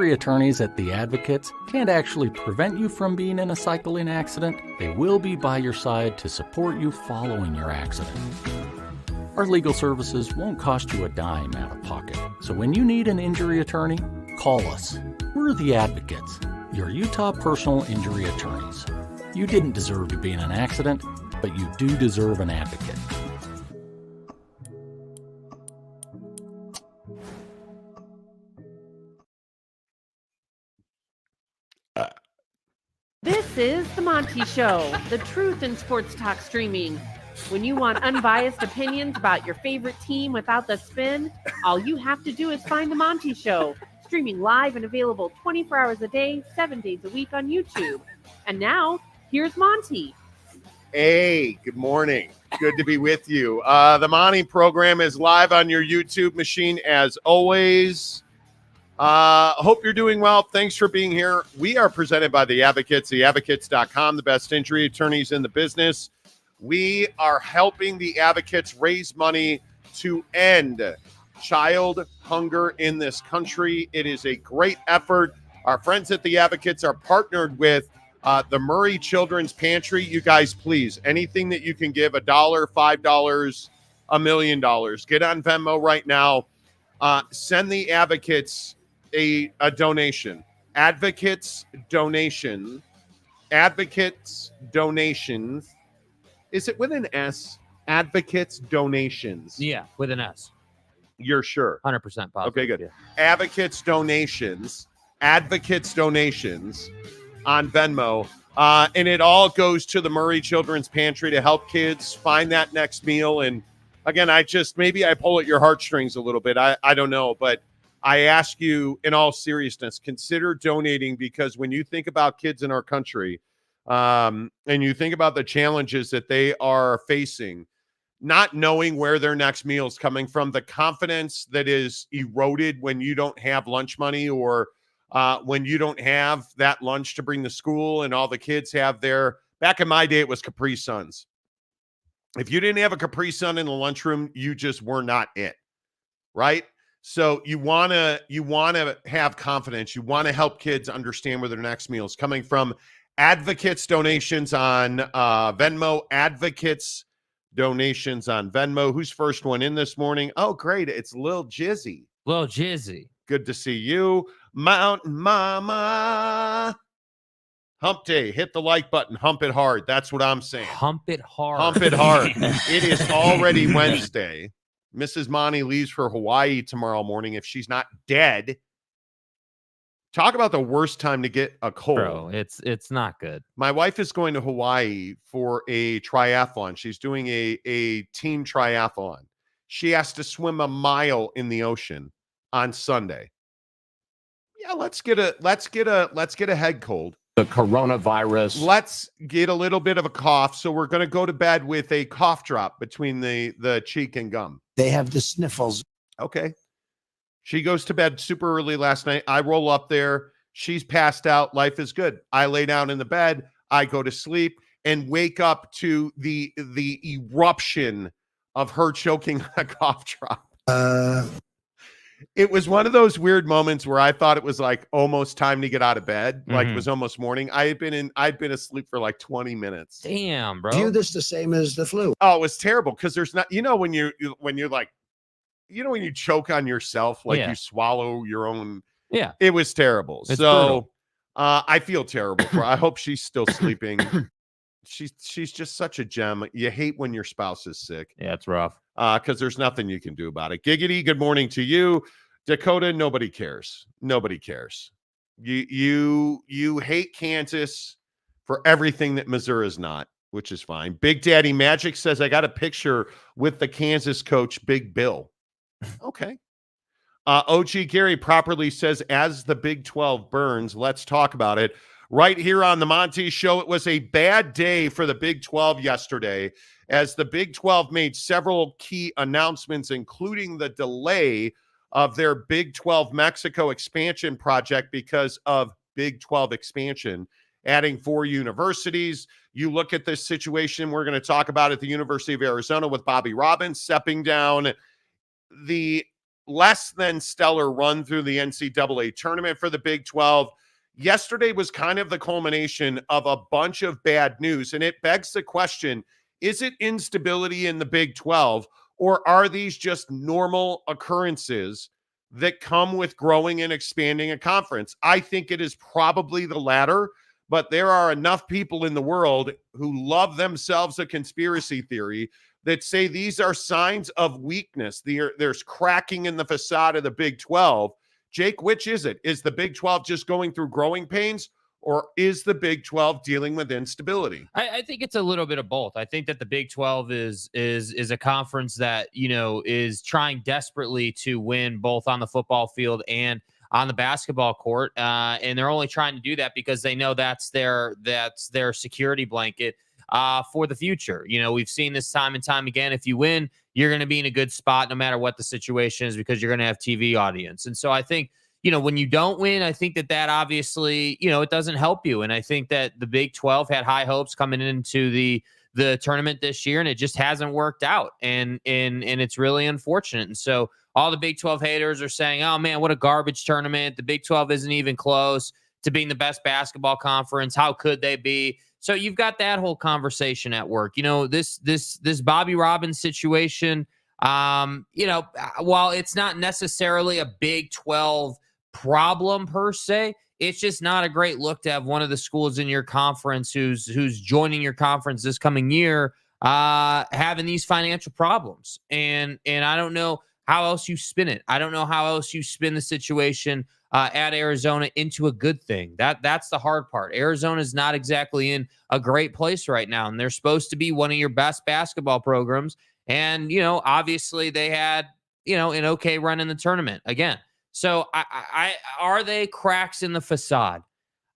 Injury attorneys at The Advocates can't actually prevent you from being in a cycling accident. They will be by your side to support you following your accident. Our legal services won't cost you a dime out of pocket. So when you need an injury attorney, call us. We're The Advocates, your Utah personal injury attorneys. You didn't deserve to be in an accident, but you do deserve an advocate. This is the Monty Show, the truth in sports talk streaming. When you want unbiased opinions about your favorite team without the spin, all you have to do is find the Monty Show, streaming live and available 24 hours a day, 7 days a week on YouTube. And now, here's Monty. Hey, good morning. Good to be with you. The Monty program is live on your YouTube machine as always. Hope you're doing well. Thanks for being here. We are presented by The Advocates, theadvocates.com, the best injury attorneys in the business. We are helping The Advocates raise money to end child hunger in this country. It is a great effort. Our friends at The Advocates are partnered with the Murray Children's Pantry. You guys, please, anything that you can give, $1, $5, $1 million. Get on Venmo right now. Send The Advocates a donation. Advocates donations. Is it with an S? Advocates donations. Yeah, with an S. You're sure? 100% positive. Okay, good. Yeah. Advocates donations on Venmo. And it all goes to the Murray Children's Pantry to help kids find that next meal. And again, maybe I pull at your heartstrings a little bit. I don't know, but I ask you in all seriousness, consider donating, because when you think about kids in our country, and you think about the challenges that they are facing, not knowing where their next meal is coming from, the confidence that is eroded when you don't have lunch money, or when you don't have that lunch to bring to school and all the kids have their, back in my day, it was Capri Suns. If you didn't have a Capri Sun in the lunchroom, you just were not it, right? So you want to have confidence. You want to help kids understand where their next meal is coming from. Advocates donations on Venmo. Advocates donations on Venmo. Who's first one in this morning? Oh, great. It's Lil Jizzy. Lil Jizzy. Good to see you. Mountain Mama. Hump day. Hit the like button. Hump it hard. That's what I'm saying. Hump it hard. Hump it hard. It is already Wednesday. Mrs. Monty leaves for Hawaii tomorrow morning if she's not dead. Talk about the worst time to get a cold. Bro, it's not good. My wife is going to Hawaii for a triathlon. She's doing a team triathlon. She has to swim a mile in the ocean on Sunday. Yeah, let's get a head cold. The coronavirus. Let's get a little bit of a cough. So we're going to go to bed with a cough drop between the cheek and gum. They have the sniffles. Okay. She goes to bed super early last night. I roll up there. She's passed out. Life is good. I lay down in the bed. I go to sleep and wake up to the eruption of her choking a cough drop. It was one of those weird moments where I thought it was like almost time to get out of bed. Like it was almost morning. I'd been asleep for like 20 minutes. Damn, bro. View this the same as the flu. Oh, it was terrible because there's not, when you're like, when you choke on yourself, like you swallow your own. Yeah. It was terrible. It's so brutal. I feel terrible for her. I hope she's still sleeping. She's just such a gem. You hate when your spouse is sick. Yeah, it's rough. Because there's nothing you can do about it. Giggity, good morning to you. Dakota, nobody cares. Nobody cares. You hate Kansas for everything that Missouri's not, which is fine. Big Daddy Magic says, I got a picture with the Kansas coach, Big Bill. Okay. OG Gary properly says, as the Big 12 burns, let's talk about it. Right here on the Monty Show, it was a bad day for the Big 12 yesterday, as the Big 12 made several key announcements, including the delay of their Big 12 Mexico expansion project because of Big 12 expansion, adding 4 universities. You look at this situation we're going to talk about at the University of Arizona with Bobby Robbins stepping down. The less than stellar run through the NCAA tournament for the Big 12. Yesterday was kind of the culmination of a bunch of bad news, and it begs the question, is it instability in the Big 12, or are these just normal occurrences that come with growing and expanding a conference? I think it is probably the latter, but there are enough people in the world who love themselves a conspiracy theory that say these are signs of weakness. There's cracking in the facade of the Big 12. Jake, which is it? Is the Big 12 just going through growing pains, or is the Big 12 dealing with instability? I think it's a little bit of both. I think that the Big 12 is a conference that, is trying desperately to win both on the football field and on the basketball court. And they're only trying to do that because they know that's their security blanket for the future. We've seen this time and time again. If you win, you're going to be in a good spot no matter what the situation is, because you're going to have TV audience. And so I think, when you don't win, I think that obviously, it doesn't help you. And I think that the Big 12 had high hopes coming into the tournament this year, and it just hasn't worked out. And it's really unfortunate. And so all the Big 12 haters are saying, oh man, what a garbage tournament. The Big 12 isn't even close to being the best basketball conference. How could they be? So you've got that whole conversation at work. This Bobby Robbins situation, while it's not necessarily a Big 12 problem per se, it's just not a great look to have one of the schools in your conference who's joining your conference this coming year having these financial problems. And I don't know how else you spin it. I don't know how else you spin the situation at Arizona into a good thing. That's the hard part. Arizona is not exactly in a great place right now, and they're supposed to be one of your best basketball programs. And, obviously they had, an okay run in the tournament again. So are they cracks in the facade?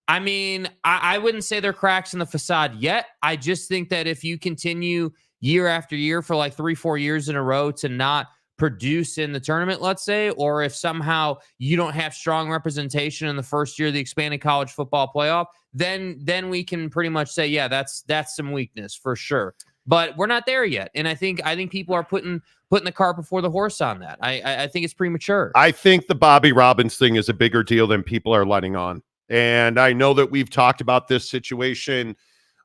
I mean, I wouldn't say they're cracks in the facade yet. I just think that if you continue year after year for like 3-4 years in a row to not produce in the tournament, let's say, or if somehow you don't have strong representation in the first year of the expanded college football playoff, then we can pretty much say, yeah, that's some weakness for sure. But we're not there yet. And I think people are putting the cart before the horse on that. I think it's premature. I think the Bobby Robbins thing is a bigger deal than people are letting on. And I know that we've talked about this situation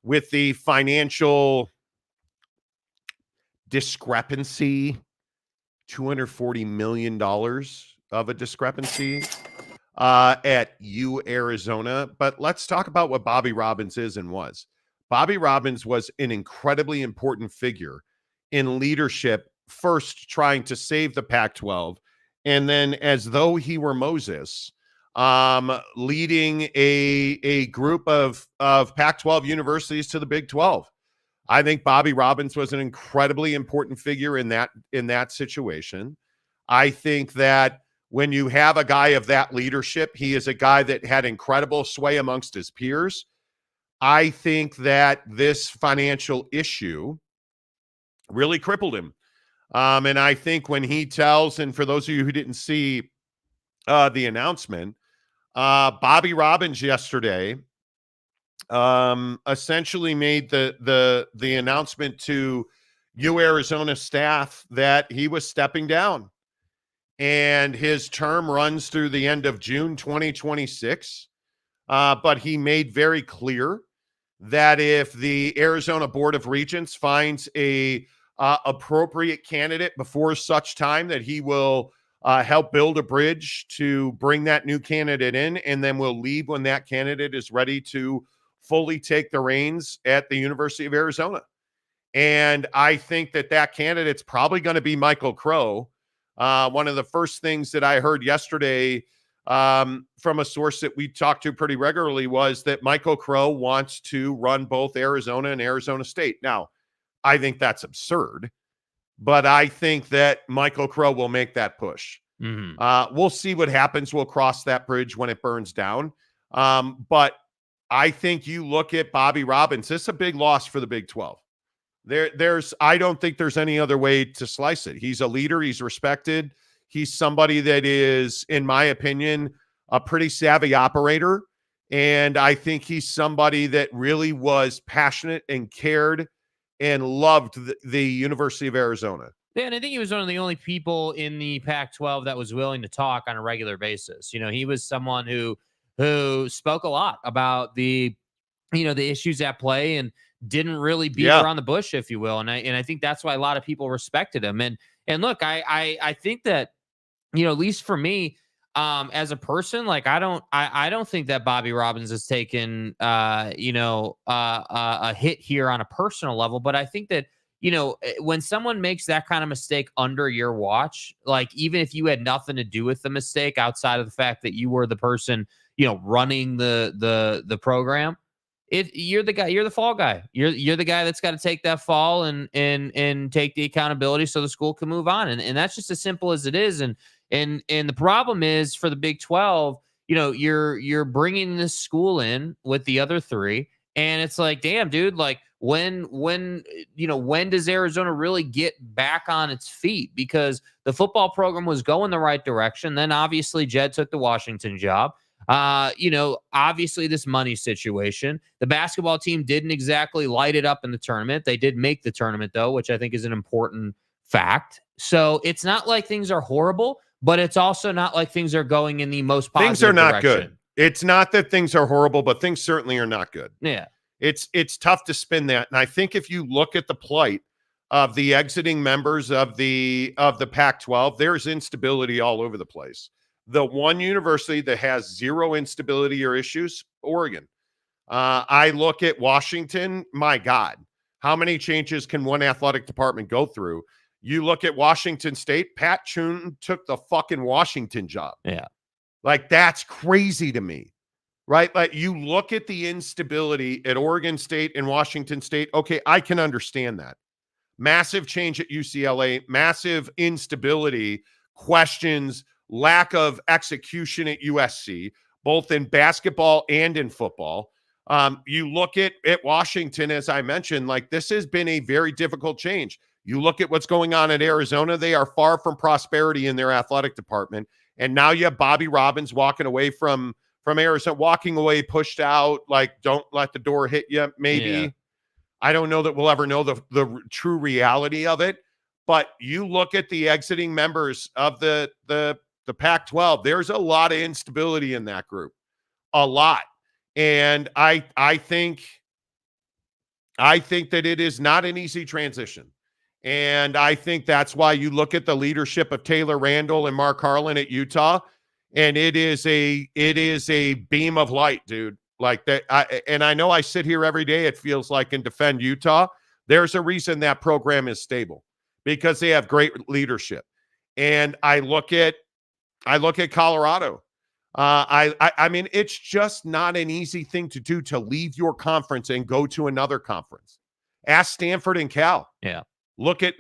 with the financial discrepancy, $240 million of a discrepancy at Arizona. But let's talk about what Bobby Robbins is and was. Bobby Robbins was an incredibly important figure in leadership, first trying to save the Pac-12, and then as though he were Moses, leading a group of Pac-12 universities to the Big 12. I think Bobby Robbins was an incredibly important figure in that situation. I think that when you have a guy of that leadership, he is a guy that had incredible sway amongst his peers. I think that this financial issue really crippled him. And I think when he tells, and for those of you who didn't see the announcement, Bobby Robbins yesterday essentially made the announcement to Arizona staff that he was stepping down, and his term runs through the end of June 2026. But he made very clear that if the Arizona Board of Regents finds a appropriate candidate before such time, that he will help build a bridge to bring that new candidate in, and then will leave when that candidate is ready to fully take the reins at the University of Arizona. And I think that candidate's probably going to be Michael Crow. One of the first things that I heard yesterday from a source that we talked to pretty regularly was that Michael Crow wants to run both Arizona and Arizona State. Now, I think that's absurd, but I think that Michael Crow will make that push. Mm-hmm. We'll see what happens. We'll cross that bridge when it burns down. But I think you look at Bobby Robbins, this is a big loss for the Big 12. I don't think there's any other way to slice it. He's a leader. He's respected. He's somebody that is, in my opinion, a pretty savvy operator. And I think he's somebody that really was passionate and cared and loved the University of Arizona. Yeah, and I think he was one of the only people in the Pac-12 that was willing to talk on a regular basis. He was someone who spoke a lot about the issues at play and didn't really beat Yeah. around the bush, if you will. And I think that's why a lot of people respected him. And look, I think that, at least for me, as a person, like I don't think that Bobby Robbins has taken a hit here on a personal level, but I think that when someone makes that kind of mistake under your watch, like even if you had nothing to do with the mistake outside of the fact that you were the person running the program, you're the fall guy. You're the guy that's got to take that fall and take the accountability so the school can move on. And that's just as simple as it is. And the problem is for the Big 12, you're bringing this school in with the other three, and it's like, damn, dude, like when does Arizona really get back on its feet? Because the football program was going the right direction. Then obviously Jed took the Washington job. Obviously this money situation. The basketball team didn't exactly light it up in the tournament. They did make the tournament though, which I think is an important fact. So it's not like things are horrible, but it's also not like things are going in the most positive Things are not direction. good. It's not that things are horrible, but things certainly are not good. Yeah. It's tough to spin that. And I think if you look at the plight of the exiting members of the Pac-12, there's instability all over the place. The one university that has zero instability or issues, Oregon. I look at Washington, my God, how many changes can one athletic department go through? You look at Washington State, Pat Chun took the fucking Washington job. Yeah. Like, that's crazy to me, right? Like, you look at the instability at Oregon State and Washington State. Okay, I can understand that. Massive change at UCLA, massive instability, questions, lack of execution at USC, both in basketball and in football. You look at Washington, as I mentioned, like this has been a very difficult change. You look at what's going on at Arizona, they are far from prosperity in their athletic department. And now you have Bobby Robbins walking away from Arizona, walking away, pushed out, like don't let the door hit you, maybe. Yeah. I don't know that we'll ever know the true reality of it. But you look at the exiting members of the Pac-12, there's a lot of instability in that group. A lot. And I think that it is not an easy transition. And I think that's why you look at the leadership of Taylor Randall and Mark Harlan at Utah, and it is a beam of light, dude. Like that. I know I sit here every day, it feels like, and defend Utah. There's a reason that program is stable, because they have great leadership. And I look at Colorado. I mean, it's just not an easy thing to do, to leave your conference and go to another conference. Ask Stanford and Cal. Yeah.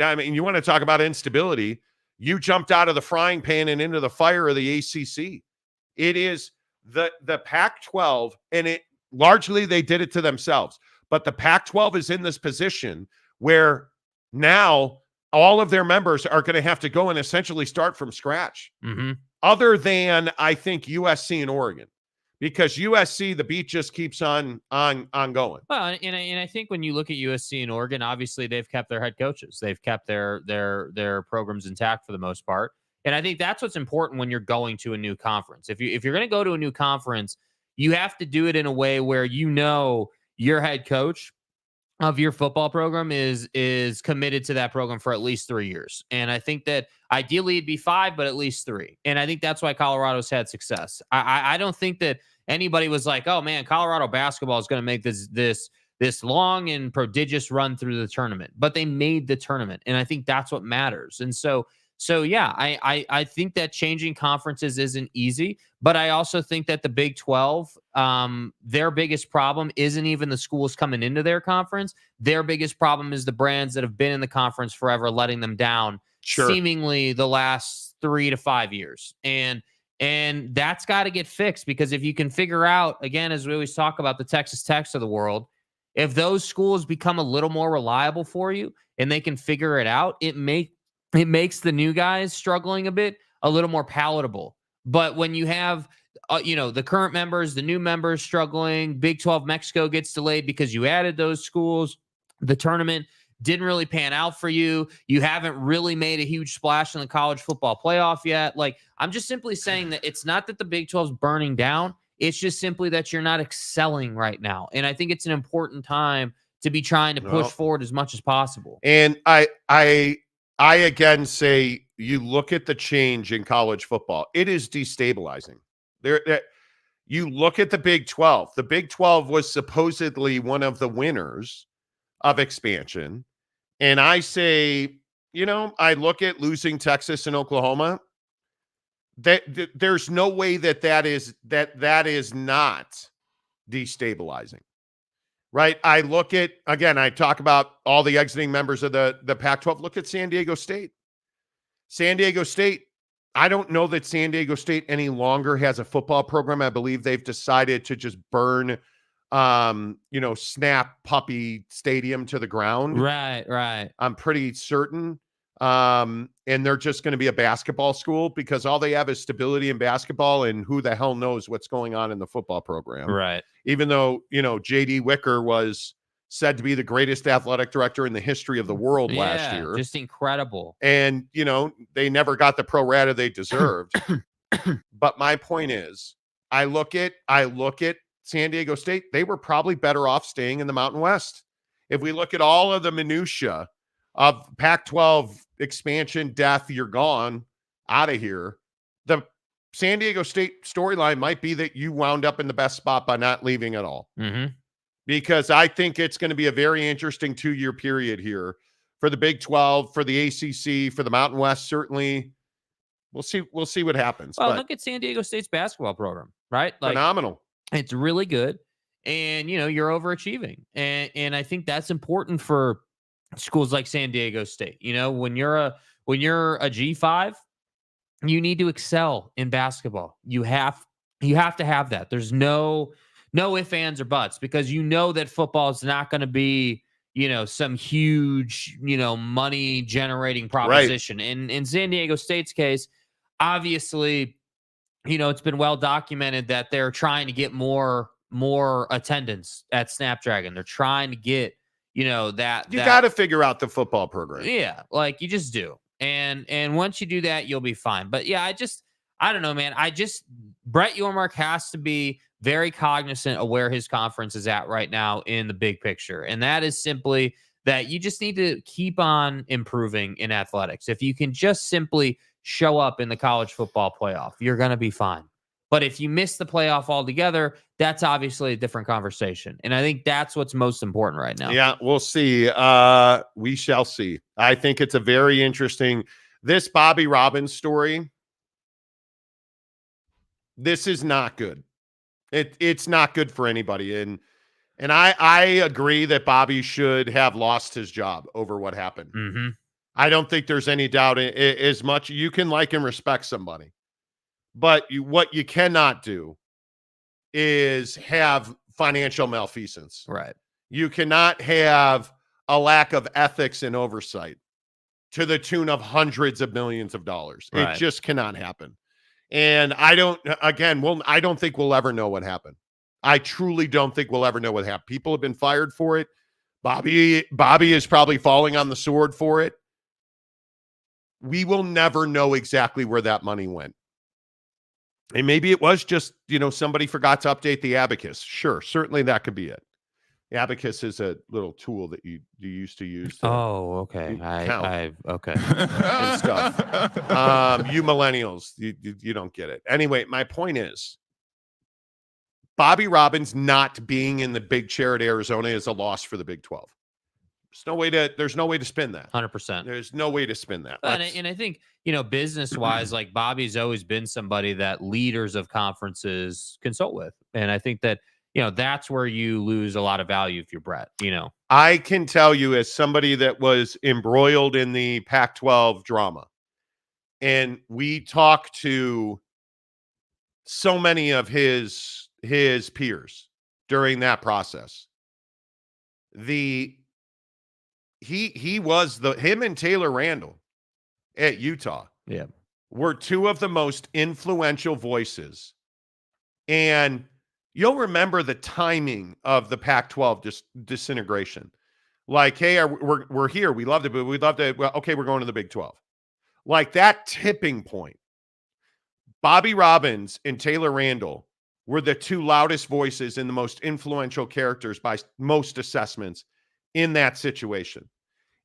I mean, you want to talk about instability. You jumped out of the frying pan and into the fire of the ACC. It is the Pac-12, and it largely they did it to themselves. But the Pac-12 is in this position where now all of their members are going to have to go and essentially start from scratch. Mm-hmm. Other than, I think, USC and Oregon, because USC, the beat just keeps on going. Well, and I think when you look at USC and Oregon, obviously they've kept their head coaches, they've kept their programs intact for the most part, and I think that's what's important when you're going to a new conference. If you're going to go to a new conference, you have to do it in a way where your head coach of your football program is committed to that program for at least 3 years. And I think that ideally it'd be 5, but at least 3. And I think that's why Colorado's had success. I don't think that anybody was like, oh man, Colorado basketball is going to make this long and prodigious run through the tournament, but they made the tournament. And I think that's what matters. And so yeah, I think that changing conferences isn't easy, but I also think that the Big 12, their biggest problem isn't even the schools coming into their conference. Their biggest problem is the brands that have been in the conference forever, letting them down, seemingly the last 3 to 5 years. And that's got to get fixed, because if you can figure out, again, as we always talk about, the Texas Techs of the world, if those schools become a little more reliable for you and they can figure it out, it makes the new guys struggling a bit a little more palatable. But when you have, the current members, the new members struggling, Big 12 Mexico gets delayed because you added those schools. The tournament didn't really pan out for you. You haven't really made a huge splash in the college football playoff yet. Like, I'm just simply saying that it's not that the Big 12 is burning down. It's just simply that you're not excelling right now. And I think it's an important time to be trying to push forward as much as possible. And I again say, you look at the change in college football, it is destabilizing. You look at the Big 12. The Big 12 was supposedly one of the winners of expansion. And I say, I look at losing Texas and Oklahoma. There's no way that is not destabilizing. Right? I look at, again, I talk about all the exiting members of the Pac-12. Look at San Diego State. San Diego State, I don't know that San Diego State any longer has a football program. I believe they've decided to just burn, Snap Puppy Stadium to the ground. Right. I'm pretty certain. And they're just going to be a basketball school because all they have is stability in basketball, and who the hell knows what's going on in the football program. Right. Even though, J.D. Wicker was said to be the greatest athletic director in the history of the world last year. Just incredible. And, they never got the pro rata they deserved. But my point is, I look at San Diego State. They were probably better off staying in the Mountain West. If we look at all of the minutia of Pac-12 expansion, death, you're gone, out of here. The San Diego State storyline might be that you wound up in the best spot by not leaving at all. Mm-hmm. Because I think it's going to be a very interesting 2-year period here for the Big 12, for the ACC, for the Mountain West. Certainly, we'll see what happens. Well, look at San Diego State's basketball program, right? Like, phenomenal. It's really good, and you're overachieving, and I think that's important for schools like San Diego State. When you're a G5, you need to excel in basketball. You have to have that. There's no ifs, ands, or buts, because that football is not going to be, some huge, money generating proposition. Right. In San Diego State's case, obviously, it's been well documented that they're trying to get more attendance at Snapdragon. They're trying to get, that you got to figure out the football program. Yeah, like you just do. And once you do that, you'll be fine. But yeah, I don't know, man. Brett Yormark has to be very cognizant of where his conference is at right now in the big picture. And that is simply that you just need to keep on improving in athletics. If you can just simply show up in the college football playoff, you're going to be fine. But if you miss the playoff altogether, that's obviously a different conversation. And I think that's what's most important right now. Yeah, we'll see. We shall see. I think it's a very interesting, this Bobby Robbins story. This is not good. It's not good for anybody. And I agree that Bobby should have lost his job over what happened. Mm-hmm. I don't think there's any doubt as much. You can like and respect somebody, but what you cannot do is have financial malfeasance. Right. You cannot have a lack of ethics and oversight to the tune of hundreds of millions of dollars. Right. It just cannot happen. And I don't think we'll ever know what happened. I truly don't think we'll ever know what happened. People have been fired for it. Bobby is probably falling on the sword for it. We will never know exactly where that money went. And maybe it was just, somebody forgot to update the abacus. Sure, certainly that could be it. The abacus is a little tool that you used to use. Oh, okay. Okay. And stuff. You millennials, you don't get it. Anyway, my point is, Bobby Robbins not being in the big chair at Arizona is a loss for the Big 12. There's no way to spin that. 100%. There's no way to spin that. And I think, business wise, like Bobby's always been somebody that leaders of conferences consult with. And I think that, that's where you lose a lot of value if you're Brett, I can tell you, as somebody that was embroiled in the Pac-12 drama, and we talked to so many of his peers during that process, him and Taylor Randall at Utah were two of the most influential voices. And you'll remember the timing of the Pac-12 disintegration. Like, hey, we're here. We loved it, but we'd love to. Well, okay, we're going to the Big 12. Like that tipping point. Bobby Robbins and Taylor Randall were the two loudest voices and the most influential characters by most assessments in that situation.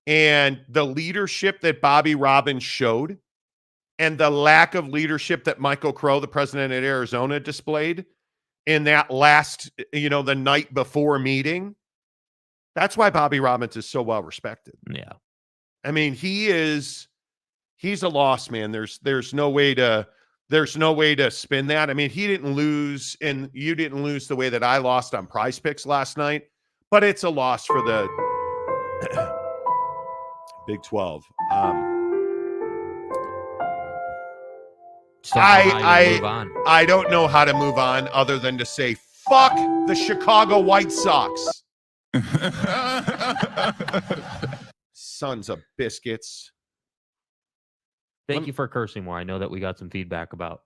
And the leadership that Bobby Robbins showed and the lack of leadership that Michael Crow, the president of Arizona, displayed in that last, the night before meeting, that's why Bobby Robbins is so well respected. Yeah. I mean, he's a loss, man. There's no way to spin that. I mean, he didn't lose and you didn't lose the way that I lost on Prize Picks last night, but it's a loss for the Big 12. I don't know how to move on other than to say, fuck the Chicago White Sox. Sons of biscuits. Thank you for cursing more. I know that we got some feedback about,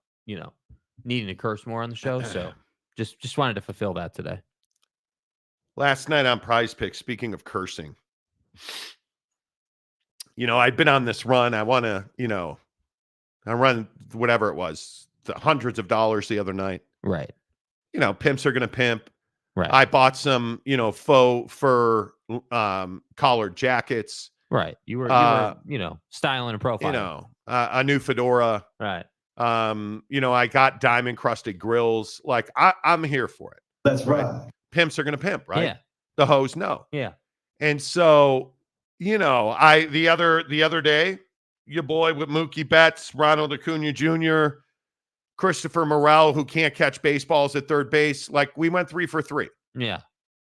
needing to curse more on the show. So just wanted to fulfill that today. Last night on Prize Picks, speaking of cursing, I'd been on this run. I want to, I run whatever it was, the hundreds of dollars the other night. Right. Pimps are going to pimp. Right. I bought some, faux fur collared jackets. Right. You were styling and profiling. A new fedora. Right. I got diamond crusted grills. Like I'm here for it. That's right. Pimps are going to pimp, right? Yeah. The hoes know. Yeah. And so, the other day, your boy with Mookie Betts, Ronald Acuna Jr., Christopher Morel, who can't catch baseballs at third base. Like we went 3 for 3. Yeah.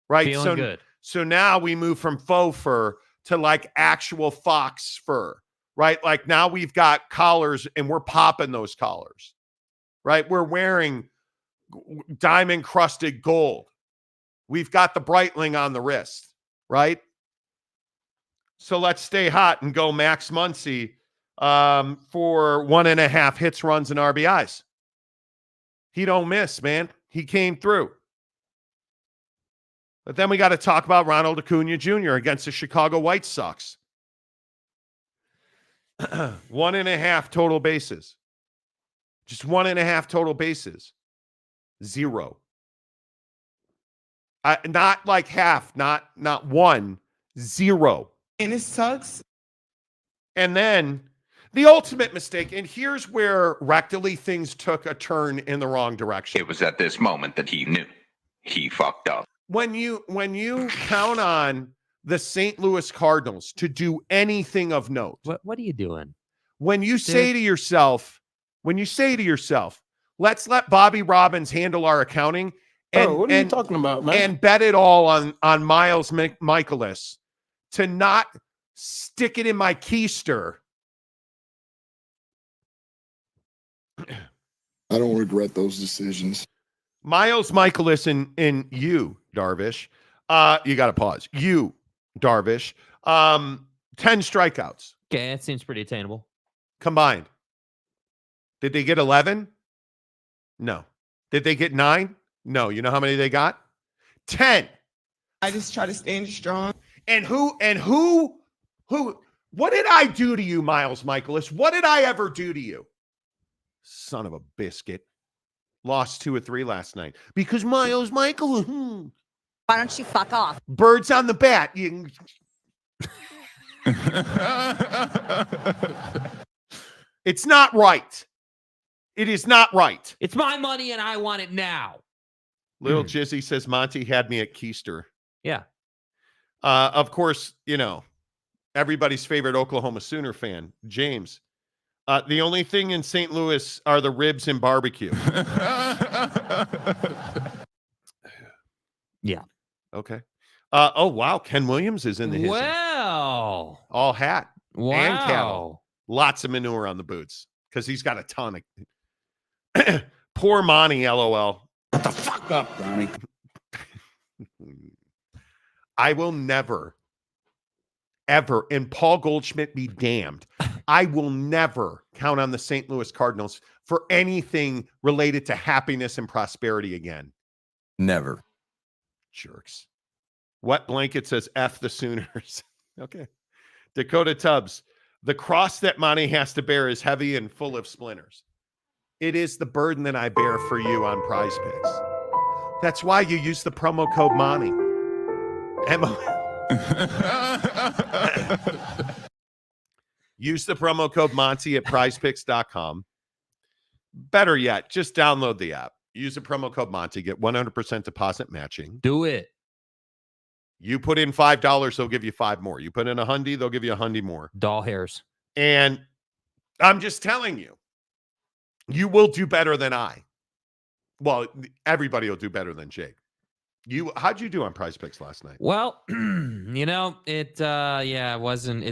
Right. Feeling good. So now we move from faux fur to like actual fox fur, right? Like now we've got collars and we're popping those collars, right? We're wearing diamond crusted gold. We've got the Breitling on the wrist, right? So let's stay hot and go Max Muncy for 1.5 hits, runs, and RBIs. He don't miss, man. He came through. But then we got to talk about Ronald Acuna Jr. against the Chicago White Sox. 1.5 total bases. Just 1.5 total bases. 0. Not like half, not 1, 0. And it sucks. And then the ultimate mistake, and here's where rectally things took a turn in the wrong direction. It was at this moment that he knew he fucked up. When you count on the St. Louis Cardinals to do anything of note, What are you doing? when you say to yourself, let's let Bobby Robbins handle our accounting, and what are you talking about, man? and bet it all on Miles Michaelis to not stick it in my keister. I don't regret those decisions. Miles Michaelis and you, Darvish. You got to pause. You, Darvish. 10 strikeouts Okay, that seems pretty attainable. combined. Did they get 11? No. Did they get 9? No. You know how many they got? 10. I just try to stand strong. And who, what did I do to you, Miles Michaelis? What did I ever do to you? Son of a biscuit. Lost 2 or 3 last night because Miles Michaelis. Why don't you fuck off? Birds on the bat. It's not right. It is not right. It's my money and I want it now. Little Jizzy says Monty had me at Keister. Yeah. Of course, everybody's favorite Oklahoma Sooner fan, James. The only thing in St. Louis are the ribs and barbecue. Yeah. Okay. Oh, wow. Ken Williams is in the hizzy. Wow. All hat Wow. and cattle. Lots of manure on the boots because he's got a ton of. Poor Monty, LOL. Shut the fuck up, Donnie. I will never, ever, and Paul Goldschmidt be damned, I will never count on the St. Louis Cardinals for anything related to happiness and prosperity again. Never. Jerks. Wet Blanket says F the Sooners. Okay. Dakota Tubbs, the cross that Monty has to bear is heavy and full of splinters. It is the burden that I bear for you on Prize Picks. That's why you use the promo code Monty. Use the promo code Monty at prizepicks.com. Better yet, just download the app. Use the promo code Monty. Get 100% deposit matching. Do it. You put in $5, they'll give you 5 more. You put in $100, they'll give you $100 more. Doll hairs. And I'm just telling you, you will do better than I. Well, everybody will do better than Jake. How'd you do on Prize Picks last night? Well, it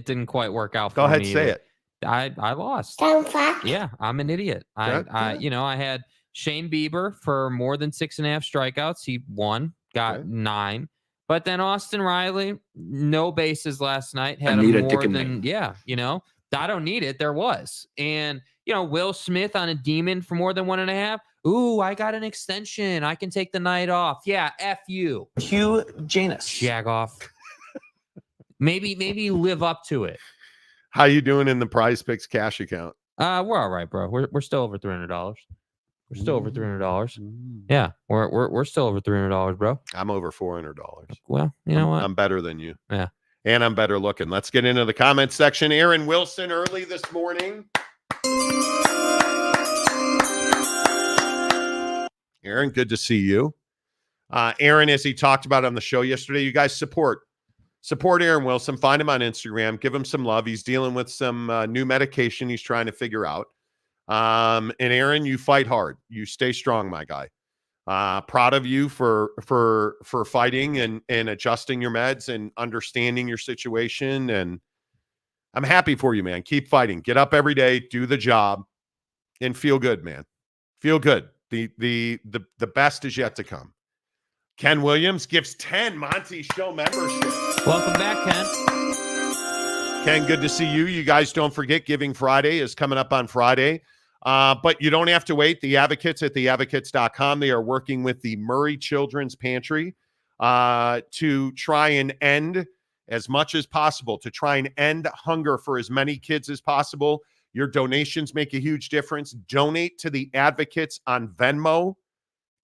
didn't quite work out for me. Go ahead, say it. I lost. Yeah, I'm an idiot. I had Shane Bieber for more than 6.5 strikeouts. He won, got 9. But then Austin Riley, no bases last night. Had more than, I don't need it. There was. And, Will Smith on a demon for more than 1.5. Ooh, I got an extension. I can take the night off. Yeah, F you. Hugh Janus. Jag off. Maybe live up to it. How you doing in the Prize Picks cash account? We're all right, bro. We're still over $300. We're still over $300. Yeah, we're still over $300, bro. I'm over $400. Well, you know what? I'm better than you. Yeah. And I'm better looking. Let's get into the comment section. Aaron Wilson early this morning. Aaron, good to see you. Aaron, as he talked about on the show yesterday, you guys support Aaron Wilson. Find him on Instagram. Give him some love. He's dealing with some new medication he's trying to figure out. And Aaron, you fight hard. You stay strong, my guy. Proud of you for fighting and adjusting your meds and understanding your situation. And I'm happy for you, man. Keep fighting. Get up every day, do the job, and feel good, man. Feel good. The best is yet to come. Ken Williams gives 10 Monty Show memberships. Welcome back, Ken. Ken, good to see you. You guys don't forget Giving Friday is coming up on Friday. But you don't have to wait. The Advocates at theadvocates.com. They are working with the Murray Children's Pantry to try and end as much as possible, to try and end hunger for as many kids as possible. Your donations make a huge difference. Donate to the Advocates on Venmo.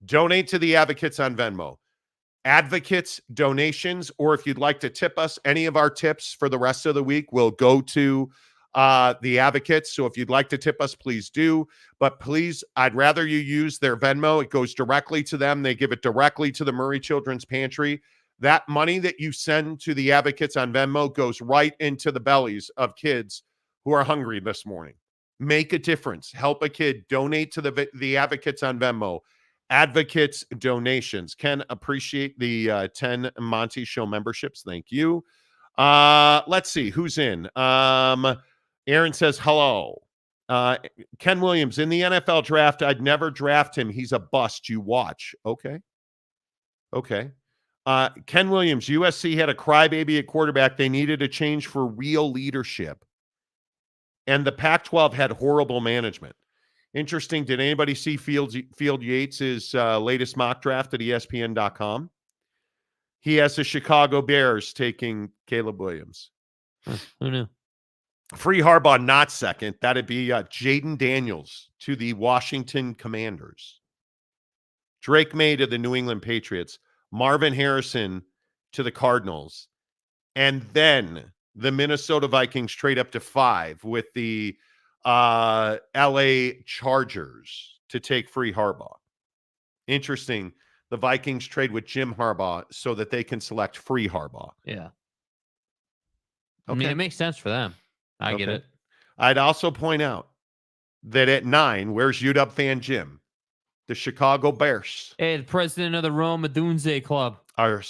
Donate to the Advocates on Venmo. Advocates donations, or if you'd like to tip us, any of our tips for the rest of the week will go to the Advocates. So if you'd like to tip us, please do. But please, I'd rather you use their Venmo. It goes directly to them. They give it directly to the Murray Children's Pantry. That money that you send to the Advocates on Venmo goes right into the bellies of kids who are hungry this morning. Make a difference. Help a kid. Donate to the Advocates on Venmo. Advocates donations. Ken, appreciate the 10 Monty Show memberships. Thank you. Let's see who's in. Aaron says hello. Ken Williams, in the NFL draft, I'd never draft him. He's a bust. You watch. Okay. Ken Williams, USC had a crybaby at quarterback. They needed a change for real leadership. And the Pac-12 had horrible management. Interesting. Did anybody see Field Yates' latest mock draft at ESPN.com? He has the Chicago Bears taking Caleb Williams. Who knew? Free Harbaugh, not second. That'd be Jaden Daniels to the Washington Commanders. Drake May to the New England Patriots. Marvin Harrison to the Cardinals. And then the Minnesota Vikings trade up to 5 with the LA Chargers to take Free Harbaugh. Interesting. The Vikings trade with Jim Harbaugh so that they can select Free Harbaugh. Yeah. Okay. I mean, it makes sense for them. I get it. I'd also point out that at 9, where's UW fan Jim? The Chicago Bears. Hey, the president of the Roma Dunze Club. Are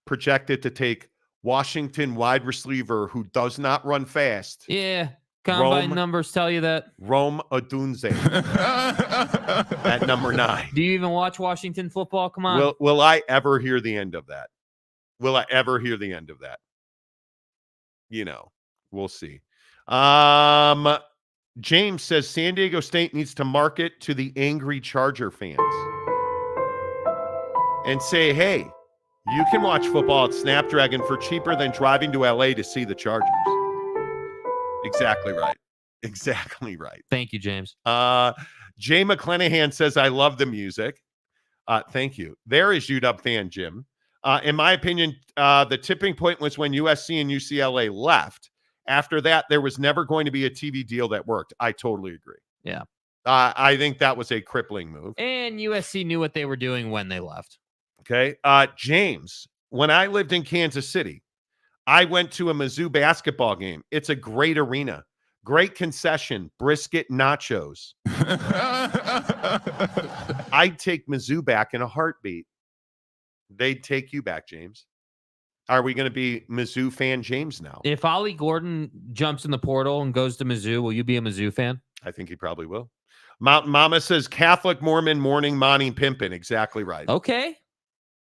projected to take Washington wide receiver who does not run fast. Yeah. Combine numbers tell you that. Rome Odunze at number 9. Do you even watch Washington football? Come on. Will I ever hear the end of that? We'll see. James says San Diego State needs to market to the angry Charger fans and say, hey, You can watch football at Snapdragon for cheaper than driving to LA to see the Chargers. Exactly right. Exactly right. Thank you, James. Jay McClanahan says, I love the music. Thank you. There is UW fan Jim. In my opinion, the tipping point was when USC and UCLA left. After that, there was never going to be a TV deal that worked. I totally agree. Yeah. I think that was a crippling move. And USC knew what they were doing when they left. Okay. James, when I lived in Kansas City, I went to a Mizzou basketball game. It's a great arena. Great concession, brisket, nachos. I'd take Mizzou back in a heartbeat. They'd take you back, James. Are we going to be Mizzou fan James now? If Ollie Gordon jumps in the portal and goes to Mizzou, will you be a Mizzou fan? I think he probably will. Mountain Mama says Catholic, Mormon, morning, Monty, pimpin'. Exactly right. Okay.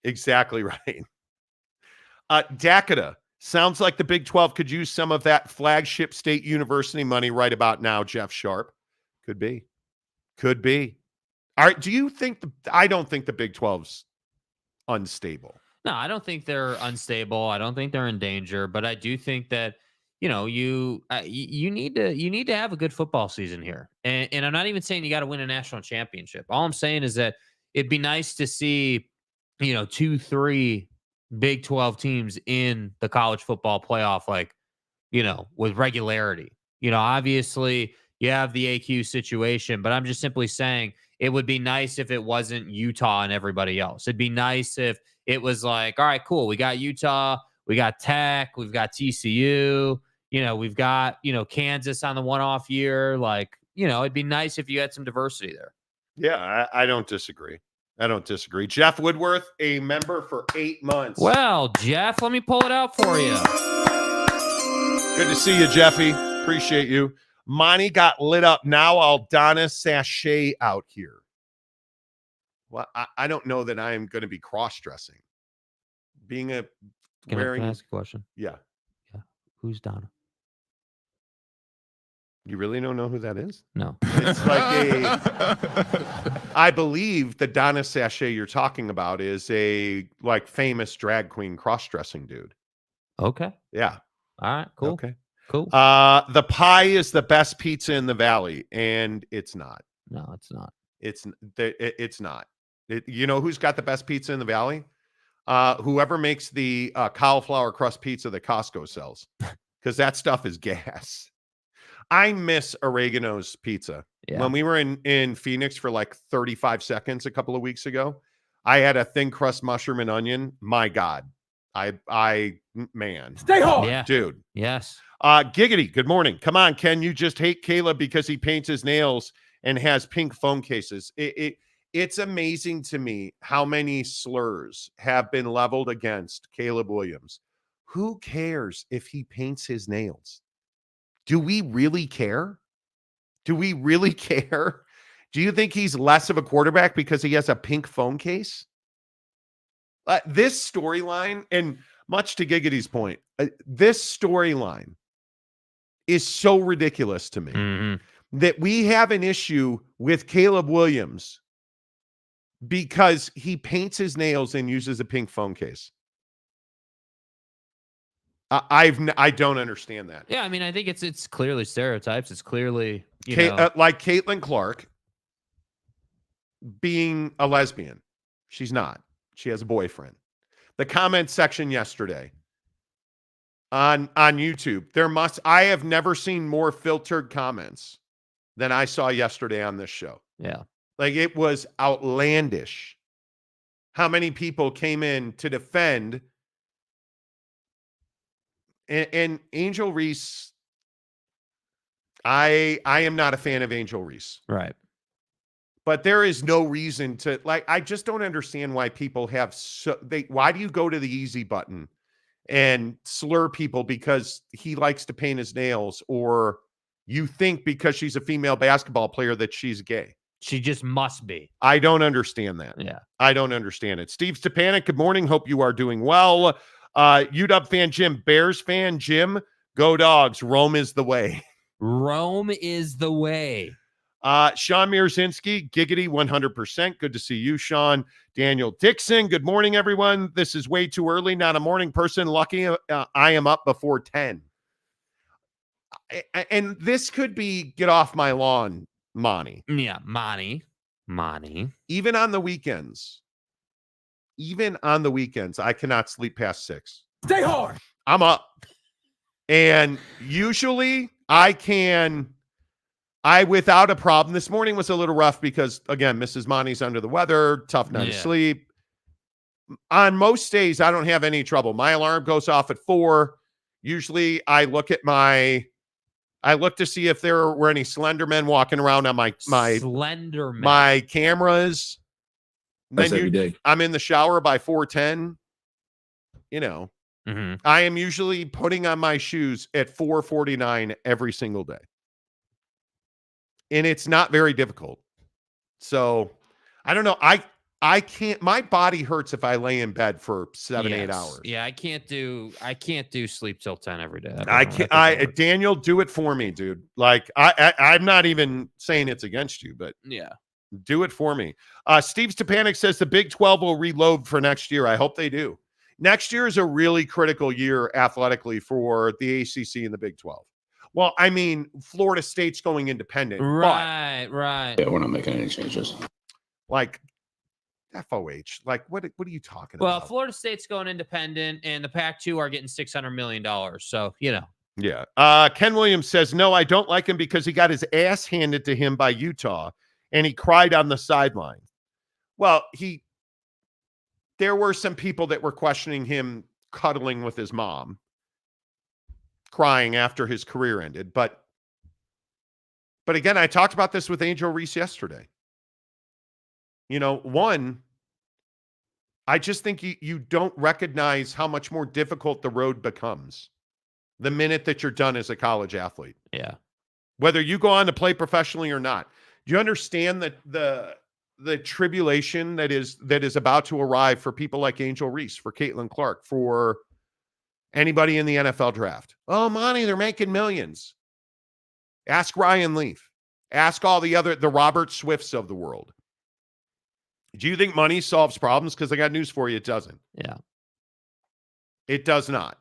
Exactly right. Dakota, sounds like the Big 12 could use some of that flagship state university money right about now, Jeff Sharp. Could be. Could be. All right. Do you think I don't think the Big 12's unstable. No, I don't think they're unstable. I don't think they're in danger, but I do think that, you know, you need to have a good football season here. And I'm not even saying you got to win a national championship. All I'm saying is that it'd be nice to see, 2-3 Big 12 teams in the college football playoff, like, with regularity. Obviously you have the AQ situation, but I'm just simply saying it would be nice if it wasn't Utah and everybody else. It'd be nice if it was like, all right, cool. We got Utah, we got Tech, we've got TCU, we've got, Kansas on the one-off year. Like, it'd be nice if you had some diversity there. Yeah, I don't disagree. Jeff Woodworth, a member for 8 months. Well, Jeff, let me pull it out for you. Good to see you, Jeffy. Appreciate you. Monty got lit up. Now I'll don a sachet out here. Well, I don't know that I'm going to be cross-dressing. Being a Can wearing. I ask a question? Yeah. Who's Donna? You really don't know who that is? No. It's like I believe the Donna Sachet you're talking about is a famous drag queen cross-dressing dude. Okay. Yeah. All right. Cool. Okay. Cool. The pie is the best pizza in the valley, and it's not. No, it's not. It's not. Who's got the best pizza in the valley? Whoever makes the cauliflower crust pizza that Costco sells, because that stuff is gas. I miss Oregano's pizza. Yeah. When we were in Phoenix for 35 seconds a couple of weeks ago, I had a thin crust mushroom and onion. My God. Man. Stay home. Yeah. Dude. Yes. Giggity, good morning. Come on, Ken. You just hate Caleb because he paints his nails and has pink phone cases. It's amazing to me how many slurs have been leveled against Caleb Williams. Who cares if he paints his nails? Do we really care? Do we really care? Do you think he's less of a quarterback because he has a pink phone case? This storyline, and much to Giggity's point, this storyline is so ridiculous to me that we have an issue with Caleb Williams because he paints his nails and uses a pink phone case. I don't understand that. Yeah, I mean, I think it's clearly stereotypes. It's clearly like Caitlin Clark being a lesbian. She's not. She has a boyfriend. The comment section yesterday on YouTube, I have never seen more filtered comments than I saw yesterday on this show. Yeah. It was outlandish how many people came in to defend. And Angel Reese, I am not a fan of Angel Reese. Right. But there is no reason to I just don't understand why people have why do you go to the easy button and slur people because he likes to paint his nails, or you think because she's a female basketball player that she's gay? She just must be. I don't understand that. Yeah. I don't understand it. Steve Stepanek, good morning. Hope you are doing well. UW fan Jim, Bears fan Jim, go Dogs. Rome is the way. Rome is the way. Sean Mierzinski, giggity 100%. Good to see you, Sean. Daniel Dixon, good morning, everyone. This is way too early. Not a morning person. Lucky I am up before 10. And this could be get off my lawn, Monty. Yeah, Monty. Even on the weekends, I cannot sleep past 6. Stay hard. I'm up. And usually I without a problem. This morning was a little rough because, again, Mrs. Monty's under the weather, tough night of sleep. On most days, I don't have any trouble. My alarm goes off at 4. Usually I look to see if there were any slender men walking around on my cameras. That's every day. I'm in the shower by 4:10. I am usually putting on my shoes at 4:49 every single day. And it's not very difficult. So I don't know. I can't, my body hurts if I lay in bed for 7-8 hours. Yeah, I can't do sleep till 10 every day. Daniel, do it for me, dude. Like I'm not even saying it's against you, but yeah, do it for me. Steve Stepanek says the Big 12 will reload for next year. I hope they do. Next year is a really critical year athletically for the ACC and the Big 12. Well, I mean, Florida State's going independent. Right. Yeah, we're not making any changes. Like FOH. Like, what are you talking Well, about? Florida State's going independent, and the Pac-2 are getting $600 million. So, Yeah. Ken Williams says, no, I don't like him because he got his ass handed to him by Utah, and he cried on the sideline. Well, there were some people that were questioning him cuddling with his mom, crying after his career ended. But again, I talked about this with Angel Reese yesterday. One, I just think you don't recognize how much more difficult the road becomes the minute that you're done as a college athlete. Yeah. Whether you go on to play professionally or not. Do you understand that the tribulation that is about to arrive for people like Angel Reese, for Caitlin Clark, for anybody in the NFL draft? Oh, Monty, they're making millions. Ask Ryan Leaf. Ask all the Robert Swifts of the world. Do you think money solves problems? Because I got news for you, it doesn't. Yeah. It does not.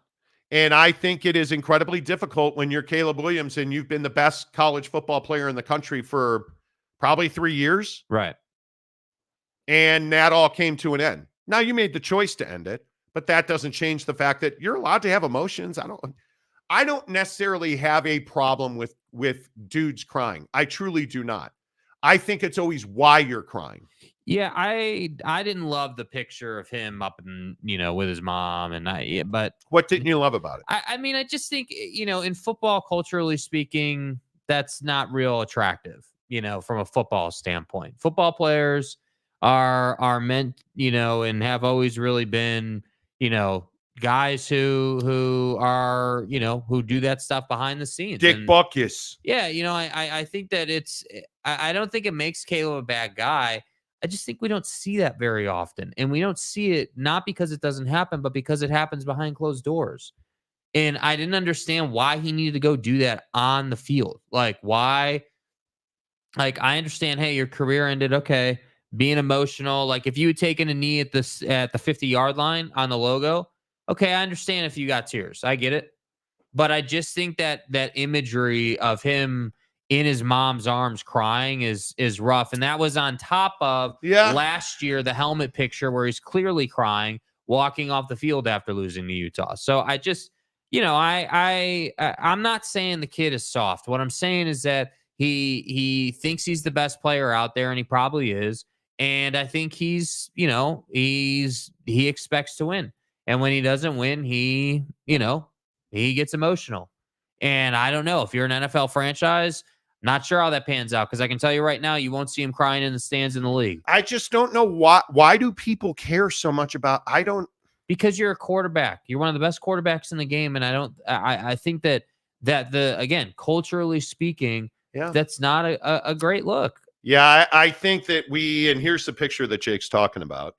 And I think it is incredibly difficult when you're Caleb Williams and you've been the best college football player in the country for probably 3 years. Right. And that all came to an end. Now, you made the choice to end it, but that doesn't change the fact that you're allowed to have emotions. I don't necessarily have a problem with dudes crying. I truly do not. I think it's always why you're crying. Yeah, I didn't love the picture of him up in, with his mom, but what didn't you love about it? I mean, I just think, in football, culturally speaking, that's not real attractive, from a football standpoint. Football players are meant, and have always really been, guys who are, who do that stuff behind the scenes. Dick Butkus. Yeah, I think that I don't think it makes Caleb a bad guy. I just think we don't see that very often. And we don't see it not because it doesn't happen, but because it happens behind closed doors. And I didn't understand why he needed to go do that on the field. Like, why? Like, I understand, hey, your career ended. Okay. Being emotional. Like, if you had taken a knee at the 50-yard line on the logo, okay, I understand if you got tears. I get it. But I just think that imagery of him in his mom's arms crying is rough. And that was on top of last year, the helmet picture where he's clearly crying, walking off the field after losing to Utah. So I just, I'm not saying the kid is soft. What I'm saying is that he thinks he's the best player out there, and he probably is. And I think he expects to win. And when he doesn't win, he gets emotional. And I don't know, if you're an NFL franchise, not sure how that pans out, because I can tell you right now, you won't see him crying in the stands in the league. I just don't know why do people care so much about, because you're a quarterback. You're one of the best quarterbacks in the game. And I think that again, culturally speaking, that's not a great look. Yeah. I think that and here's the picture that Jake's talking about.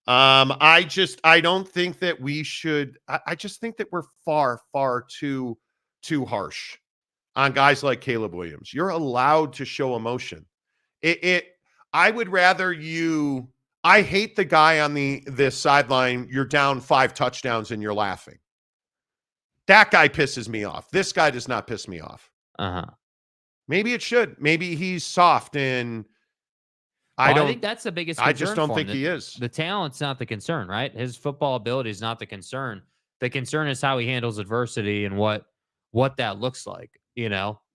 I don't think that we should, I just think that we're far, far too harsh on guys like Caleb Williams. You're allowed to show emotion. I would rather you. I hate the guy on this sideline. You're down 5 touchdowns and you're laughing. That guy pisses me off. This guy does not piss me off. Maybe it should. Maybe he's soft and I think that's the biggest concern. I just don't think he is. The talent's not the concern, right? His football ability is not the concern. The concern is how he handles adversity and what that looks like,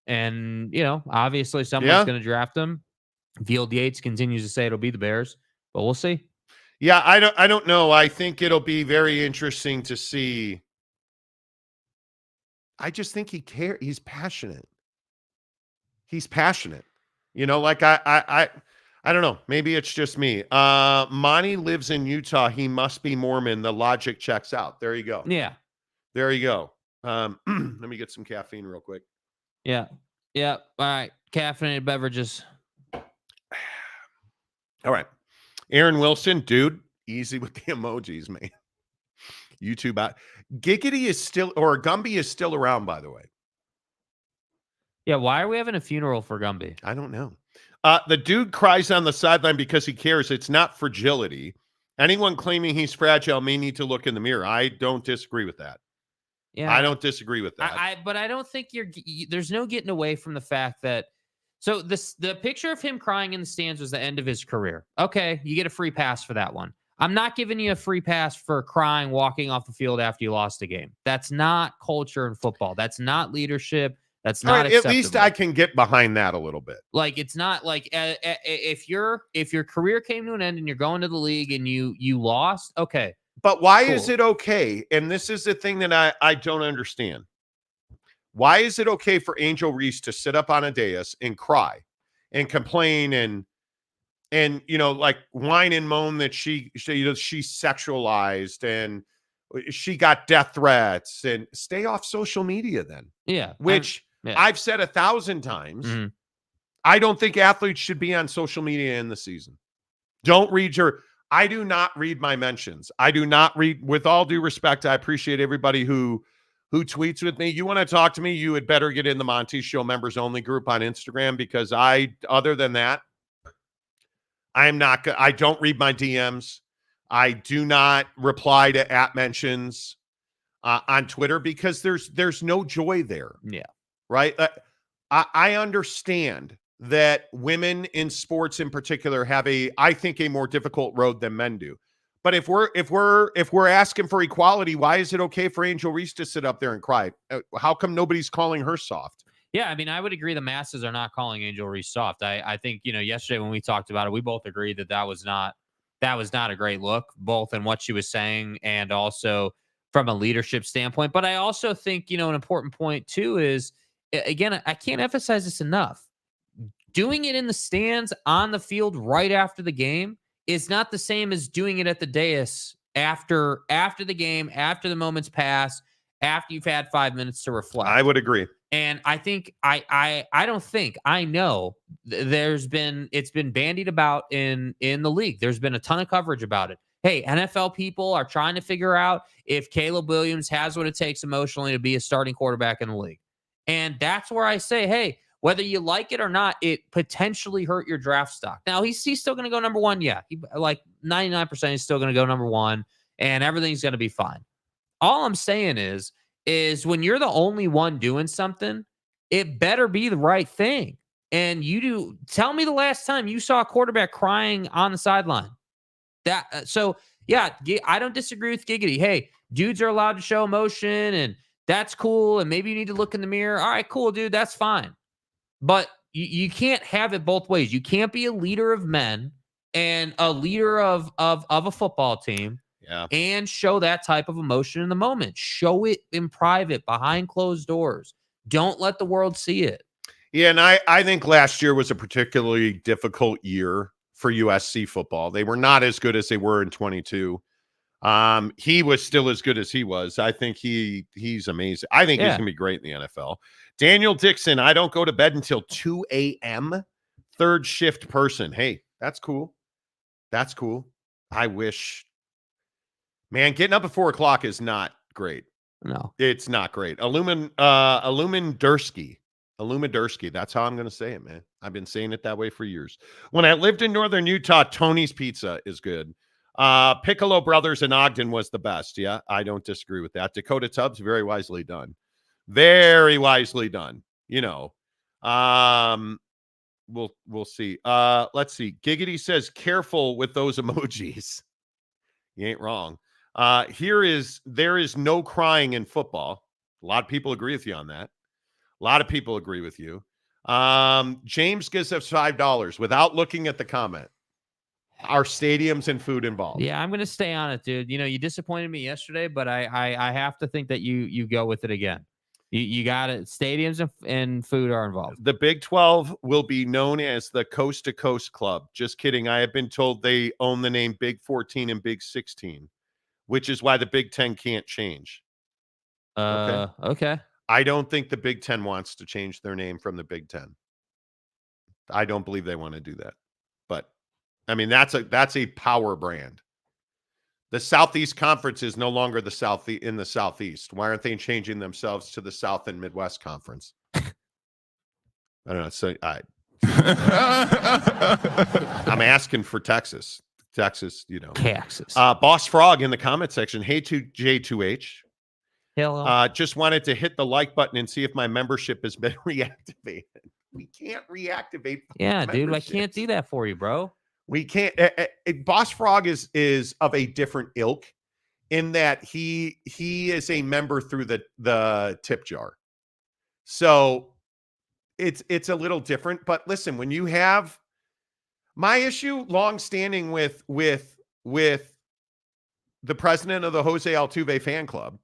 And, obviously someone's going to draft him. Field Yates continues to say it'll be the Bears, but we'll see. Yeah, I don't know. I think it'll be very interesting to see. I just think he cares. He's passionate. He's passionate. Like I don't know. Maybe it's just me. Monty lives in Utah. He must be Mormon. The logic checks out. There you go. Yeah. There you go. Let me get some caffeine real quick. Yeah. Yeah. All right. Caffeinated beverages. All right. Aaron Wilson, dude, easy with the emojis, man. YouTube out. Giggity is still, or Gumby is still around, by the way. Yeah. Why are we having a funeral for Gumby? I don't know. The dude cries on the sideline because he cares. It's not fragility. Anyone claiming he's fragile may need to look in the mirror. I don't disagree with that. Yeah, I don't disagree with that. But I don't think there's no getting away from the fact that. So the picture of him crying in the stands was the end of his career. Okay, you get a free pass for that one. I'm not giving you a free pass for crying walking off the field after you lost a game. That's not culture in football. That's not leadership. That's not acceptable. At least I can get behind that a little bit. Like, it's not like if your career came to an end and you're going to the league and you lost, okay. But why is it okay? And this is the thing that I don't understand. Why is it okay for Angel Reese to sit up on a dais and cry and complain and like whine and moan that she's sexualized and she got death threats and stay off social media then? Yeah. I've said 1,000 times. Mm-hmm. I don't think athletes should be on social media in the season. Don't read I do not read my mentions. I do not read, with all due respect. I appreciate everybody who tweets with me. You want to talk to me, you had better get in the Monty Show members only group on Instagram, because other than that, I don't read my DMs. I do not reply to @mentions on Twitter because there's no joy there. Yeah. Right. I understand that women in sports in particular have I think a more difficult road than men do. But if we're asking for equality, why is it okay for Angel Reese to sit up there and cry? How come nobody's calling her soft? Yeah, I mean, I would agree the masses are not calling Angel Reese soft. I think, yesterday when we talked about it, we both agreed that was not a great look, both in what she was saying and also from a leadership standpoint. But I also think, an important point too is, again, I can't emphasize this enough. Doing it in the stands on the field right after the game is not the same as doing it at the dais after the game, after the moments pass, after you've had 5 minutes to reflect. I would agree. And I think I know it's been bandied about in the league. There's been a ton of coverage about it. Hey, NFL people are trying to figure out if Caleb Williams has what it takes emotionally to be a starting quarterback in the league. And that's where I say, hey, whether you like it or not, it potentially hurt your draft stock. Now, he's still going to go number one. Yeah, like 99% he's still going to go number one, and everything's going to be fine. All I'm saying is when you're the only one doing something, it better be the right thing. And tell me the last time you saw a quarterback crying on the sideline. I don't disagree with Giggity. Hey, dudes are allowed to show emotion, and that's cool. And maybe you need to look in the mirror. All right, cool, dude. That's fine. But you can't have it both ways. You can't be a leader of men and a leader of a football team and show that type of emotion in the moment. Show it in private, behind closed doors. Don't let the world see it. Yeah, and I think last year was a particularly difficult year for USC football. They were not as good as they were in 22. He was still as good as he was. I think he's amazing. I think he's going to be great in the NFL. Daniel Dixon, I don't go to bed until 2 a.m. Third shift person. Hey, that's cool. That's cool. I wish. Man, getting up at 4 o'clock is not great. No, it's not great. Illumin Dursky. Alumidursky. That's how I'm going to say it, man. I've been saying it that way for years. When I lived in northern Utah, Tony's Pizza is good. Piccolo Brothers in Ogden was the best. Yeah, I don't disagree with that. Dakota Tubbs, very wisely done. Very wisely done. You know, we'll see. Let's see. Giggity says, careful with those emojis. You ain't wrong. There is no crying in football. A lot of people agree with you on that. A lot of people agree with you. James gives us $5 without looking at the comment. Are stadiums and food involved? Yeah, I'm going to stay on it, dude. You know, you disappointed me yesterday, but I have to think that you go with it again. You got it. Stadiums and food are involved. The Big 12 will be known as the Coast to Coast Club. Just kidding. I have been told they own the name Big 14 and Big 16, which is why the Big 10 can't change. Okay. I don't think the Big 10 wants to change their name from the Big 10. I don't believe they want to do that. But I mean, that's a power brand. The Southeast Conference is no longer in the Southeast. Why aren't they changing themselves to the South and Midwest Conference? I don't know. So I'm asking for Texas. Texas, you know. Texas. Boss Frog in the comment section. Hey to J2H. Hello. Just wanted to hit the like button and see if my membership has been reactivated. We can't reactivate. Yeah, dude. I can't do that for you, bro. We can't. Boss Frog is of a different ilk in that he is a member through the tip jar. So it's a little different. But listen, when you have my issue long-standing with the president of the Jose Altuve fan club.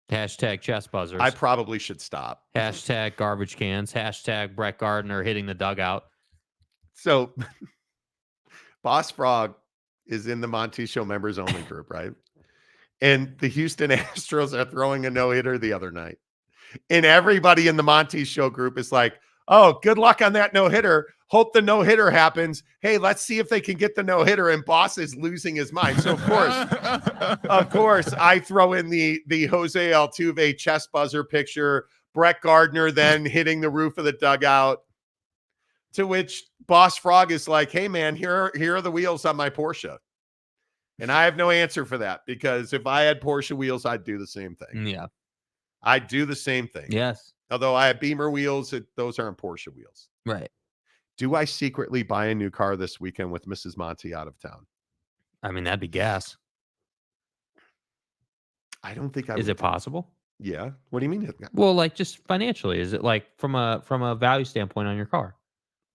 Hashtag chest buzzers. I probably should stop. Hashtag garbage cans. Hashtag Brett Gardner hitting the dugout. So Boss Frog is in the Monty Show members only group, right? And the Houston Astros are throwing a no-hitter the other night. And everybody in the Monty Show group is like, oh, good luck on that no-hitter. Hope the no-hitter happens. Hey, let's see if they can get the no-hitter. And Boss is losing his mind. So, of course, I throw in the Jose Altuve chest buzzer picture, Brett Gardner then hitting the roof of the dugout, to which Boss Frog is like, hey, man, here are the wheels on my Porsche. And I have no answer for that, because if I had Porsche wheels, I'd do the same thing. Yeah. I'd do the same thing. Yes. Although I have Beamer wheels, those aren't Porsche wheels. Right. Do I secretly buy a new car this weekend with Mrs. Monty out of town? I mean, that'd be gas. I don't think I Is it possible? Yeah. What do you mean? Well, like just financially, is it like from a value standpoint on your car,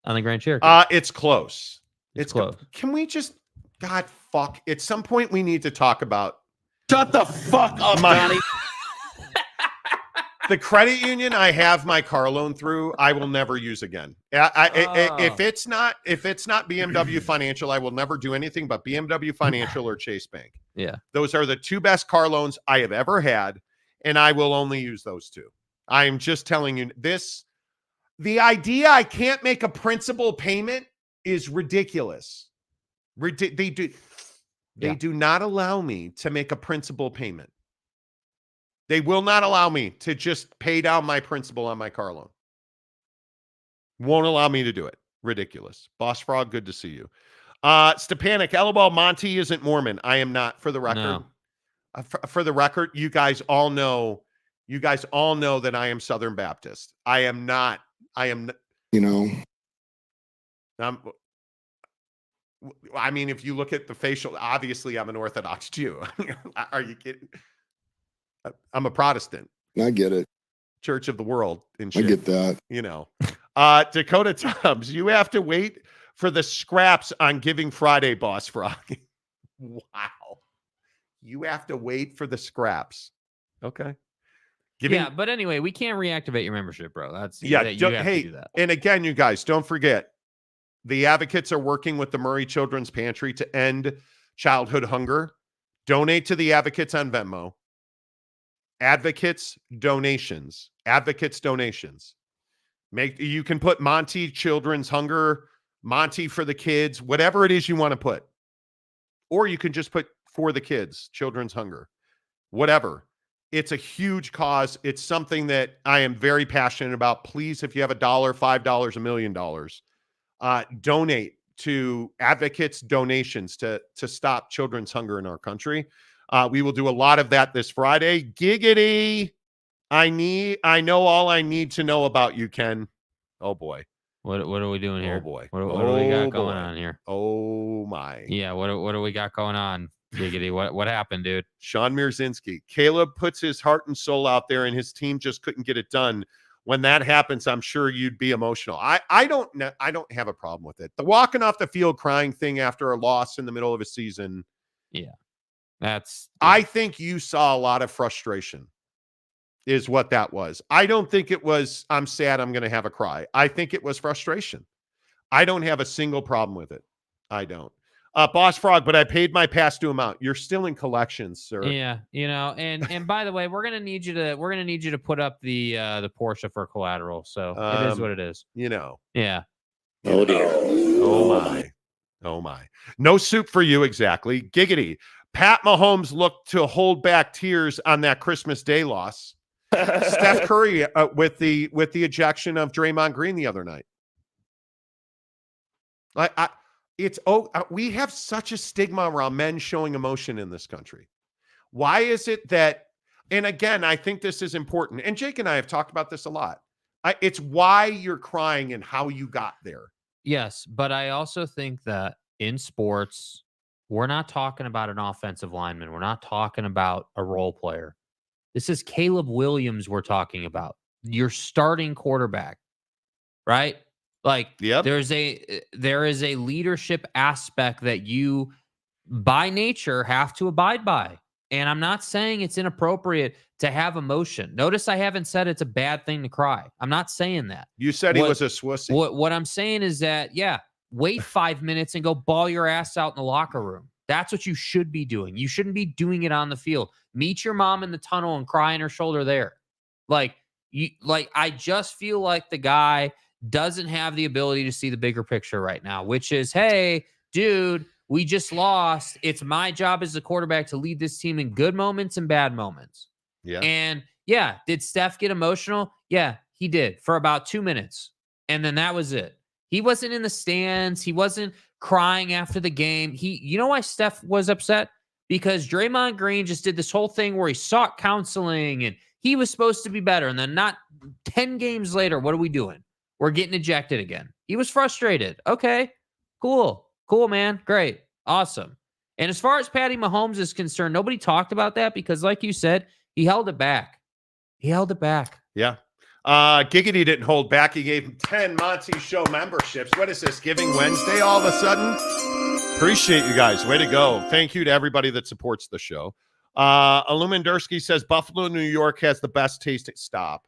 on the Grand Cherokee? It's close. It's close. Can we just, God, fuck. At some point, we need to talk about. Shut the fuck up, Johnny. The credit union I have my car loan through, I will never use again. If it's not BMW Financial, I will never do anything but BMW Financial or Chase Bank. Yeah. Those are the two best car loans I have ever had, and I will only use those two. I am just telling you this. The idea I can't make a principal payment is ridiculous. They do not allow me to make a principal payment. They will not allow me to just pay down my principal on my car loan. Won't allow me to do it. Ridiculous. Boss Frog, good to see you. Stepanik, LOL, Monty isn't Mormon. I am not, for the record. No. For the record, you guys all know that I am Southern Baptist. I am not. You know. I mean, if you look at the facial, obviously I'm an Orthodox Jew. Are you kidding? I'm a Protestant. I get it. Church of the World. And shit, I get that. You know. Dakota Tubbs, you have to wait for the scraps on Giving Friday, Boss Frog. Wow. You have to wait for the scraps. Okay. But anyway, we can't reactivate your membership, bro. That's you have to do that. And again, you guys, don't forget, the advocates are working with the Murray Children's Pantry to end childhood hunger. Donate to the advocates on Venmo. Advocates donations. You can put Monty Children's Hunger, Monty for the kids, whatever it is you want to put. Or you can just put for the kids, Children's Hunger, whatever. It's a huge cause. It's something that I am very passionate about. Please, if you have $1, $5, $1 million, donate to advocates donations to stop children's hunger in our country. We will do a lot of that this Friday. Giggity. I know all I need to know about you, Ken. Oh boy. What are we doing here? Oh boy. What do we got going on here? Oh my. Yeah, what do we got going on? Giggity. What happened, dude? Sean Mirzinski. Caleb puts his heart and soul out there and his team just couldn't get it done. When that happens, I'm sure you'd be emotional. I don't have a problem with it. The walking off the field crying thing after a loss in the middle of a season. Yeah. I think you saw a lot of frustration is what that was. I don't think it was, I'm sad, I'm going to have a cry. I think it was frustration. I don't have a single problem with it. I don't. Boss Frog, but I paid my past due amount. You're still in collections, sir. Yeah, and by the way, we're gonna need you to put up the Porsche for collateral. So it is what it is. Yeah. Oh dear. Oh my. No soup for you exactly. Giggity. Pat Mahomes looked to hold back tears on that Christmas Day loss. Steph Curry with the ejection of Draymond Green the other night. We have such a stigma around men showing emotion in this country. Why is it that, and again, I think this is important, and Jake and I have talked about this a lot. It's why you're crying and how you got there. Yes, but I also think that in sports, we're not talking about an offensive lineman. We're not talking about a role player. This is Caleb Williams we're talking about. Your starting quarterback, right? Like, yep. there is a leadership aspect that you, by nature, have to abide by. And I'm not saying it's inappropriate to have emotion. Notice I haven't said it's a bad thing to cry. I'm not saying that. You said he was a swussy. What I'm saying is that, wait 5 minutes and go ball your ass out in the locker room. That's what you should be doing. You shouldn't be doing it on the field. Meet your mom in the tunnel and cry on her shoulder there. I just feel like the guy doesn't have the ability to see the bigger picture right now, which is, hey, dude, we just lost. It's my job as a quarterback to lead this team in good moments and bad moments. Yeah. And did Steph get emotional? Yeah, he did for about 2 minutes. And then that was it. He wasn't in the stands. He wasn't crying after the game. You know why Steph was upset? Because Draymond Green just did this whole thing where he sought counseling and he was supposed to be better. And then not 10 games later, what are we doing? We're getting ejected again. He was frustrated. Okay, cool, man. Great. Awesome. And as far as Patty Mahomes is concerned, nobody talked about that because, like you said, he held it back. Yeah. Giggity didn't hold back. He gave him 10 Monty Show memberships. What is this, Giving Wednesday all of a sudden? Appreciate you guys. Way to go. Thank you to everybody that supports the show. Illumindursky says Buffalo, New York has the best tasting. Stop.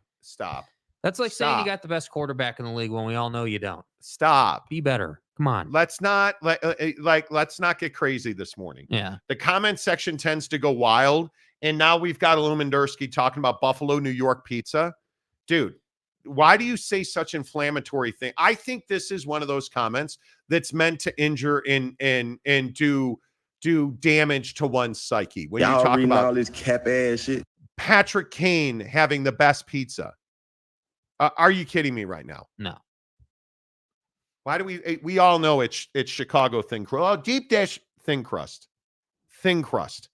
That's like saying you got the best quarterback in the league when we all know you don't. Stop. Be better. Come on. Let's not let's not get crazy this morning. Yeah. The comment section tends to go wild. And now we've got Illumindursky talking about Buffalo, New York pizza. Dude, why do you say such inflammatory thing? I think this is one of those comments that's meant to injure and do damage to one's psyche. When y'all you talk reading about all this cap ass shit. Patrick Kane having the best pizza. Are you kidding me right now? No. Why do we all know it's Chicago thin crust. Oh, deep dish thin crust. Thin crust.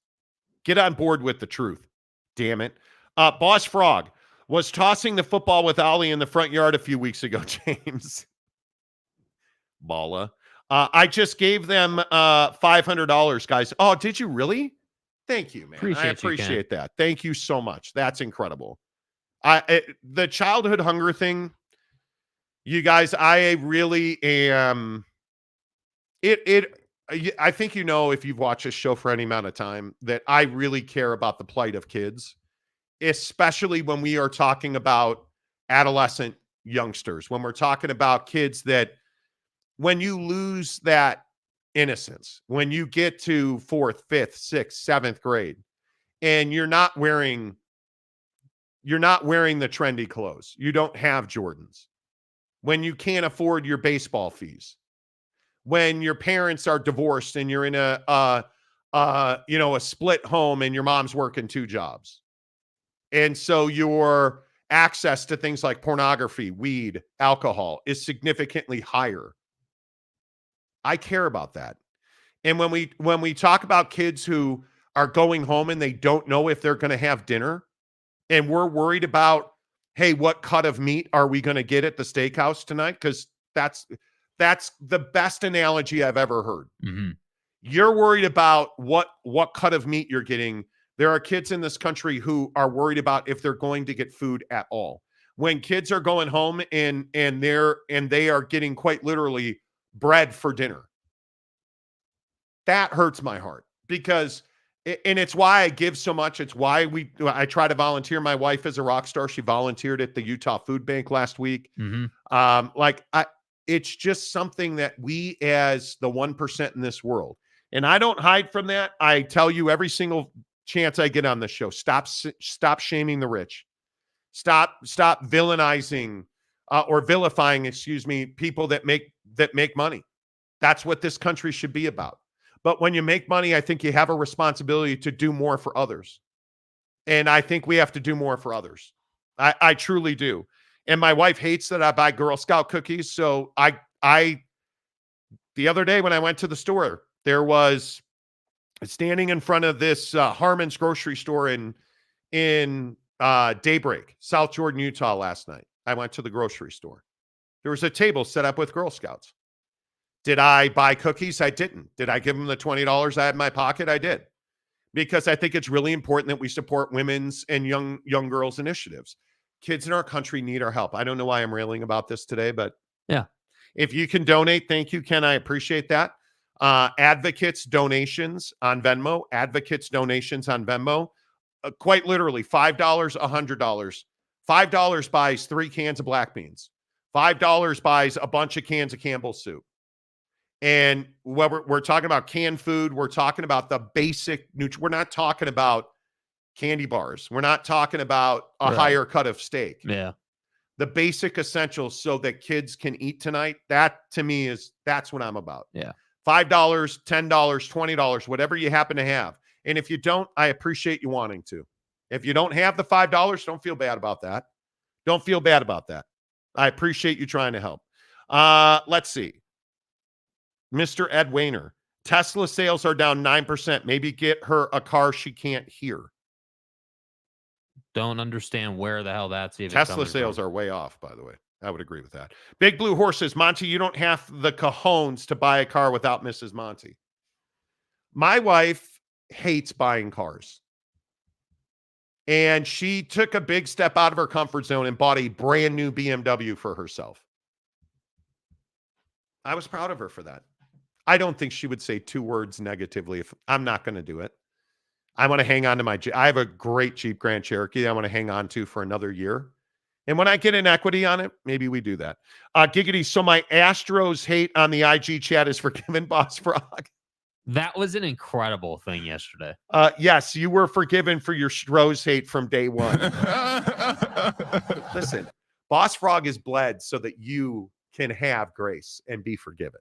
Get on board with the truth. Damn it. Boss Frog was tossing the football with Ollie in the front yard a few weeks ago, James. Balla. I just gave them $500, guys. Oh, did you really? Thank you, man. I appreciate that. Thank you so much. That's incredible. The childhood hunger thing, you guys, I really am. I think if you've watched this show for any amount of time, that I really care about the plight of kids, especially when we are talking about adolescent youngsters, when we're talking about kids that when you lose that innocence, when you get to 4th, 5th, 6th, 7th grade, and you're not wearing the trendy clothes. You don't have Jordans. When you can't afford your baseball fees. When your parents are divorced and you're in a split home and your mom's working 2 jobs. And so your access to things like pornography, weed, alcohol is significantly higher. I care about that. And when we talk about kids who are going home and they don't know if they're going to have dinner, and we're worried about, hey, what cut of meat are we going to get at the steakhouse tonight? Because that's the best analogy I've ever heard. Mm-hmm. You're worried about what cut of meat you're getting. There are kids in this country who are worried about if they're going to get food at all. When kids are going home and they are getting quite literally bread for dinner, that hurts my heart, because it's why I give so much. It's why I try to volunteer. My wife is a rock star. She volunteered at the Utah Food Bank last week. Mm-hmm. It's just something that we, as the 1% in this world, and I don't hide from that. I tell you every single chance I get on this show, stop shaming the rich. Stop villainizing or vilifying, people that make money. That's what this country should be about. But when you make money, I think you have a responsibility to do more for others. And I think we have to do more for others. I truly do. And my wife hates that I buy Girl Scout cookies. So I the other day when I went to the store, there was standing in front of this Harmon's grocery store in Daybreak, South Jordan, Utah last night. I went to the grocery store. There was a table set up with Girl Scouts. Did I buy cookies? I didn't. Did I give them the $20 I had in my pocket? I did. Because I think it's really important that we support women's and young girls' initiatives. Kids in our country need our help. I don't know why I'm railing about this today, but yeah. If you can donate, thank you, Ken. I appreciate that. Advocates donations on Venmo. Quite literally, $5, $100. $5 buys 3 cans of black beans. $5 buys a bunch of cans of Campbell's soup. And we're talking about canned food. We're talking about the basic we're not talking about candy bars. We're not talking about a higher cut of steak. Yeah. The basic essentials so that kids can eat tonight. That to me that's what I'm about. Yeah. $5, $10, $20, whatever you happen to have. And if you don't, I appreciate you wanting to. If you don't have the $5, don't feel bad about that. Don't feel bad about that. I appreciate you trying to help. Let's see. Mr. Ed Wayner, Tesla sales are down 9%. Maybe get her a car she can't hear. Don't understand where the hell that's even Tesla sales are way off, by the way. I would agree with that. Big Blue Horses, Monty, you don't have the cajones to buy a car without Mrs. Monty. My wife hates buying cars. And she took a big step out of her comfort zone and bought a brand new BMW for herself. I was proud of her for that. I don't think she would say 2 words negatively. If I'm not going to do it. I want to hang on to I have a great Jeep Grand Cherokee I want to hang on to for another year. And when I get an equity on it, maybe we do that. Giggity, so my Astros hate on the IG chat is forgiven, Boss Frog. That was an incredible thing yesterday. Yes, you were forgiven for your Stros hate from day one. Listen, Boss Frog is bled so that you can have grace and be forgiven.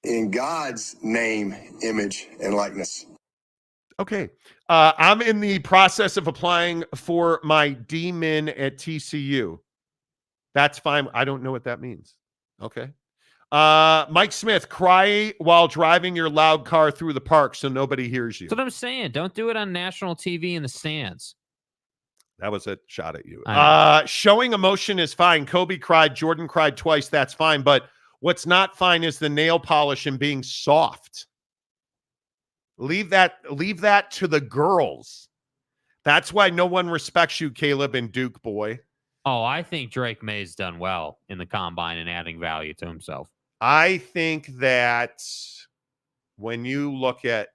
In God's name, image, and likeness. Okay. I'm in the process of applying for my D-Min at TCU. That's fine. I don't know what that means. Okay. Mike Smith, cry while driving your loud car through the park so nobody hears you. That's what I'm saying. Don't do it on national TV in the stands. That was a shot at you. Showing emotion is fine. Kobe cried. Jordan cried twice. That's fine. But what's not fine is the nail polish and being soft. Leave that to the girls. That's why no one respects you, Caleb and Duke boy. Oh, I think Drake May's done well in the combine and adding value to himself. I think that when you look at,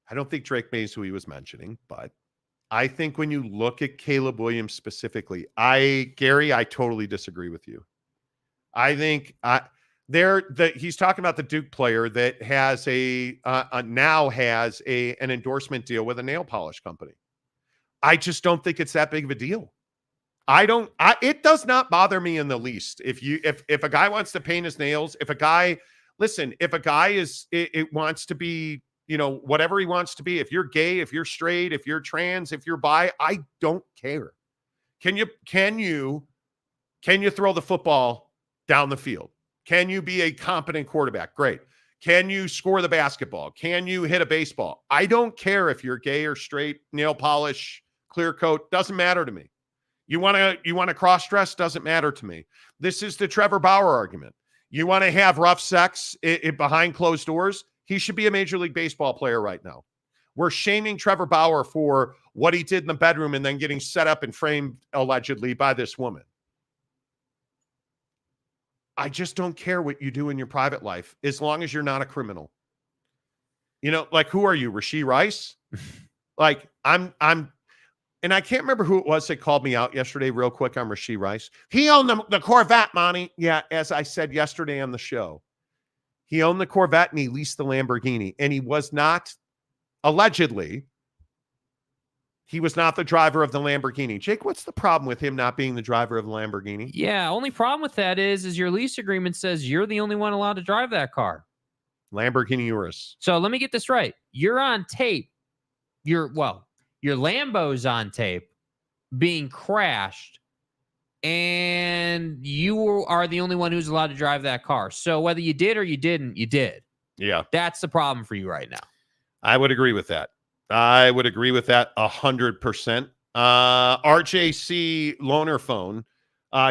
I don't think Drake May is who he was mentioning, but I think when you look at Caleb Williams specifically, Gary, I totally disagree with you. I think he's talking about the Duke player that has now has an endorsement deal with a nail polish company. I just don't think it's that big of a deal. It does not bother me in the least. If a guy wants to paint his nails, if a guy wants to be whatever he wants to be. If you're gay, if you're straight, if you're trans, if you're bi, I don't care. Can you throw the football down the field? Can you be a competent quarterback? Great. Can you score the basketball? Can you hit a baseball? I don't care if you're gay or straight, nail polish, clear coat, doesn't matter to me. You want to cross dress, doesn't matter to me. This is the Trevor Bauer argument. You want to have rough sex behind closed doors? He should be a Major League Baseball player right now. We're shaming Trevor Bauer for what he did in the bedroom and then getting set up and framed allegedly by this woman. I just don't care what you do in your private life as long as you're not a criminal. Like, who are you, Rashee Rice? Like, I'm, and I can't remember who it was that called me out yesterday real quick on Rashee Rice. He owned the Corvette, Monty. Yeah, as I said yesterday on the show, he owned the Corvette and he leased the Lamborghini, and he was not, allegedly, he was not the driver of the Lamborghini. Jake, what's the problem with him not being the driver of the Lamborghini? Yeah, only problem with that is your lease agreement says you're the only one allowed to drive that car. Lamborghini Urus. So let me get this right. You're on tape. Your Lambo's on tape being crashed, and you are the only one who's allowed to drive that car. So whether you did or you didn't, you did. Yeah. That's the problem for you right now. I would agree with that. 100%. RJC Loaner Phone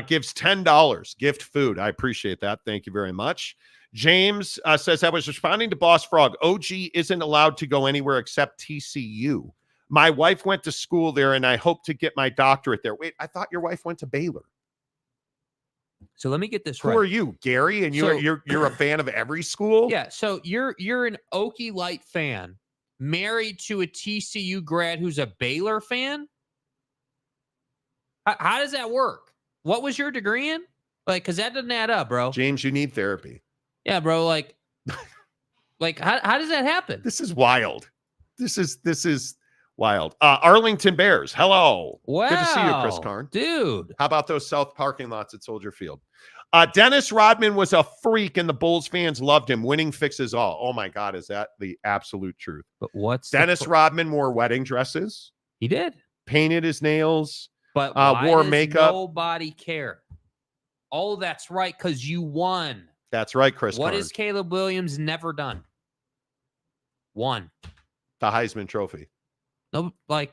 gives $10 gift food. I appreciate that. Thank you very much. James says, I was responding to Boss Frog. OG isn't allowed to go anywhere except TCU. My wife went to school there, and I hope to get my doctorate there. Wait, I thought your wife went to Baylor. So let me get this right. Who are you, Gary? And you're a fan of every school? Yeah. So you're an Okie Light fan, married to a TCU grad who's a Baylor fan? How does that work? What was your degree in? Like, because that doesn't add up, bro. James, you need therapy. Yeah, bro. Like how does that happen? This is wild. This is wild. Arlington Bears. Hello. Wow. Good to see you, Chris Karn. Dude. How about those South parking lots at Soldier Field? Dennis Rodman was a freak, and the Bulls fans loved him. Winning fixes all. Oh, my God. Is that the absolute truth? But what's Dennis Rodman wore wedding dresses. He did. Painted his nails. But why wore does makeup. Nobody care. Oh, that's right, because you won. That's right, Chris What Karn. has Caleb Williams never done? Won. The Heisman Trophy. No, like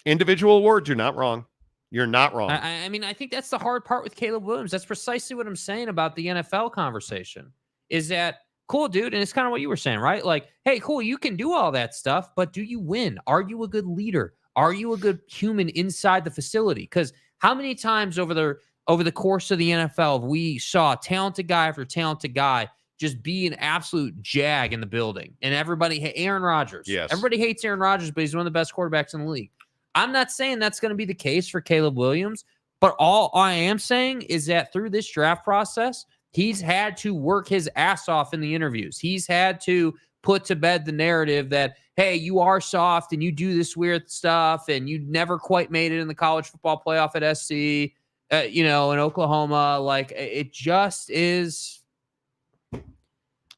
individual awards, you're not wrong. You're not wrong. I mean, I think that's the hard part with Caleb Williams. That's precisely what I'm saying about the NFL conversation. Is that cool, dude? And it's kind of what you were saying, right? Like, hey, cool, you can do all that stuff, but do you win? Are you a good leader? Are you a good human inside the facility? Because how many times over the course of the NFL we saw talented guy after talented guy just be an absolute jag in the building, and Aaron Rodgers. Yes. Everybody hates Aaron Rodgers, but he's one of the best quarterbacks in the league. I'm not saying that's going to be the case for Caleb Williams, but all I am saying is that through this draft process, he's had to work his ass off in the interviews. He's had to put to bed the narrative that, hey, you are soft and you do this weird stuff and you never quite made it in the college football playoff at SC, in Oklahoma. Like, it just is.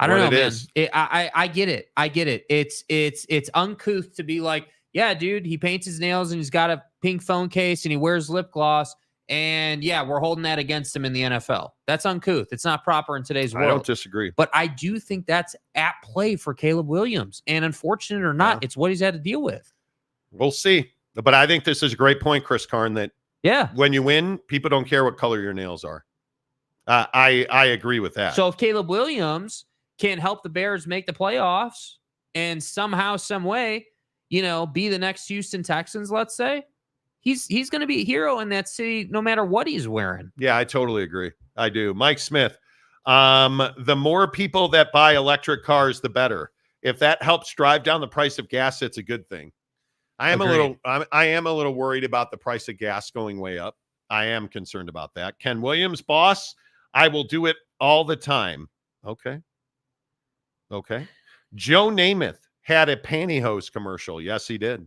I don't know, man. I get it. I get it. It's uncouth to be like, yeah, dude, he paints his nails and he's got a pink phone case and he wears lip gloss. And yeah, we're holding that against him in the NFL. That's uncouth. It's not proper in today's world. I don't disagree. But I do think that's at play for Caleb Williams. And unfortunate or not, it's what he's had to deal with. We'll see. But I think this is a great point, Chris Karn, that when you win, people don't care what color your nails are. I agree with that. So if Caleb Williams can help the Bears make the playoffs and somehow, some way, be the next Houston Texans, let's say, he's going to be a hero in that city no matter what he's wearing. Yeah, I totally agree. I do. Mike Smith, the more people that buy electric cars, the better. If that helps drive down the price of gas, it's a good thing. I am a little worried about the price of gas going way up. I am concerned about that. Ken Williams, boss, I will do it all the time. Okay. Joe Namath had a pantyhose commercial. Yes, he did.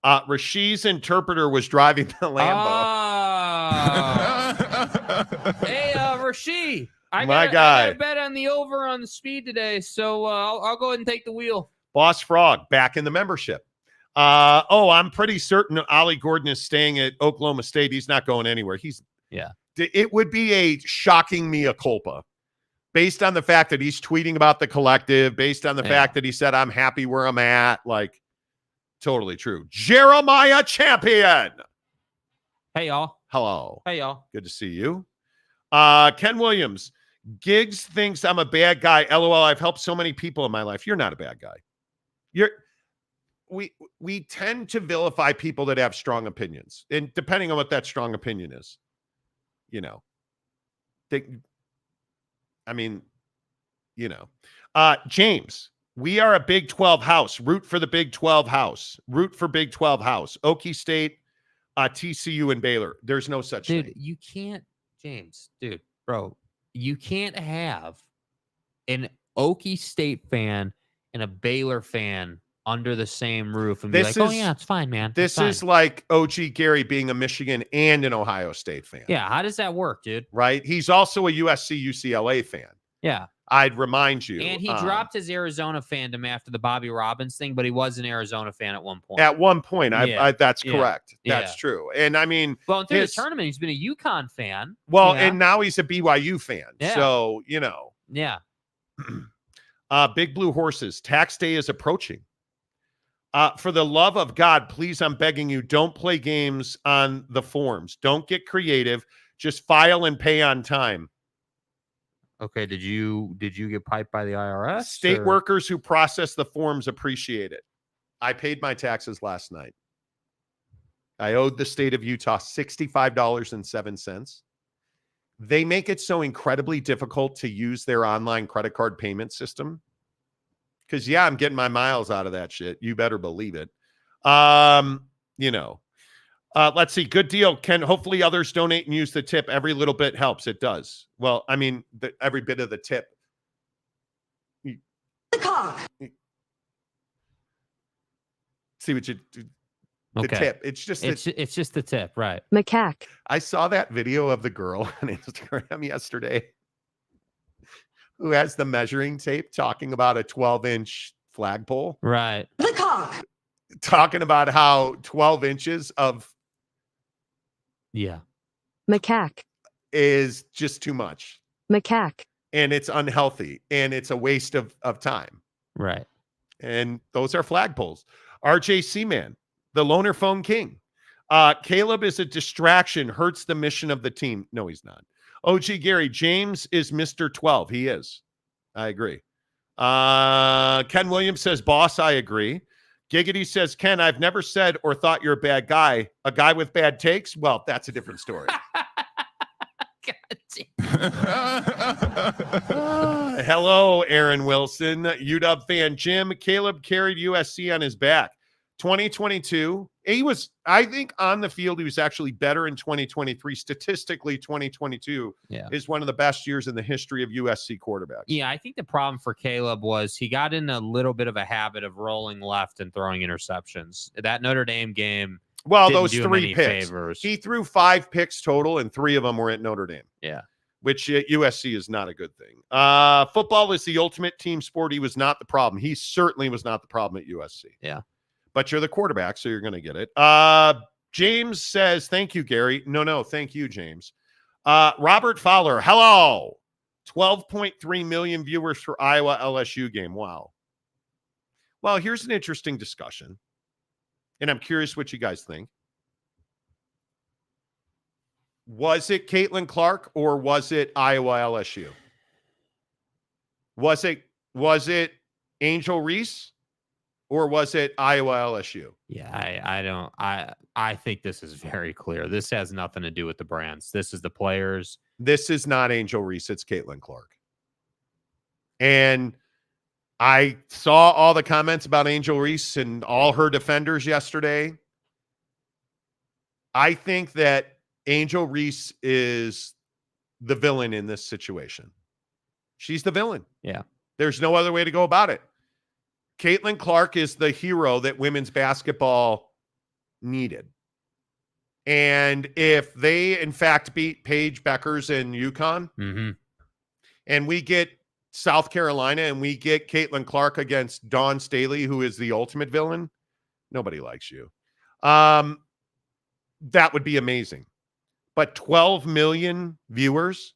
Rashee's interpreter was driving the Lambo. Hey, Rashee. I My got guy. a bet on the over on the speed today, so I'll go ahead and take the wheel. Boss Frog back in the membership. I'm pretty certain Ollie Gordon is staying at Oklahoma State. He's not going anywhere. It would be a shocking mea culpa based on the fact that he's tweeting about the collective, based on the fact that he said, I'm happy where I'm at. Like, totally true. Jeremiah Champion. Hey, y'all. Hello. Hey, y'all. Good to see you. Ken Williams. Giggs thinks I'm a bad guy. LOL. I've helped so many people in my life. You're not a bad guy. We tend to vilify people that have strong opinions, and depending on what that strong opinion is, James, we are a Big 12 house. Root for the Big 12 house. Root for Big 12 house. Okie State, TCU, and Baylor. There's no such thing. Dude, you can't, James, bro, you can't have an Okie State fan and a Baylor fan under the same roof and be like, oh, yeah, it's fine, man. This is like OG Gary being a Michigan and an Ohio State fan. Yeah, how does that work, dude? Right? He's also a USC UCLA fan. Yeah. I'd remind you. And he dropped his Arizona fandom after the Bobby Robbins thing, but he was an Arizona fan at one point. At one point, that's correct. That's true. And I mean, well, through the tournament, he's been a UConn fan. Well, and now he's a BYU fan. Yeah. So, Yeah. Big Blue Horses. Tax day is approaching. For the love of God, please, I'm begging you, don't play games on the forms. Don't get creative. Just file and pay on time. Okay, did you get piped by the IRS? State workers who process the forms appreciate it. I paid my taxes last night. I owed the state of Utah $65.07. They make it so incredibly difficult to use their online credit card payment system. Because, I'm getting my miles out of that shit. You better believe it. Let's see. Good deal, Ken. Hopefully others donate and use the tip. Every little bit helps. It does. Well, I mean, every bit of the tip. See what you do. The tip. It's just the tip, right? Macaque. I saw that video of the girl on Instagram yesterday who has the measuring tape talking about a 12-inch flagpole. Right. The cock. Talking about how 12 inches of Macaque is just too much. Macaque. And it's unhealthy. And it's a waste of time. Right. And those are flagpoles. RJ Seaman, the loner phone king. Caleb is a distraction, hurts the mission of the team. No, he's not. OG Gary, James is Mr. 12. He is. I agree. Ken Williams says, boss, I agree. Giggity says, Ken, I've never said or thought you're a bad guy. A guy with bad takes? Well, that's a different story. Hello, Aaron Wilson. UW fan Jim. Caleb carried USC on his back. 2022, he was, I think, on the field, he was actually better in 2023. Statistically, 2022 is one of the best years in the history of USC quarterbacks. Yeah, I think the problem for Caleb was he got in a little bit of a habit of rolling left and throwing interceptions. That Notre Dame game, those 3 picks. Favors. He threw 5 picks total, and 3 of them were at Notre Dame. Yeah. Which USC is not a good thing. Football is the ultimate team sport. He was not the problem. He certainly was not the problem at USC. Yeah. But you're the quarterback, so you're going to get it. James says, thank you, Gary. No, thank you, James. Robert Fowler, hello. 12.3 million viewers for Iowa LSU game. Wow. Well, here's an interesting discussion, and I'm curious what you guys think. Was it Caitlin Clark or was it Iowa LSU? Was it Angel Reese? Or was it Iowa LSU? Yeah, I think this is very clear. This has nothing to do with the brands. This is the players. This is not Angel Reese. It's Caitlin Clark. And I saw all the comments about Angel Reese and all her defenders yesterday. I think that Angel Reese is the villain in this situation. She's the villain. Yeah. There's no other way to go about it. Caitlin Clark is the hero that women's basketball needed. And if they, in fact, beat Paige Beckers in UConn, and we get South Carolina and we get Caitlin Clark against Dawn Staley, who is the ultimate villain, nobody likes you. That would be amazing. But 12 million viewers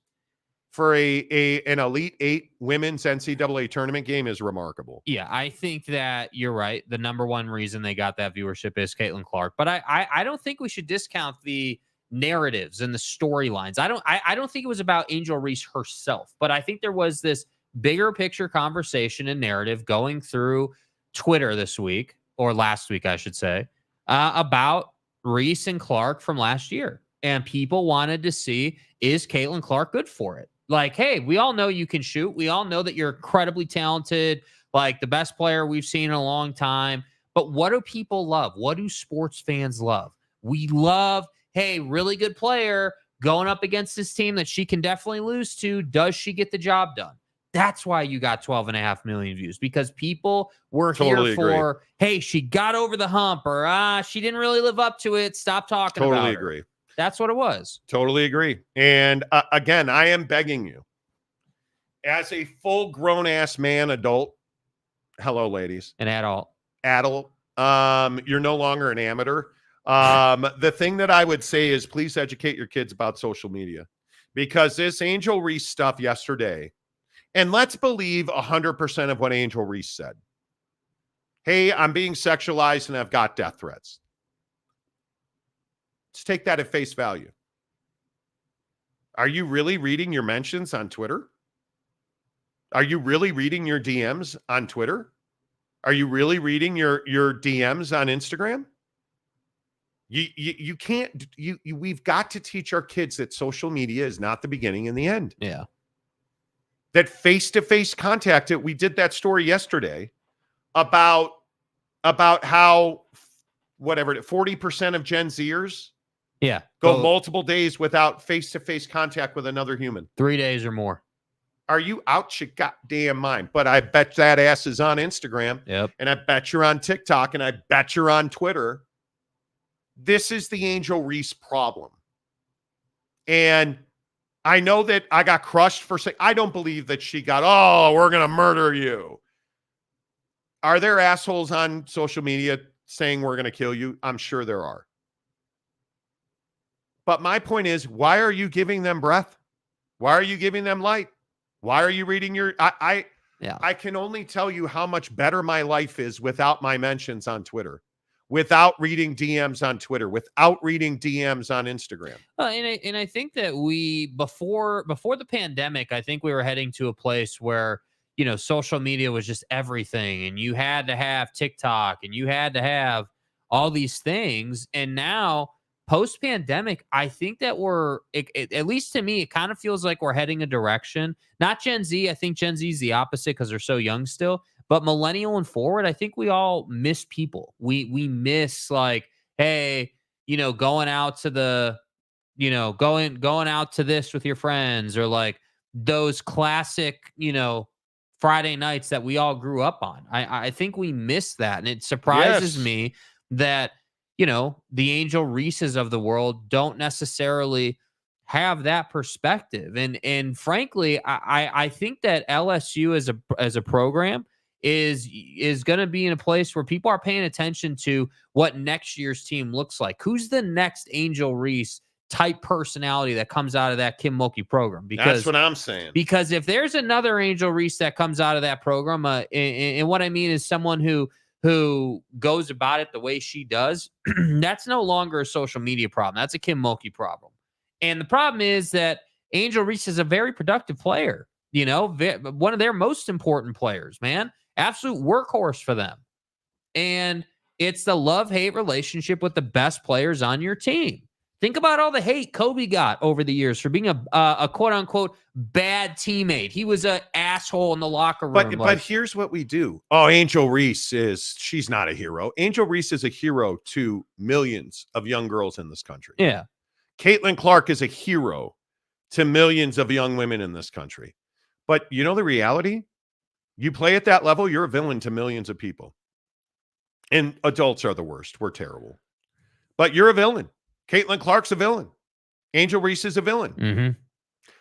for an Elite Eight women's NCAA tournament game is remarkable. Yeah, I think that you're right. The number one reason they got that viewership is Caitlin Clark. But I don't think we should discount the narratives and the storylines. I don't think it was about Angel Reese herself, but I think there was this bigger picture conversation and narrative going through Twitter this week, or last week, I should say, about Reese and Clark from last year. And people wanted to see, is Caitlin Clark good for it? Like, hey, we all know you can shoot. We all know that you're incredibly talented, like the best player we've seen in a long time. But what do people love? What do sports fans love? We love, hey, really good player going up against this team that she can definitely lose to. Does she get the job done? That's why you got 12.5 million views, because people were Totally here for, hey, she got over the hump, or she didn't really live up to it. Stop talking about it. Totally agree. That's what it was. Totally agree. And again, I am begging you, as a full grown ass man, adult, hello, ladies, An adult, you're no longer an amateur. The thing that I would say is, please educate your kids about social media, because this Angel Reese stuff yesterday, and let's believe 100% of what Angel Reese said. Hey, I'm being sexualized and I've got death threats. Let's take that at face value. Are you really reading your mentions on Twitter? Are you really reading your DMs on Twitter? Are you really reading your DMs on Instagram? You can't. We've got to teach our kids that social media is not the beginning and the end. yeah. That face-to-face contact. We did that story yesterday about how 40% of Gen Zers go multiple days without face-to-face contact with another human. 3 days or more. Are you out your goddamn mind? But I bet that ass is on Instagram. Yep. And I bet you're on TikTok, and I bet you're on Twitter. This is the Angel Reese problem. And I know that I got crushed for saying, I don't believe that she got, we're going to murder you. Are there assholes on social media saying we're going to kill you? I'm sure there are. But my point is, why are you giving them breath? Why are you giving them light? Why are you reading your... I can only tell you how much better my life is without my mentions on Twitter, without reading DMs on Twitter, without reading DMs on Instagram. And I think that we, before the pandemic, I think we were heading to a place where, social media was just everything, and you had to have TikTok, and you had to have all these things. And now, post-pandemic, I think that at least to me, it kind of feels like we're heading a direction. Not Gen Z. I think Gen Z is the opposite because they're so young still. But millennial and forward, I think we all miss people. We miss, like, hey, going out to the, going out to this with your friends, or like those classic, Friday nights that we all grew up on. I think we miss that. And it surprises me that, the Angel Reeses of the world don't necessarily have that perspective. And frankly, I think that LSU as a program is going to be in a place where people are paying attention to what next year's team looks like. Who's the next Angel Reese type personality that comes out of that Kim Mulkey program? Because that's what I'm saying. Because if there's another Angel Reese that comes out of that program, and what I mean is someone who goes about it the way she does, that's no longer a social media problem. That's a Kim Mulkey problem. And the problem is that Angel Reese is a very productive player, one of their most important players, man. Absolute workhorse for them. And it's the love-hate relationship with the best players on your team. Think about all the hate Kobe got over the years for being a quote-unquote bad teammate. He was an asshole in the locker room. But here's what we do. Angel Reese she's not a hero. Angel Reese is a hero to millions of young girls in this country. Yeah. Caitlin Clark is a hero to millions of young women in this country. But the reality? You play at that level, you're a villain to millions of people. And adults are the worst. We're terrible. But you're a villain. Caitlin Clark's a villain. Angel Reese is a villain. Mm-hmm.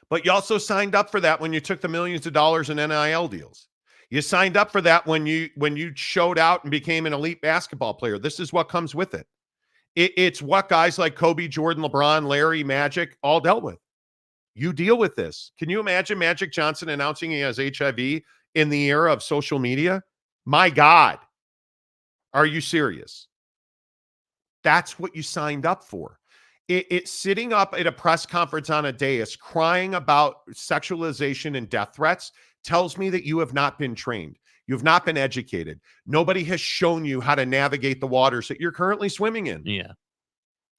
But you also signed up for that when you took the millions of dollars in NIL deals. You signed up for that when you showed out and became an elite basketball player. This is what comes with it. It's what guys like Kobe, Jordan, LeBron, Larry, Magic all dealt with. You deal with this. Can you imagine Magic Johnson announcing he has HIV in the era of social media? My God. Are you serious? That's what you signed up for. It's sitting up at a press conference on a dais crying about sexualization and death threats tells me that you have not been trained. You've not been educated. Nobody has shown you how to navigate the waters that you're currently swimming in. Yeah.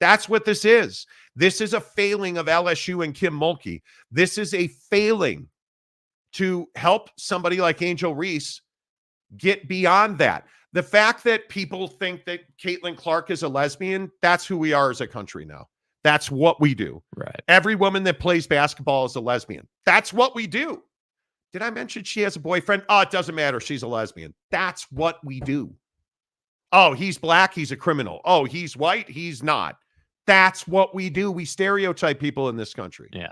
That's what this is. This is a failing of LSU and Kim Mulkey. This is a failing to help somebody like Angel Reese get beyond that. The fact that people think that Caitlin Clark is a lesbian, that's who we are as a country now. That's what we do. Right. Every woman that plays basketball is a lesbian. That's what we do. Did I mention she has a boyfriend? Oh, it doesn't matter. She's a lesbian. That's what we do. Oh, he's black. He's a criminal. Oh, he's white. He's not. That's what we do. We stereotype people in this country. Yeah.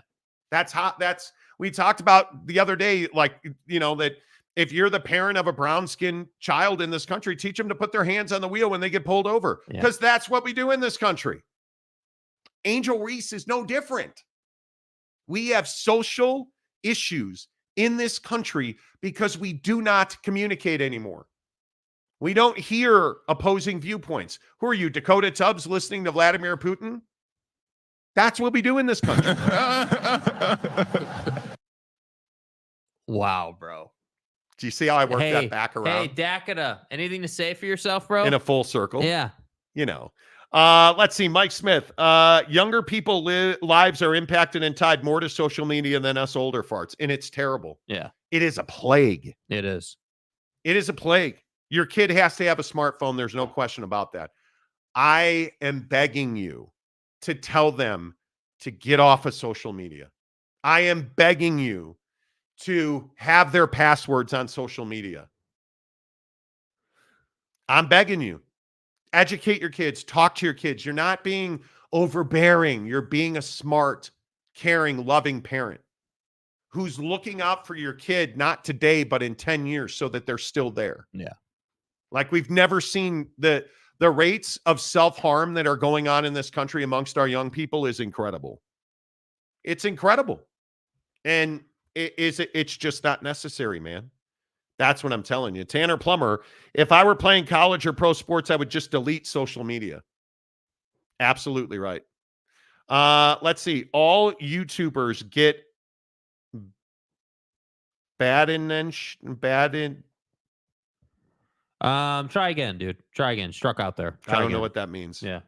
We talked about the other day, like, that if you're the parent of a brown-skinned child in this country, teach them to put their hands on the wheel when they get pulled over. Because that's what we do in this country. Angel Reese is no different. We have social issues in this country because we do not communicate anymore. We don't hear opposing viewpoints. Who are you, Dakota Tubbs, listening to Vladimir Putin? That's what we do in this country. Wow, bro. Do you see how I worked that back around? Hey, Dakota, anything to say for yourself, bro? In a full circle. Yeah. Let's see. Mike Smith. Younger people lives are impacted and tied more to social media than us older farts. And it's terrible. Yeah. It is a plague. It is. It is a plague. Your kid has to have a smartphone. There's no question about that. I am begging you to tell them to get off of social media. I am begging you to have their passwords on social media. I'm begging you. Educate your kids. Talk to your kids. You're not being overbearing. You're being a smart, caring, loving parent who's looking out for your kid, not today, but in 10 years so that they're still there. Yeah. Like we've never seen the rates of self-harm that are going on in this country amongst our young people is incredible. It's incredible. And it's just not necessary, man. That's what I'm telling you. Tanner Plummer, if I were playing college or pro sports, I would just delete social media. Absolutely right. Let's see. All YouTubers get bad in. Try again, dude. Try again. Struck out there. I don't know what that means. Yeah.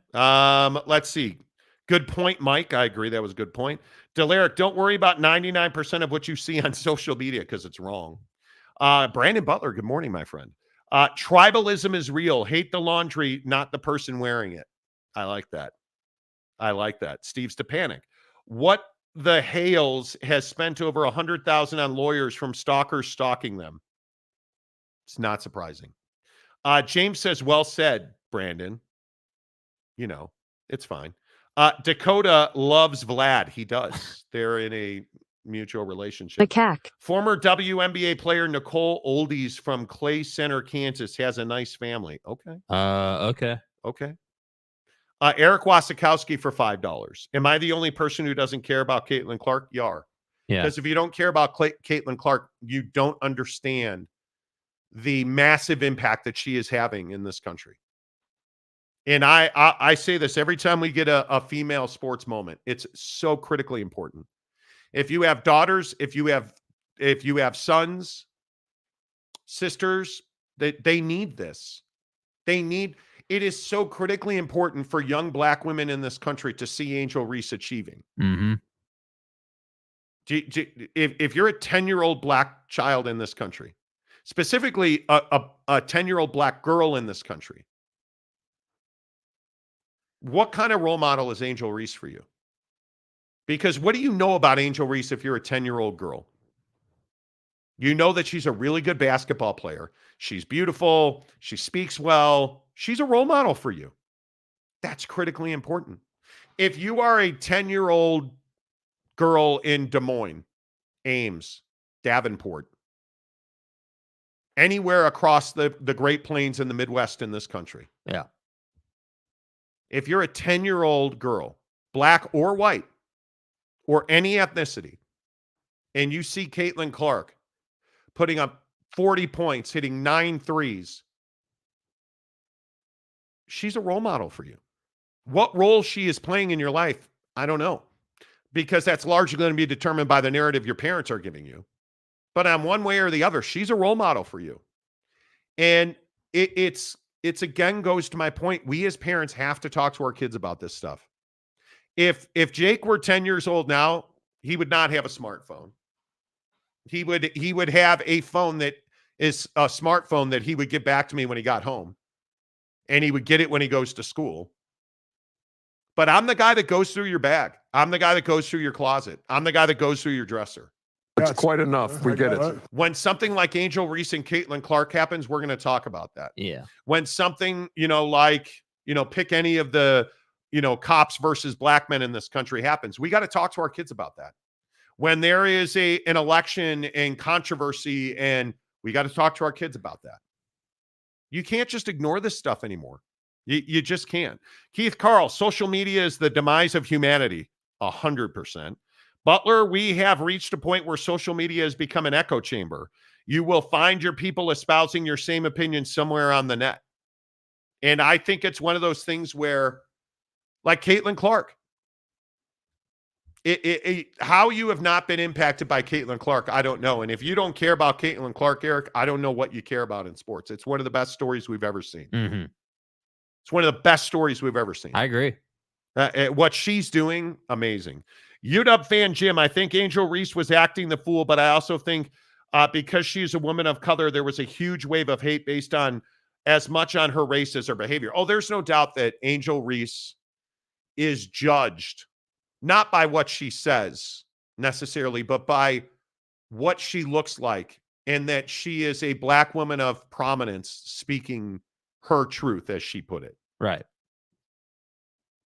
Let's see. Good point, Mike. I agree. That was a good point. Delaric, don't worry about 99% of what you see on social media because it's wrong. Brandon Butler, good morning, my friend. Tribalism is real. Hate the laundry, not the person wearing it. I like that. Steve Stepanek. What the Hales has spent over $100,000 on lawyers from stalkers stalking them. It's not surprising. James says, well said, Brandon. It's fine. Dakota loves Vlad. He does. They're in a mutual relationship. Macaque. Former WNBA player Nicole Oldies from Clay Center, Kansas, has a nice family. Okay. Okay. Eric Wasikowski for $5. Am I the only person who doesn't care about Caitlin Clark? You are. Yeah. Because if you don't care about Caitlin Clark, you don't understand the massive impact that she is having in this country. And I say this every time we get a female sports moment. It's so critically important. If you have daughters, if you have sons, sisters, they need this. It is so critically important for young black women in this country to see Angel Reese achieving. Mm-hmm. If you're a 10-year-old black child in this country, specifically a 10-year-old black girl in this country, what kind of role model is Angel Reese for you? Because what do you know about Angel Reese if you're a 10-year-old girl? You know that she's a really good basketball player. She's beautiful. She speaks well. She's a role model for you. That's critically important. If you are a 10-year-old girl in Des Moines, Ames, Davenport, anywhere across the Great Plains and the Midwest in this country. Yeah. If you're a 10-year-old girl, black or white, or any ethnicity, and you see Caitlin Clark putting up 40 points, hitting 9 threes, she's a role model for you. What role she is playing in your life, I don't know, because that's largely going to be determined by the narrative your parents are giving you. But on one way or the other, she's a role model for you. And it's again goes to my point. We as parents have to talk to our kids about this stuff. If Jake were 10 years old now, he would not have a smartphone. He would have a phone that is a smartphone that he would give back to me when he got home. And he would get it when he goes to school. But I'm the guy that goes through your bag. I'm the guy that goes through your closet. I'm the guy that goes through your dresser. That's quite enough. We get it. When something like Angel Reese and Caitlin Clark happens, we're going to talk about that. Yeah. When something, pick any of the, cops versus black men in this country happens, we got to talk to our kids about that. When there is an election and controversy, and we got to talk to our kids about that. You can't just ignore this stuff anymore. You just can't. Keith Carl, social media is the demise of humanity. 100%. Butler, we have reached a point where social media has become an echo chamber. You will find your people espousing your same opinion somewhere on the net. And I think it's one of those things where, like Caitlin Clark, how you have not been impacted by Caitlin Clark, I don't know. And if you don't care about Caitlin Clark, Eric, I don't know what you care about in sports. It's one of the best stories we've ever seen. Mm-hmm. It's one of the best stories we've ever seen. I agree. What she's doing, amazing. UW fan Jim, I think Angel Reese was acting the fool, but I also think because she's a woman of color, there was a huge wave of hate based on as much on her race as her behavior. Oh, there's no doubt that Angel Reese is judged not by what she says necessarily, but by what she looks like, and that she is a black woman of prominence speaking her truth, as she put it. Right.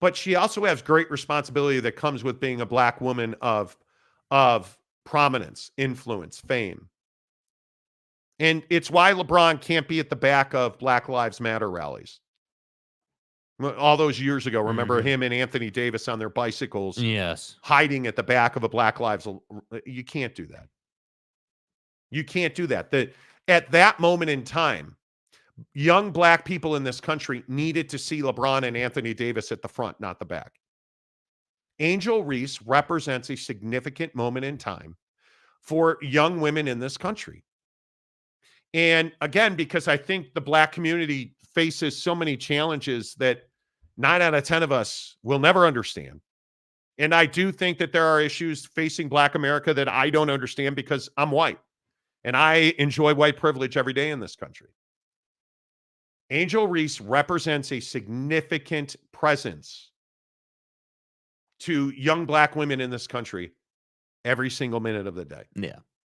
But she also has great responsibility that comes with being a black woman of prominence, influence, fame. And it's why LeBron can't be at the back of Black Lives Matter rallies. All those years ago, remember him and Anthony Davis on their bicycles, yes, hiding at the back of a Black Lives. You can't do that. You can't do that. At that moment in time, young black people in this country needed to see LeBron and Anthony Davis at the front, not the back. Angel Reese represents a significant moment in time for young women in this country. And again, because I think the black community faces so many challenges that 9 out of 10 of us will never understand. And I do think that there are issues facing Black America that I don't understand because I'm white and I enjoy white privilege every day in this country. Angel Reese represents a significant presence to young black women in this country every single minute of the day. Yeah,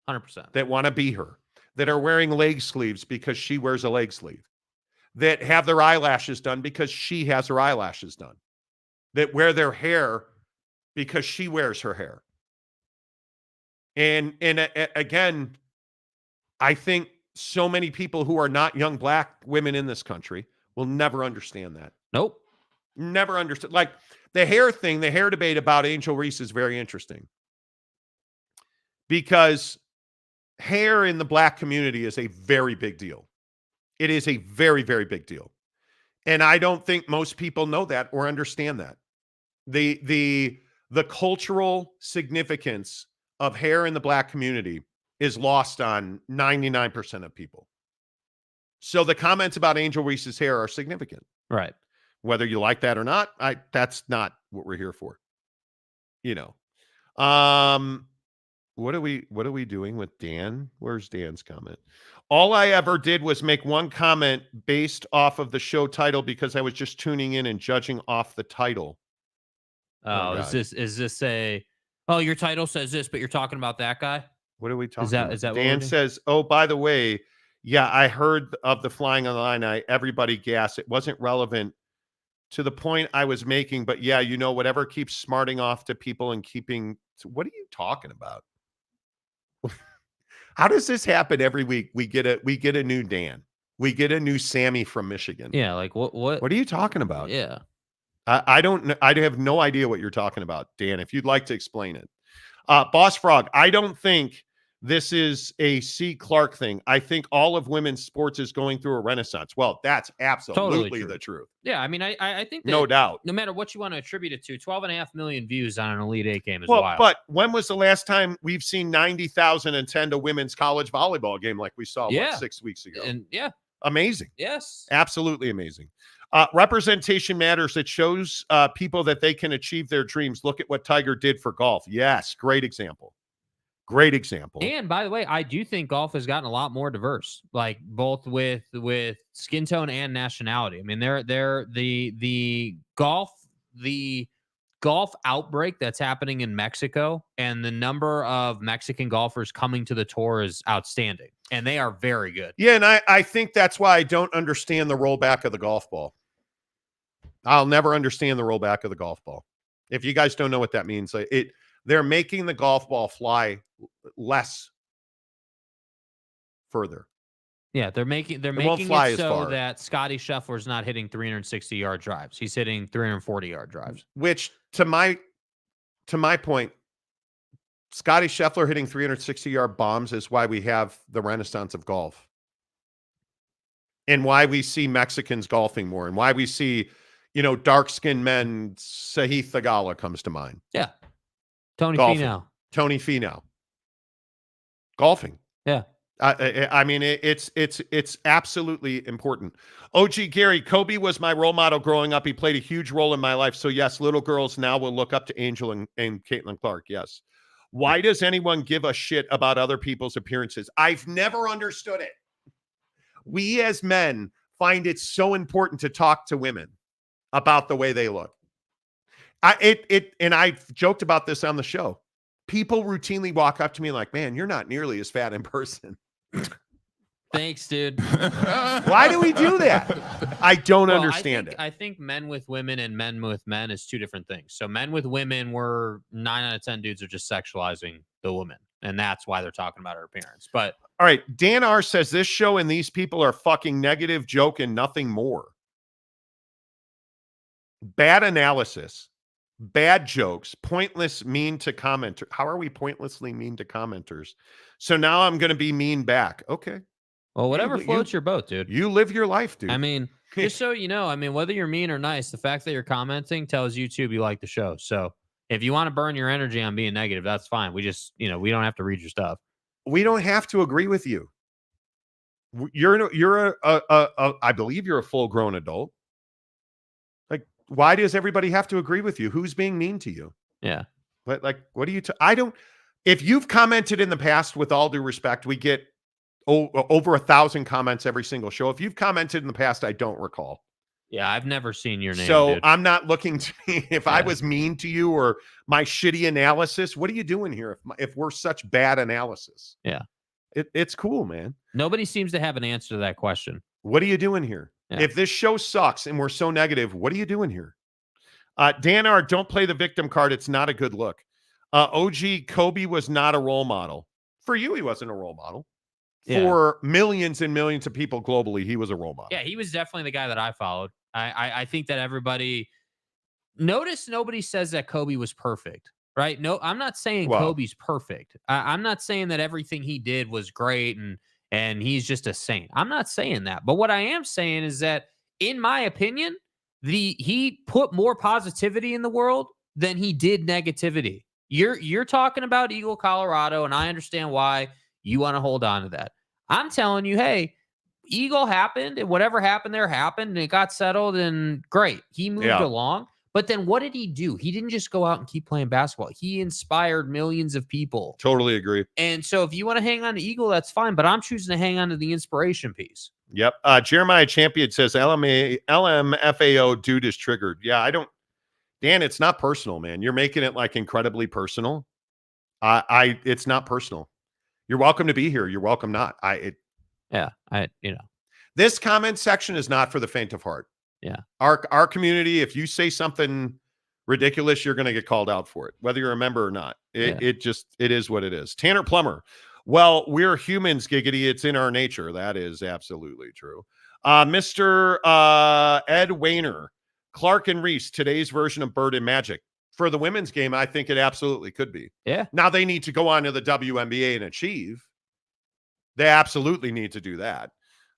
100%. That want to be her, that are wearing leg sleeves because she wears a leg sleeve, that have their eyelashes done because she has her eyelashes done, that wear their hair because she wears her hair. And again, I think so many people who are not young black women in this country will never understand that. Nope. Never understand. Like the hair thing, the hair debate about Angel Reese is very interesting because hair in the black community is a very big deal. It is a very, very big deal. And I don't think most people know that or understand that. The cultural significance of hair in the black community is lost on 99% of people. So the comments about Angel Reese's hair are significant. Right. Whether you like that or not, that's not what we're here for. What are we doing with Dan? Where's Dan's comment? All I ever did was make one comment based off of the show title because I was just tuning in and judging off the title. Oh, is this your title says this, but you're talking about that guy? What are we talking about? Is that Dan says, oh, by the way, yeah, I heard of the flying on the line. Everybody gasped. It wasn't relevant to the point I was making, but yeah, whatever keeps smarting off to people and keeping. What are you talking about? How does this happen every week? We get a new Dan. We get a new Sammy from Michigan. Yeah, like what are you talking about? Yeah. I don't know. I have no idea what you're talking about, Dan. If you'd like to explain it. Boss Frog, I don't think this is a C. Clark thing. I think all of women's sports is going through a renaissance. Well, that's absolutely the truth. Yeah, I mean, I think that no doubt. No matter what you want to attribute it to, 12.5 million views on an Elite Eight game is well, wild. But when was the last time we've seen 90,000 attend a women's college volleyball game like we saw 6 weeks ago? And yeah. Amazing. Yes. Absolutely amazing. Representation matters. It shows people that they can achieve their dreams. Look at what Tiger did for golf. Yes, great example. Great example. And by the way, I do think golf has gotten a lot more diverse, like both with skin tone and nationality. I mean, the golf outbreak that's happening in Mexico and the number of Mexican golfers coming to the tour is outstanding, and they are very good. Yeah, and I think that's why I don't understand the rollback of the golf ball. I'll never understand the rollback of the golf ball. If you guys don't know what that means, they're making the golf ball fly less further. Yeah, they're making it so that Scotty Scheffler's not hitting 360-yard drives. He's hitting 340-yard drives. Which, to my point, Scotty Scheffler hitting 360-yard bombs is why we have the renaissance of golf. And why we see Mexicans golfing more, and why we see, dark-skinned men. Sahith Theegala comes to mind. Yeah. Tony Finau. Golfing. Yeah. I mean, it's absolutely important. OG Gary, Kobe was my role model growing up. He played a huge role in my life. So yes, little girls now will look up to Angel and Caitlin Clark. Yes. Why does anyone give a shit about other people's appearances? I've never understood it. We as men find it so important to talk to women about the way they look. And I've joked about this on the show. People routinely walk up to me like, man, you're not nearly as fat in person. Thanks, dude. Why do we do that? I don't understand it. I think men with women and men with men is two different things. So men with women, were 9 out of 10 dudes are just sexualizing the woman. And that's why they're talking about her appearance. But all right, Dan R says this show and these people are fucking negative joke and nothing more. Bad analysis. Bad jokes, pointless, mean to commenters. How are we pointlessly mean to commenters? So now I'm going to be mean back. Okay. Well, whatever floats your boat, dude. You live your life, dude. I mean, just so you know, whether you're mean or nice, the fact that you're commenting tells YouTube you like the show. So if you want to burn your energy on being negative, that's fine. We just, we don't have to read your stuff. We don't have to agree with you. You're I believe you're a full-grown adult. Why does everybody have to agree with you? Who's being mean to you? Yeah. But what are you? I don't. If you've commented in the past, with all due respect, we get over 1,000 comments every single show. If you've commented in the past, I don't recall. Yeah, I've never seen your name. So dude. I'm not looking to. If I was mean to you or my shitty analysis, what are you doing here? If we're such bad analysis, yeah, it's cool, man. Nobody seems to have an answer to that question. What are you doing here? Yeah. If this show sucks and we're so negative, what are you doing here? Dan R, don't play the victim card. It's not a good look. OG, Kobe was not a role model. For you, he wasn't a role model. Yeah. For millions and millions of people globally, he was a role model. Yeah, he was definitely the guy that I followed. I think that everybody... Notice nobody says that Kobe was perfect, right? No, I'm not saying Kobe's perfect. I'm not saying that everything he did was great and he's just a saint. I'm not saying that. But what I am saying is that, in my opinion, he put more positivity in the world than he did negativity. You're talking about Eagle, Colorado, and I understand why you want to hold on to that. I'm telling you, hey, Eagle happened, and whatever happened there happened, and it got settled, and great. He moved along. But then what did he do? He didn't just go out and keep playing basketball. He inspired millions of people. Totally agree. And so if you want to hang on to Eagle, that's fine. But I'm choosing to hang on to the inspiration piece. Yep. Jeremiah Champion says LMFAO dude is triggered. Yeah, Dan, it's not personal, man. You're making it like incredibly personal. It's not personal. You're welcome to be here. You're welcome not. Yeah. This comment section is not for the faint of heart. Yeah. Our community, if you say something ridiculous, you're going to get called out for it, whether you're a member or not. It is what it is. Tanner Plummer. Well, we're humans, giggity. It's in our nature. That is absolutely true. Mr. Ed Wayner, Clark and Reese, today's version of Bird and Magic. For the women's game, I think it absolutely could be. Yeah. Now they need to go on to the WNBA and achieve. They absolutely need to do that.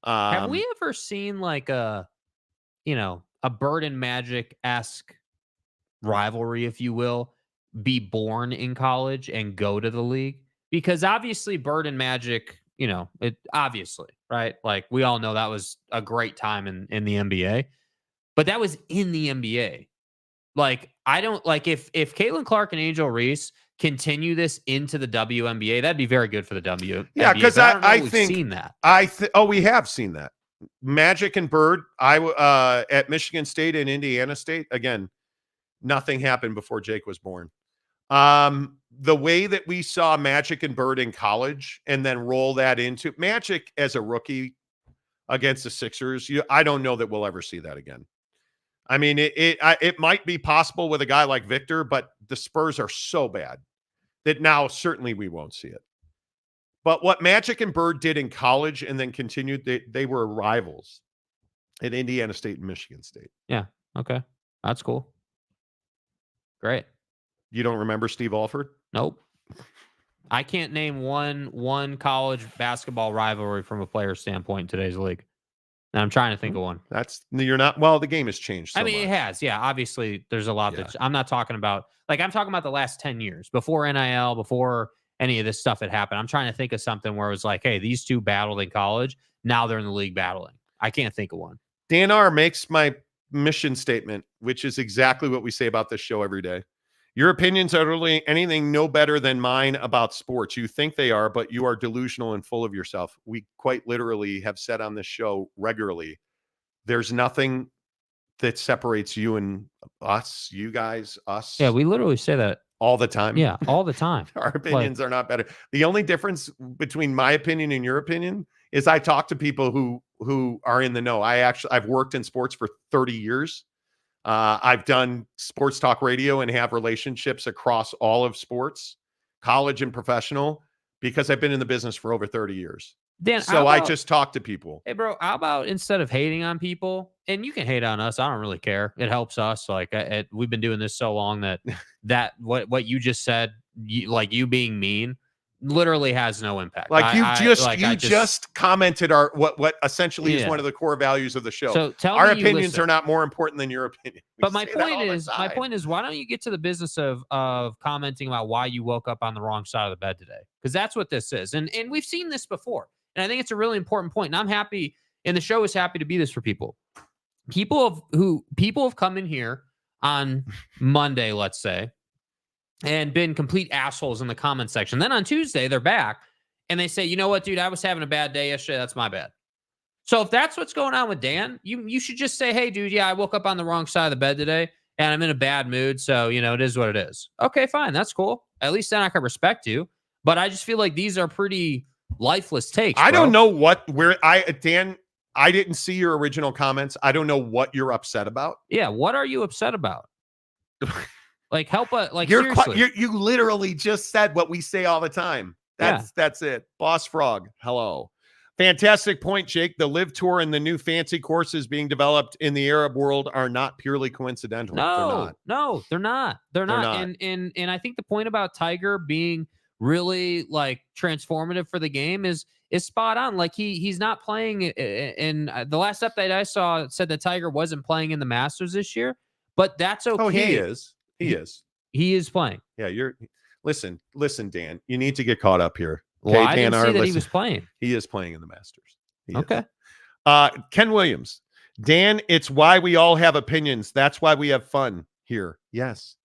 Have we ever seen like a Bird and Magic-esque rivalry, if you will, be born in college and go to the league? Because obviously Bird and Magic, it obviously, right? Like we all know that was a great time in the NBA, but that was in the NBA. Like, I don't like if Caitlin Clark and Angel Reese continue this into the WNBA, that'd be very good for the WNBA. Yeah, because I think we've seen that. We have seen that. Magic and Bird, at Michigan State and Indiana State, again, nothing happened before Jake was born. The way that we saw Magic and Bird in college and then roll that into Magic as a rookie against the Sixers, I don't know that we'll ever see that again. I mean, it might be possible with a guy like Victor, but the Spurs are so bad that now certainly we won't see it. But what Magic and Bird did in college and then continued, they were rivals at Indiana State and Michigan State. Yeah. Okay. That's cool. Great. You don't remember Steve Alford? Nope. I can't name one college basketball rivalry from a player standpoint in today's league. And I'm trying to think of one. You're not. Well, the game has changed. So I mean, much. It has. Yeah. Obviously, there's a lot that I'm not talking about. Like, I'm talking about the last 10 years before NIL, before any of this stuff had happened. I'm trying to think of something where it was like, hey, these two battled in college. Now they're in the league battling. I can't think of one. Dan R makes my mission statement, which is exactly what we say about this show every day. Your opinions are really anything no better than mine about sports. You think they are, but you are delusional and full of yourself. We quite literally have said on this show regularly, there's nothing that separates you and us, you guys, us. Yeah, we literally say that all the time. Yeah, all the time. Our opinions are not better. The only difference between my opinion and your opinion is I talk to people who are in the know. I've worked in sports for 30 years. I've done sports talk radio and have relationships across all of sports, college and professional, because I've been in the business for over 30 years. Dan, so I just talk to people. Hey, bro, how about instead of hating on people, and you can hate on us, I don't really care. It helps us. Like we've been doing this so long that what you just said, you being mean, literally has no impact. Like you just commented what essentially is one of the core values of the show. So tell our me opinions are not more important than your opinion. But my point is, why don't you get to the business of commenting about why you woke up on the wrong side of the bed today? Because that's what this is, and we've seen this before, and I think it's a really important point. And I'm happy, and the show is happy to be this for people. People have come in here on Monday, let's say, and been complete assholes in the comment section. Then on Tuesday, they're back and they say, you know what, dude, I was having a bad day yesterday. That's my bad. So if that's what's going on with Dan, you should just say, hey, dude, yeah, I woke up on the wrong side of the bed today and I'm in a bad mood. So, it is what it is. Okay, fine. That's cool. At least then I can respect you. But I just feel like these are pretty lifeless takes. I don't know Dan, I didn't see your original comments. I don't know what you're upset about. Yeah. What are you upset about? Like, help us. Like, you literally just said what we say all the time. That's it. Boss Frog. Hello. Fantastic point, Jake. The Live Tour and the new fancy courses being developed in the Arab world are not purely coincidental. No, they're not. They're not. And I think the point about Tiger being really like transformative for the game is spot on. Like he's not playing. And the last update I saw said that Tiger wasn't playing in the Masters this year, but that's okay. Oh, he is. He is playing. Yeah, listen, Dan. You need to get caught up here. Okay, well, I didn't see that he was playing. He is playing in the Masters. Okay. Ken Williams. Dan, it's why we all have opinions. That's why we have fun here. Yes.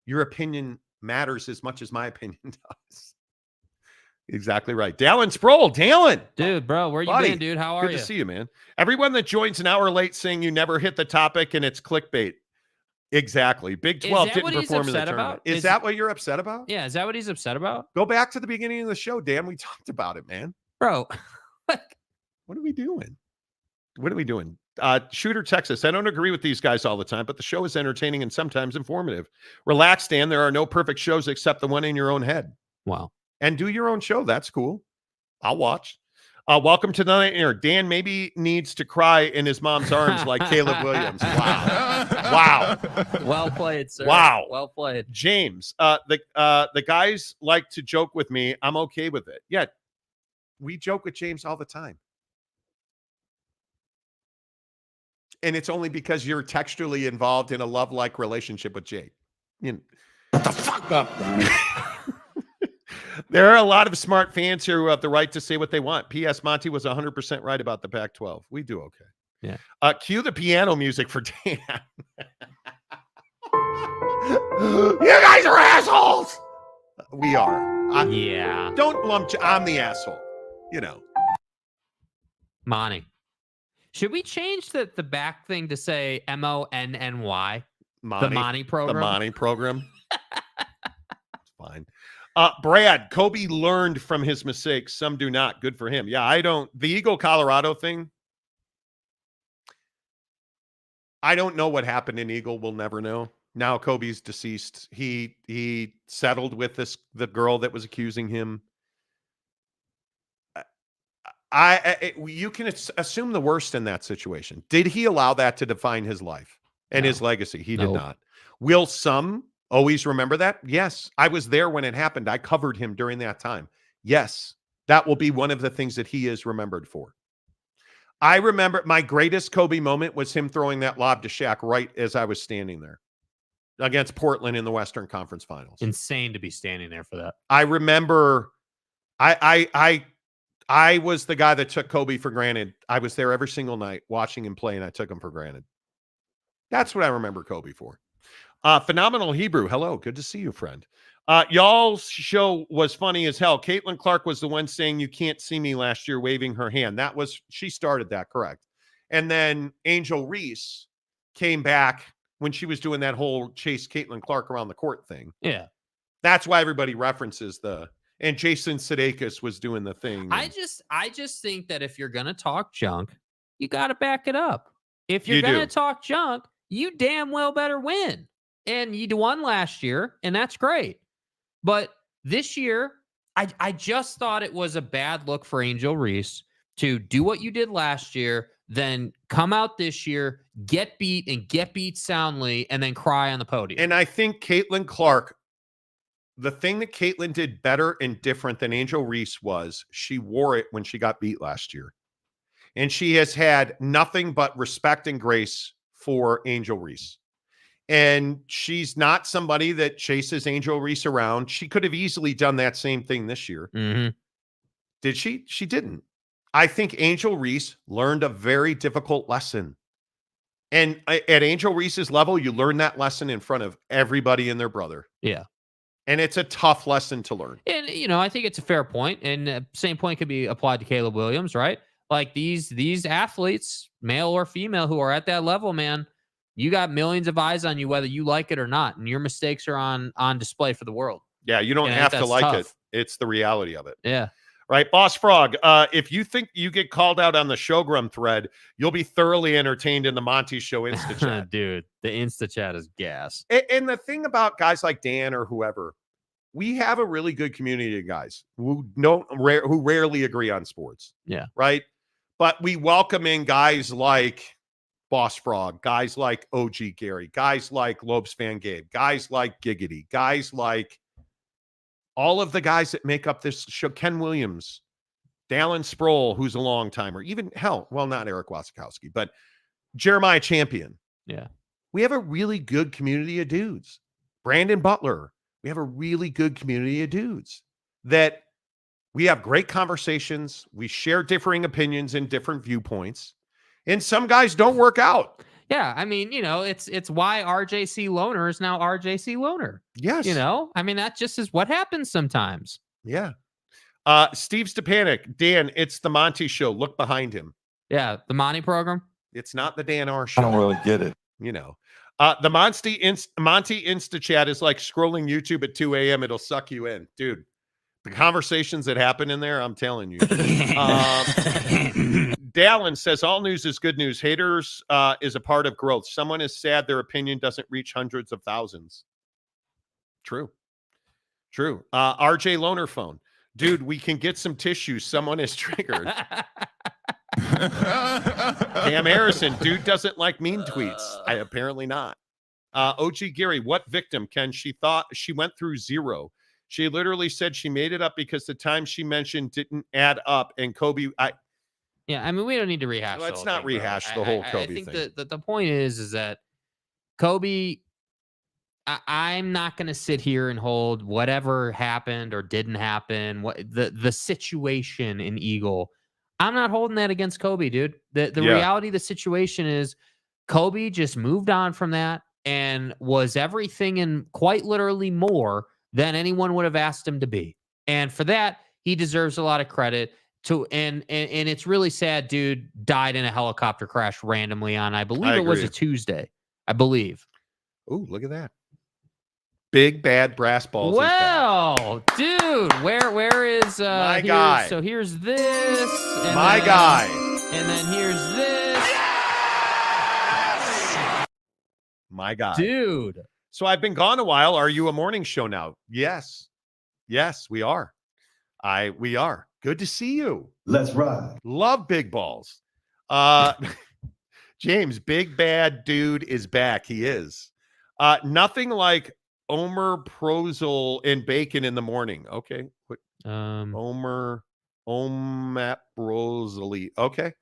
Your opinion matters as much as my opinion does. Exactly right. Dallin Sproul. Dallin. Dude, bro, where you been, dude? How are you? Good to see you, man. Everyone that joins an hour late saying you never hit the topic and it's clickbait. Exactly. Big 12 didn't perform in the tournament. Is that what you're upset about? Yeah. Is that what he's upset about? Go back to the beginning of the show, Dan. We talked about it, man. Bro. What are we doing? What are we doing? Shooter, Texas. I don't agree with these guys all the time, but the show is entertaining and sometimes informative. Relax, Dan. There are no perfect shows except the one in your own head. Wow. And do your own show. That's cool. I'll watch. Welcome to the night air. Dan maybe needs to cry in his mom's arms like Caleb Williams. Wow. Wow. Well played, sir. Wow. Well played. James, the guys like to joke with me. I'm okay with it. Yeah. We joke with James all the time. And it's only because you're textually involved in a love-like relationship with Jake. You know, Shut the fuck up, Donnie. there are a lot of smart fans here who have the right to say what they want. P.S. Monty was 100% right about the Pac-12. We do okay. Yeah. Cue the piano music for Dan. You guys are assholes. We are. Yeah. Don't lump. I'm the asshole. You know. Monty. Should we change the back thing to say MONNY? The Monty program. The Monty program. It's fine. Brad, Kobe learned from his mistakes. Some do not. Good for him. Yeah, I don't. The Eagle Colorado thing. I don't know what happened in Eagle. We'll never know. Now Kobe's deceased. He settled with the girl that was accusing him. You can assume the worst in that situation. Did he allow that to define his life and his legacy? He did not. Will some always remember that? Yes. I was there when it happened. I covered him during that time. Yes. That will be one of the things that he is remembered for. I remember my greatest Kobe moment was him throwing that lob to Shaq right as I was standing there against Portland in the Western Conference Finals. Insane to be standing there for that. I remember I was the guy that took Kobe for granted. I was there every single night watching him play, and I took him for granted. That's what I remember Kobe for. Phenomenal Hebrew. Hello. Good to see you, friend. Y'all's show was funny as hell. Caitlin Clark was the one saying, "You can't see me" last year, waving her hand. She started that, correct. And then Angel Reese came back when she was doing that whole chase Caitlin Clark around the court thing. Yeah. That's why everybody references and Jason Sudeikis was doing the thing. I just think that if you're going to talk junk, you got to back it up. If you're going to talk junk, you damn well better win. And you won last year, and that's great. But this year, I just thought it was a bad look for Angel Reese to do what you did last year, then come out this year, get beat soundly, and then cry on the podium. And I think Caitlin Clark, the thing that Caitlin did better and different than Angel Reese was she wore it when she got beat last year. And she has had nothing but respect and grace for Angel Reese. And she's not somebody that chases Angel Reese around. She could have easily done that same thing this year. Mm-hmm. Did she? She didn't. I think Angel Reese learned a very difficult lesson. And at Angel Reese's level, you learn that lesson in front of everybody and their brother. Yeah. And it's a tough lesson to learn. And, I think it's a fair point. And same point could be applied to Caleb Williams, right? Like these athletes, male or female, who are at that level, man, you got millions of eyes on you, whether you like it or not. And your mistakes are on display for the world. Yeah, you don't have to like it. It's the reality of it. Yeah. Right, Boss Frog, if you think you get called out on the Showgrum thread, you'll be thoroughly entertained in the Monty Show Insta chat. Dude, the Insta chat is gas. And the thing about guys like Dan or whoever, we have a really good community of guys who rarely agree on sports. Yeah. Right? But we welcome in guys like Boss Frog, guys like OG Gary, guys like Lopes Van Gabe, guys like Giggity, guys like all of the guys that make up this show, Ken Williams, Dallin Sproul, who's a long timer, even not Eric Wasikowski, but Jeremiah Champion. Yeah. We have a really good community of dudes. Brandon Butler. We have a really good community of dudes that we have great conversations. We share differing opinions and different viewpoints. And some guys don't work out. Yeah, I mean, it's why RJC Loner is now RJC Loner. Yes. That just is what happens sometimes. Yeah. Steve Stepanek, Dan, it's the Monty Show. Look behind him. Yeah, the Monty program. It's not the Dan R Show. I don't really get it. The Monty Insta chat is like scrolling YouTube at 2 a.m. It'll suck you in. Dude, the conversations that happen in there, I'm telling you. Dallin says all news is good news. Haters is a part of growth. Someone is sad their opinion doesn't reach hundreds of thousands. True. RJ Loner phone. Dude, we can get some tissues. Someone is triggered. Cam Harrison, dude doesn't like mean tweets. Apparently not. OG Gary, what victim? She thought she went through zero. She literally said she made it up because the time she mentioned didn't add up. And Kobe, yeah, I mean, we don't need to rehash. Let's not rehash the whole Kobe thing. I think the point is that Kobe, I'm not going to sit here and hold whatever happened or didn't happen. What the situation in Eagle, I'm not holding that against Kobe, dude. The reality of the situation is Kobe just moved on from that and was everything and quite literally more than anyone would have asked him to be. And for that, he deserves a lot of credit. And it's really sad, dude died in a helicopter crash randomly on, I believe it was a Tuesday. I believe. Oh, look at that. Big bad brass balls. Well, dude, where is my guy? So here's this. And my guy. And then here's this. Yes! My guy. Dude. So I've been gone a while. Are you a morning show now? Yes. Yes, we are. We are. Good to see you. Let's ride. Love big balls. James, big bad dude is back. He is. Nothing like omeprazole and bacon in the morning. Okay. Omeprazole. Okay.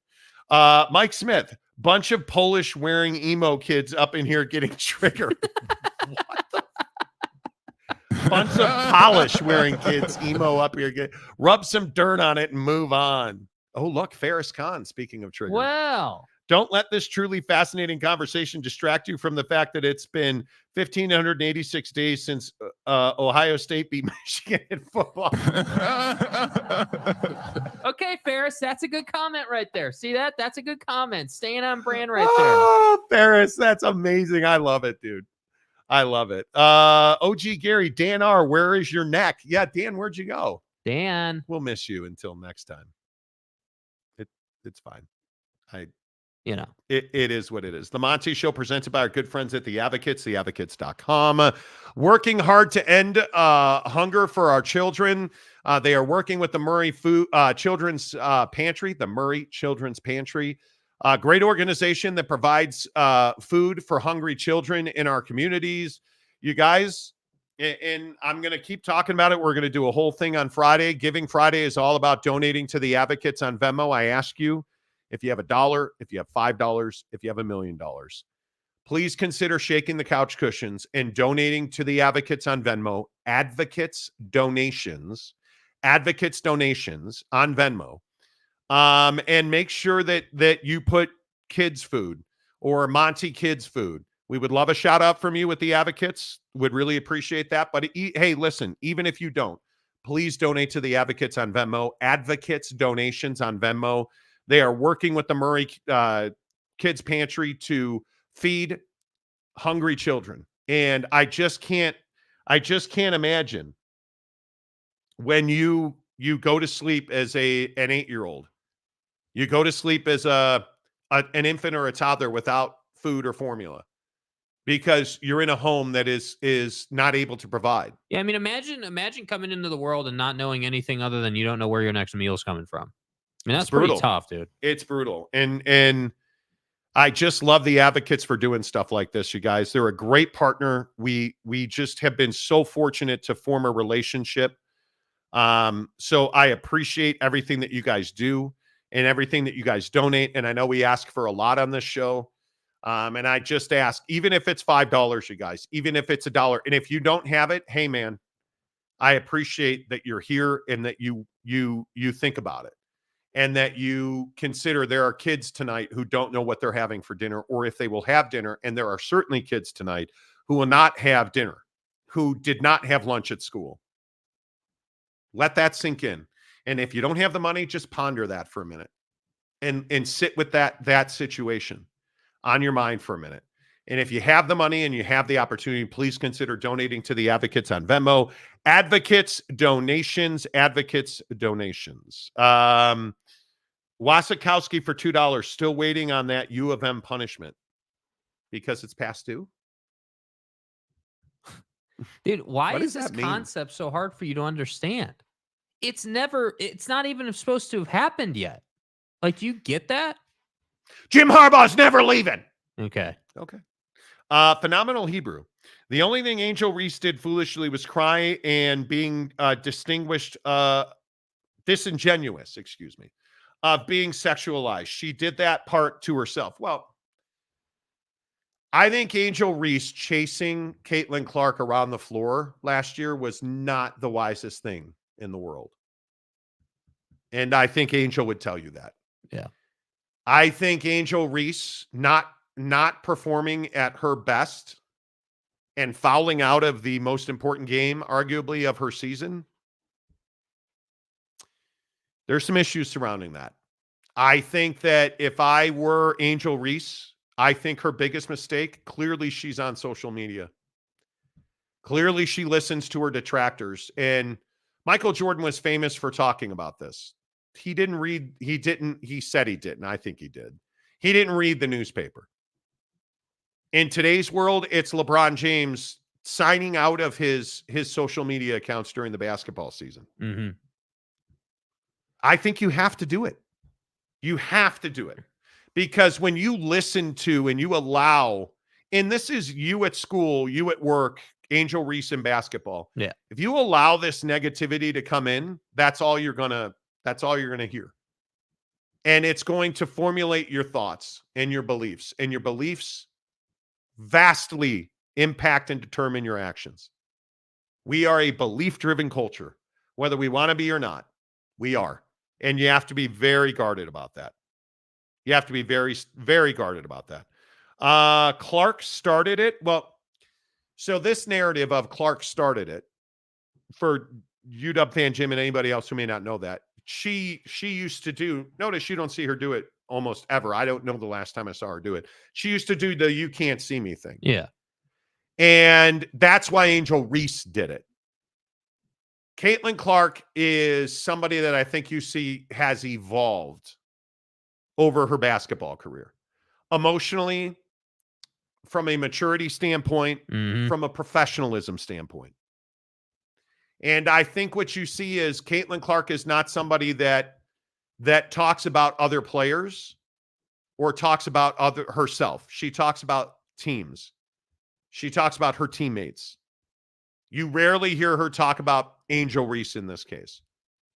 Mike Smith, bunch of Polish wearing emo kids up in here getting triggered. What the? Bunch of polish wearing kids emo up here. Rub some dirt on it and move on. Oh, look, Ferris Khan, speaking of trigger. Well, don't let this truly fascinating conversation distract you from the fact that it's been 1,586 days since Ohio State beat Michigan in football. Okay, Ferris, that's a good comment right there. See that? That's a good comment. Staying on brand right there. Oh, Ferris, that's amazing. I love it, dude. I love it. OG Gary, Dan R., where is your neck? Yeah, Dan, where'd you go? Dan. We'll miss you until next time. It's fine. It is what it is. The Monty Show presented by our good friends at The Advocates, theadvocates.com. Working hard to end hunger for our children. They are working with the Murray Children's Pantry, the Murray Children's Pantry. Great organization that provides food for hungry children in our communities. You guys, and I'm going to keep talking about it. We're going to do a whole thing on Friday. Giving Friday is all about donating to the Advocates on Venmo. I ask you, if you have $1, if you have $5, if you have $1 million, please consider shaking the couch cushions and donating to the Advocates on Venmo. Advocates donations on Venmo. And make sure that you put kids food or Monty kids food. We would love a shout out from you with the Advocates. Would really appreciate that. But hey, listen, even if you don't, please donate to the Advocates on Venmo. Advocates donations on Venmo. They are working with the Murray Kids Pantry to feed hungry children. And I just can't imagine when you go to sleep as an 8-year-old. You go to sleep as an infant or a toddler without food or formula because you're in a home that is not able to provide. Yeah, I mean, imagine coming into the world and not knowing anything other than you don't know where your next meal is coming from. I mean, that's pretty tough, dude. It's brutal. And I just love the Advocates for doing stuff like this, you guys. They're a great partner. We just have been so fortunate to form a relationship. So I appreciate everything that you guys do and everything that you guys donate. And I know we ask for a lot on this show. And I just ask, even if it's $5, you guys, even if it's $1, and if you don't have it, hey man, I appreciate that you're here and that you think about it. And that you consider there are kids tonight who don't know what they're having for dinner or if they will have dinner. And there are certainly kids tonight who will not have dinner, who did not have lunch at school. Let that sink in. And if you don't have the money, just ponder that for a minute and sit with that situation on your mind for a minute. And if you have the money and you have the opportunity, please consider donating to the Advocates on Venmo. Advocates donations. Wasikowski for $2. Still waiting on that U of M punishment because it's past due. Dude, why What is does this that mean? concept so hard for you to understand? It's not even supposed to have happened yet. Like, do you get that? Jim Harbaugh's never leaving. Okay. Phenomenal Hebrew. The only thing Angel Reese did foolishly was cry and being disingenuous, of being sexualized. She did that part to herself. Well, I think Angel Reese chasing Caitlin Clark around the floor last year was not the wisest thing in the world. And I think Angel would tell you that. Yeah. I think Angel Reese not performing at her best and fouling out of the most important game, arguably, of her season, there's some issues surrounding that. I think that if I were Angel Reese, I think her biggest mistake, clearly she's on social media. Clearly she listens to her detractors. And Michael Jordan was famous for talking about this. He said he didn't. I think he did. He didn't read the newspaper. In today's world, it's LeBron James signing out of his social media accounts during the basketball season. Mm-hmm. I think you have to do it. You have to do it. Because when you listen to and you allow, and this is you at school, you at work, Angel Reese in basketball. Yeah. If you allow this negativity to come in, that's all you're gonna hear. And it's going to formulate your thoughts and your beliefs. And your beliefs vastly impact and determine your actions. We are a belief-driven culture, whether we want to be or not. We are. And you have to be very guarded about that. You have to be very, very guarded about that. Clark started it. Well, so this narrative of Clark started it, for UW fan Jim and anybody else who may not know that, she used to do, notice you don't see her do it almost ever. I don't know the last time I saw her do it. She used to do the "you can't see me" thing. Yeah. And that's why Angel Reese did it. Caitlin Clark is somebody that I think you see has evolved over her basketball career. Emotionally, from a maturity standpoint, from a professionalism standpoint. And I think what you see is Caitlin Clark is not somebody that talks about other players or talks about herself. She talks about teams. She talks about her teammates. You rarely hear her talk about Angel Reese in this case,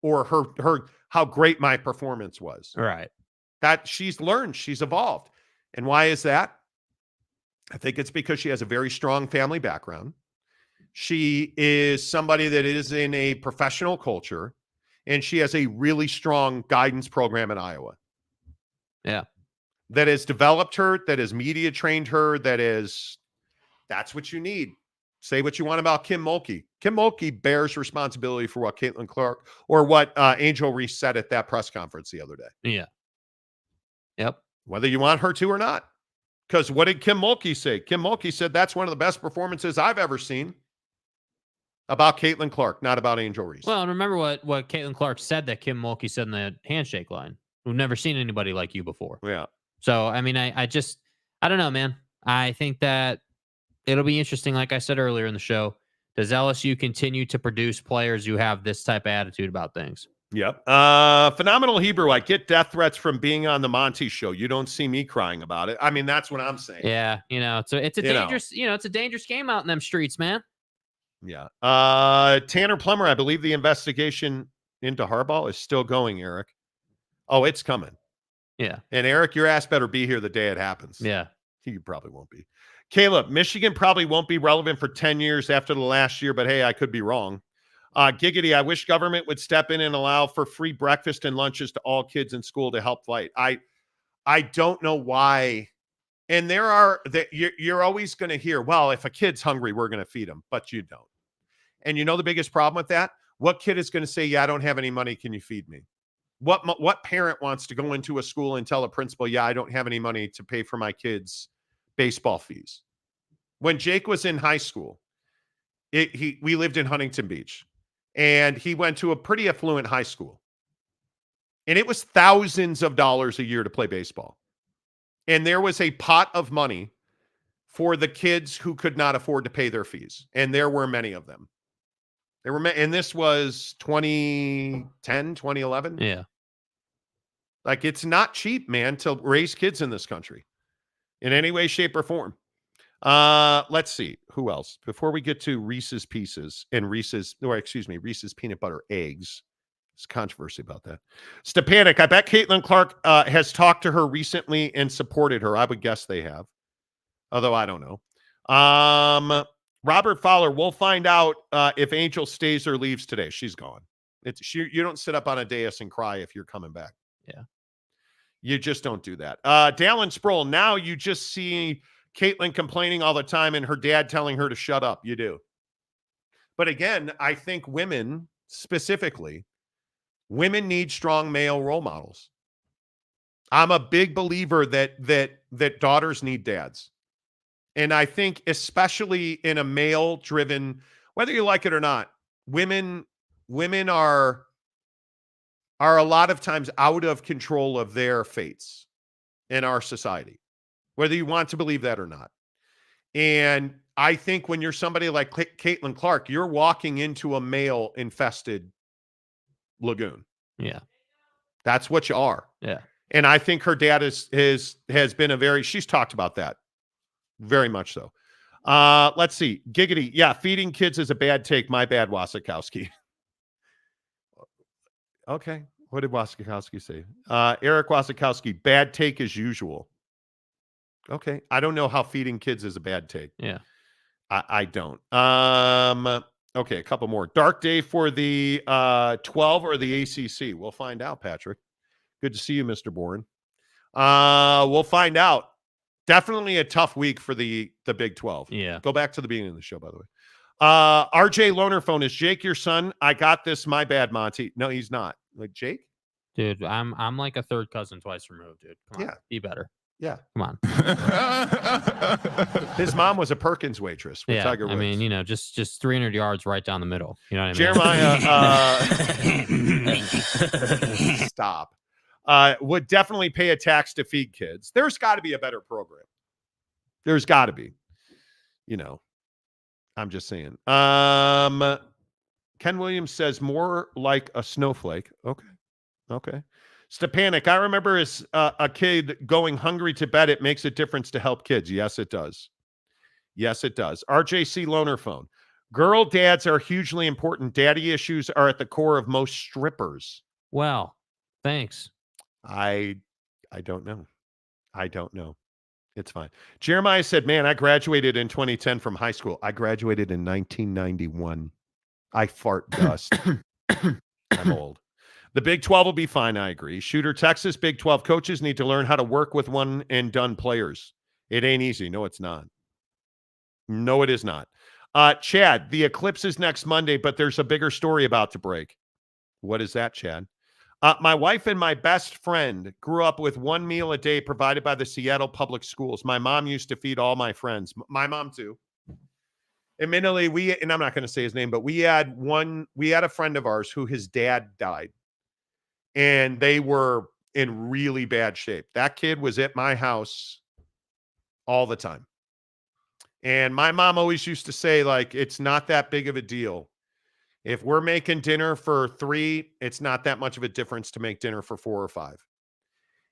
or her how great my performance was. Right. That she's learned, she's evolved. And why is that? I think it's because she has a very strong family background. She is somebody that is in a professional culture, and she has a really strong guidance program in Iowa. Yeah. That has developed her, that has media trained her, that's what you need. Say what you want about Kim Mulkey. Kim Mulkey bears responsibility for what Caitlin Clark or what Angel Reese said at that press conference the other day. Yeah. Yep. Whether you want her to or not. Because what did Kim Mulkey say? Kim Mulkey said that's one of the best performances I've ever seen about Caitlin Clark, not about Angel Reese. Well, and remember what Caitlin Clark said that Kim Mulkey said in the handshake line. We've never seen anybody like you before. Yeah. So, I mean, I don't know, man. I think that it'll be interesting. Like I said earlier in the show, does LSU continue to produce players who have this type of attitude about things? Yep. Phenomenal Hebrew. I get death threats from being on the Monty Show. You don't see me crying about it. I mean, that's what I'm saying. Yeah. It's a dangerous, it's a dangerous game out in them streets, man. Yeah. Tanner Plummer, I believe the investigation into Harbaugh is still going, Eric. Oh, it's coming. Yeah. And Eric, your ass better be here the day it happens. Yeah. You probably won't be. Caleb, Michigan probably won't be relevant for 10 years after the last year, but hey, I could be wrong. Giggity, I wish government would step in and allow for free breakfast and lunches to all kids in school to help fight. I don't know why. And you're always going to hear, well, if a kid's hungry, we're going to feed him, but you don't. And you know the biggest problem with that? What kid is going to say, yeah, I don't have any money. Can you feed me? What parent wants to go into a school and tell a principal, yeah, I don't have any money to pay for my kids' baseball fees? When Jake was in high school, we lived in Huntington Beach, and he went to a pretty affluent high school. And it was thousands of dollars a year to play baseball. And there was a pot of money for the kids who could not afford to pay their fees. And there were many of them. And this was 2010, 2011. Yeah. Like, it's not cheap, man, to raise kids in this country in any way, shape, or form. Let's see. Who else? Before we get to Reese's Pieces and Reese's peanut butter eggs. There's controversy about that. Stepanik, I bet Caitlin Clark has talked to her recently and supported her. I would guess they have. Although I don't know. Robert Fowler, we'll find out if Angel stays or leaves today. She's gone. You don't sit up on a dais and cry if you're coming back. Yeah. You just don't do that. Dallin Sproul, now you just see Caitlin complaining all the time and her dad telling her to shut up. You do. But again, I think women specifically, women need strong male role models. I'm a big believer that daughters need dads. And I think especially in a male-driven, whether you like it or not, women are a lot of times out of control of their fates in our society, whether you want to believe that or not. And I think when you're somebody like Caitlin Clark, you're walking into a male-infested lagoon. Yeah. That's what you are. Yeah. And I think her dad has been she's talked about that. Very much so. Let's see. Giggity. Yeah, feeding kids is a bad take. My bad, Wasikowski. Okay. What did Wasikowski say? Eric Wasikowski, bad take as usual. Okay. I don't know how feeding kids is a bad take. Yeah. I don't. Okay, a couple more. Dark day for the 12 or the ACC. We'll find out, Patrick. Good to see you, Mr. Bourne. We'll find out. Definitely a tough week for the Big 12. Yeah. Go back to the beginning of the show, by the way. RJ Loner phone, is Jake your son? I got this. My bad, Monty. No, he's not. Like, Jake? Dude, I'm like a third cousin twice removed, dude. Come on. Yeah. Be better. Yeah. Come on. His mom was a Perkins waitress with Yeah. Tiger Woods. I mean, just 300 yards right down the middle. You know what I Jeremiah, mean? stop. Would definitely pay a tax to feed kids. There's got to be a better program. There's got to be. You know, I'm just saying. Ken Williams says more like a snowflake. Okay. Stepanik, I remember as a kid going hungry to bed. It makes a difference to help kids. Yes, it does. Yes, it does. RJC Loner phone. Girl dads are hugely important. Daddy issues are at the core of most strippers. Well, thanks. I don't know. I don't know. It's fine. Jeremiah said, man, I graduated in 2010 from high school. I graduated in 1991. I fart dust. I'm old. The Big 12 will be fine, I agree. Shooter Texas, Big 12 coaches need to learn how to work with one and done players. It ain't easy. No, it's not. No, it is not. Chad, the eclipse is next Monday, but there's a bigger story about to break. What is that, Chad? My wife and my best friend grew up with one meal a day provided by the Seattle Public Schools. My mom used to feed all my friends. My mom, too. Admittedly, and I'm not going to say his name, but we had a friend of ours who his dad died. And they were in really bad shape. That kid was at my house all the time. And my mom always used to say, like, it's not that big of a deal. If we're making dinner for 3, it's not that much of a difference to make dinner for 4 or 5.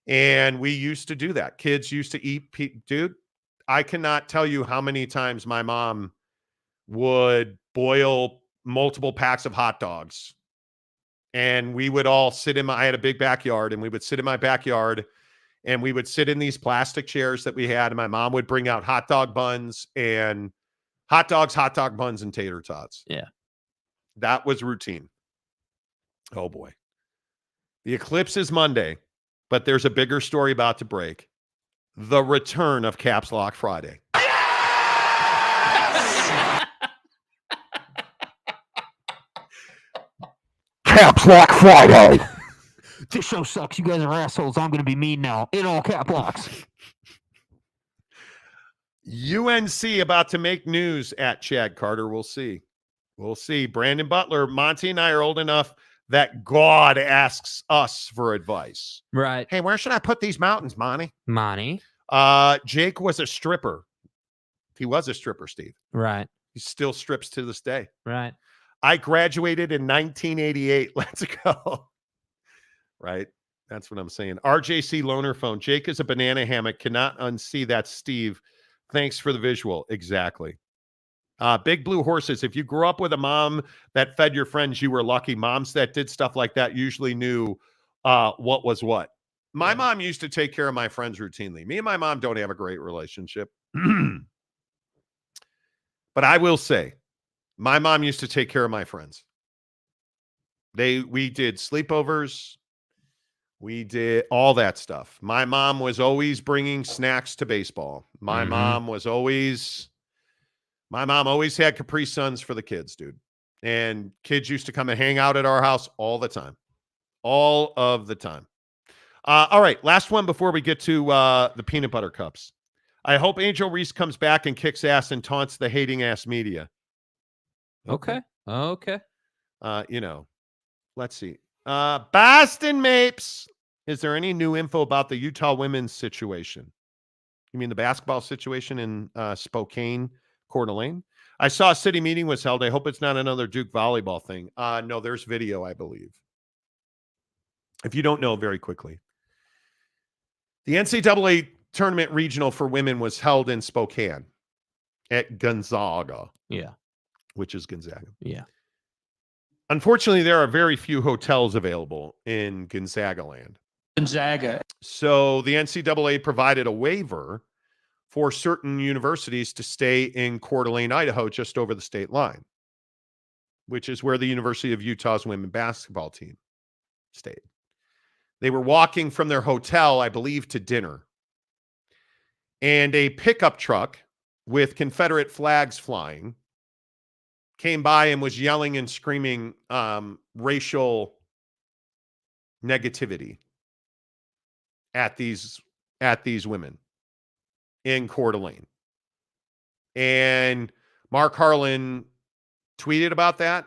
And we used to do that. Kids used to eat. Dude, I cannot tell you how many times my mom would boil multiple packs of hot dogs. And we would all I had a big backyard, and we would sit in my backyard, and we would sit in these plastic chairs that we had. And my mom would bring out hot dog buns and hot dog buns, and tater tots. Yeah. That was routine. Oh, boy. The eclipse is Monday, but there's a bigger story about to break. The return of Caps Lock Friday. Caps Lock Friday. This show sucks. You guys are assholes. I'm going to be mean now. In all cap locks. UNC about to make news at Chad Carter. We'll see. We'll see. Brandon Butler, Monty and I are old enough that God asks us for advice. Right. Hey, where should I put these mountains, Monty? Jake was a stripper. He was a stripper, Steve. Right. He still strips to this day. Right. I graduated in 1988. Let's go. Right. That's what I'm saying. RJC loaner phone. Jake is a banana hammock. Cannot unsee that, Steve. Thanks for the visual. Exactly. Big blue horses. If you grew up with a mom that fed your friends, you were lucky. Moms that did stuff like that usually knew what was what. My mom used to take care of my friends routinely. Me and my mom don't have a great relationship. But I will say, my mom used to take care of my friends. We did sleepovers. We did all that stuff. My mom was always bringing snacks to baseball. My mom always had Capri Suns for the kids, dude. And kids used to come and hang out at our house all the time. All of the time. All right, last one before we get to the peanut butter cups. I hope Angel Reese comes back and kicks ass and taunts the hating ass media. Okay. Let's see. Boston Mapes. Is there any new info about the Utah women's situation? You mean the basketball situation in Spokane, Coeur d'Alene? I saw a city meeting was held. I hope it's not another Duke volleyball thing. No, there's video, I believe. If you don't know, very quickly. The NCAA Tournament Regional for women was held in Spokane at Gonzaga. Yeah. Which is Gonzaga. Yeah. Unfortunately, there are very few hotels available in Gonzaga land. Gonzaga. So the NCAA provided a waiver for certain universities to stay in Coeur d'Alene, Idaho, just over the state line, which is where the University of Utah's women's basketball team stayed. They were walking from their hotel, I believe, to dinner. And a pickup truck with Confederate flags flying came by and was yelling and screaming racial negativity at these women in Coeur d'Alene. And Mark Harlan tweeted about that.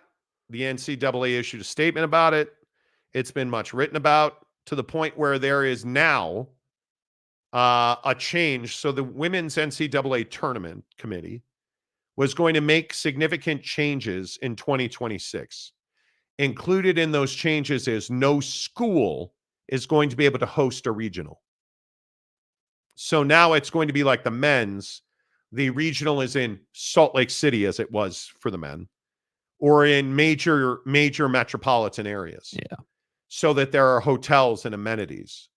The NCAA issued a statement about it. It's been much written about, to the point where there is now a change. So the Women's NCAA Tournament Committee was going to make significant changes in 2026. Included in those changes is no school is going to be able to host a regional. So now it's going to be like the men's. The regional is in Salt Lake City, as it was for the men, or in major metropolitan areas. Yeah. So that there are hotels and amenities.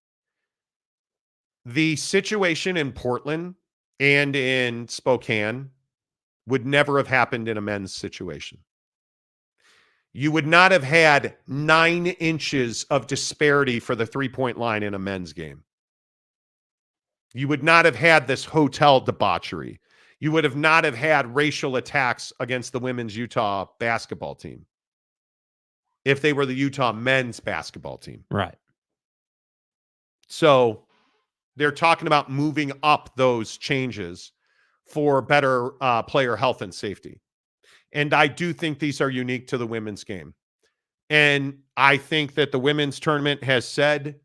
The situation in Portland and in Spokane would never have happened in a men's situation. You would not have had 9 inches of disparity for the three-point line in a men's game. You would not have had this hotel debauchery. You would have not have had racial attacks against the women's Utah basketball team if they were the Utah men's basketball team. Right. So they're talking about moving up those changes for better player health and safety. And I do think these are unique to the women's game. And I think that the women's tournament has said,